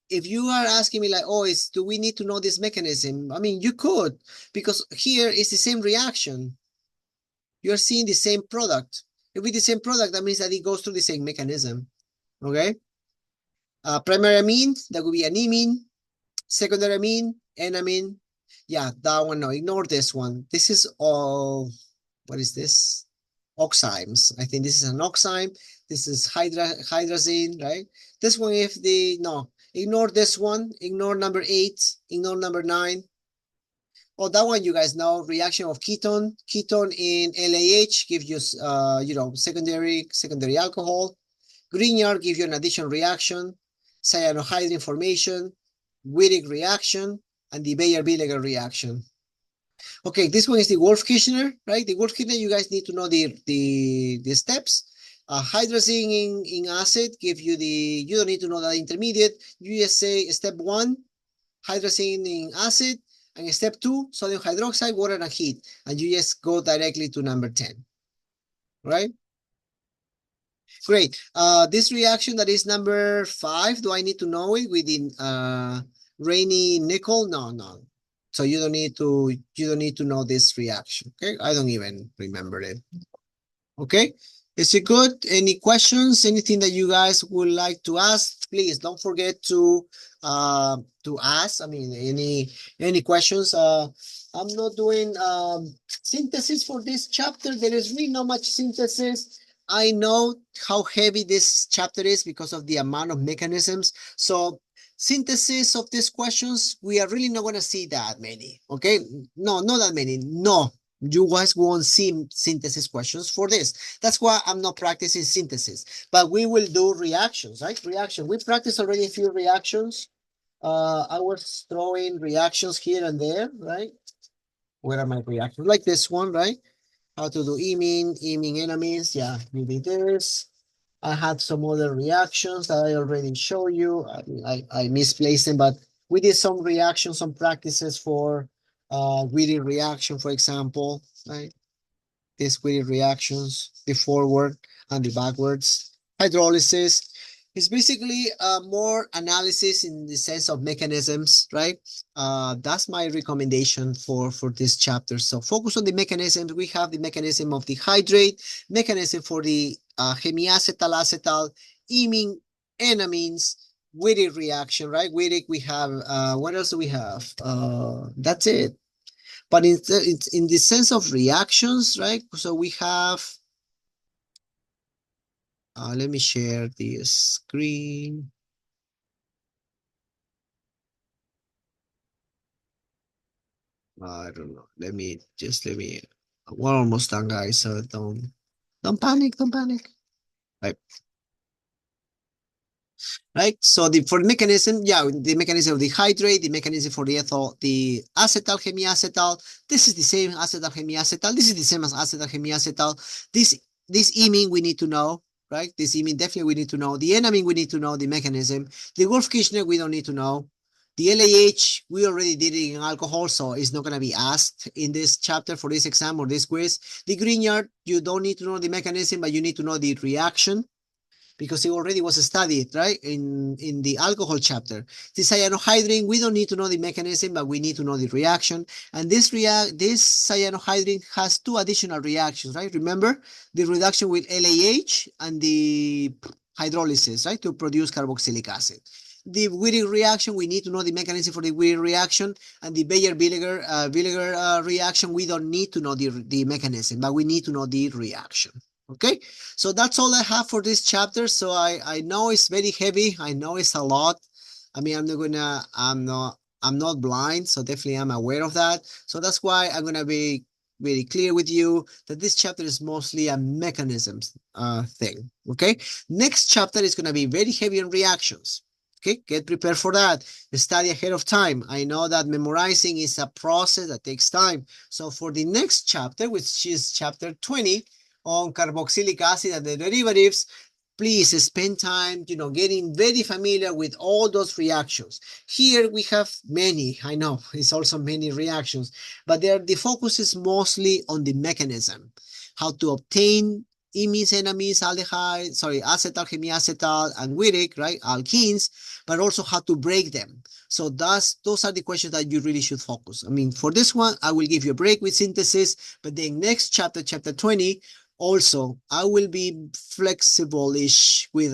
if you are asking me like, oh, do we need to know this mechanism? I mean, you could, because here is the same reaction. You're seeing the same product. If it's the same product, that means that it goes through the same mechanism. Okay? Primary amine, that would be an imine. Secondary amine, enamine. Yeah, that one, no, ignore this one. This is all, what is this? Oximes. I think this is an oxime. This is hydrazine, right? This one, no, ignore this one. Ignore number 8. Ignore number 9. Oh, that one you guys know, reaction of ketone. Ketone in LAH gives you, secondary alcohol. Grignard gives you an addition reaction, cyanohydrin formation, Wittig reaction, and the Bayer-Villiger reaction. Okay, this one is the Wolff-Kishner, right? The Wolff-Kishner, you guys need to know the steps. Hydrazine in acid give you you don't need to know that intermediate. You just say step 1, hydrazine in acid, and step 2, sodium hydroxide, water and heat. And you just go directly to number 10, right? Great. This reaction that is number 5, do I need to know it within Rainy nickel? No. So you don't need to know this reaction. Okay, I don't even remember it. Okay, is it good? Any questions? Anything that you guys would like to ask? Please don't forget to ask. I mean, any questions? I'm not doing synthesis for this chapter. There is really not much synthesis. I know how heavy this chapter is because of the amount of mechanisms. So synthesis of these questions, we are really not going to see that many. Okay, no, not that many. No, you guys won't see synthesis questions for this. That's why I'm not practicing synthesis, but we will do reactions, right? Reaction. We practiced already a few reactions. I was throwing reactions here and there, right? Where are my reactions? Like this one, right? How to do imine, enamines. Yeah, we did this. I had some other reactions that I already showed you. I misplaced them, but we did some reactions, some practices for Wheeling reaction, for example, right? These Wheeling reactions, the forward and the backwards. Hydrolysis is basically more analysis in the sense of mechanisms, right? That's my recommendation for this chapter. So focus on the mechanisms. We have the mechanism of the hydrate, mechanism for the hemiacetal, acetal, imine, enamines, Wittig reaction, right? Wittig, we have, what else do we have? That's it. But it's in the sense of reactions, right? So we have, let me share the screen. I don't know. Let me, we're almost done, guys. So don't panic. Right. Right. So for the mechanism, the mechanism of the hydrate, the mechanism for the acetal, hemiacetal. This is the same acetal, hemiacetal. This is the same as acetal, hemiacetal. This imine we need to know, right? This imine definitely we need to know. The enamine we need to know the mechanism. The Wolff-Kishner we don't need to know. The LAH, we already did it in alcohol, so it's not going to be asked in this chapter for this exam or this quiz. The Grignard, you don't need to know the mechanism, but you need to know the reaction. because it already was studied, right, in the alcohol chapter. This cyanohydrin, we don't need to know the mechanism, but we need to know the reaction. And this cyanohydrin has two additional reactions, right? Remember the reduction with LAH and the hydrolysis, right, to produce carboxylic acid. The Wittig reaction, we need to know the mechanism for the Wittig reaction, and the Baeyer-Villiger reaction, we don't need to know the mechanism, but we need to know the reaction. Okay, so that's all I have for this chapter. So I know it's very heavy. I know it's a lot. I mean, I'm not blind, so definitely I'm aware of that. So that's why I'm gonna be very clear with you that this chapter is mostly a mechanisms thing. Okay, next chapter is gonna be very heavy on reactions. Okay, get prepared for that. Study ahead of time. I know that memorizing is a process that takes time. So for the next chapter, which is chapter 20 on carboxylic acid and the derivatives, please spend time, getting very familiar with all those reactions. Here we have many, I know it's also many reactions, but the focus is mostly on the mechanism, how to obtain imines, enemies, aldehyde, acetal, hemiacetal, and Wittig, right, alkenes, but also how to break them. So those are the questions that you really should focus. I mean, for this one, I will give you a break with synthesis, but then next chapter, chapter 20, also, I will be flexible-ish with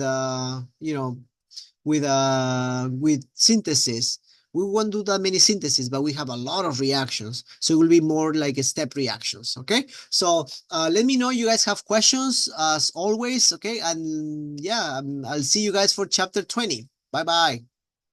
with synthesis. We won't do that many synthesis, but we have a lot of reactions, so it will be more like a step reactions. Okay, so let me know you guys have questions as always. Okay, and yeah, I'll see you guys for chapter 20. Bye bye.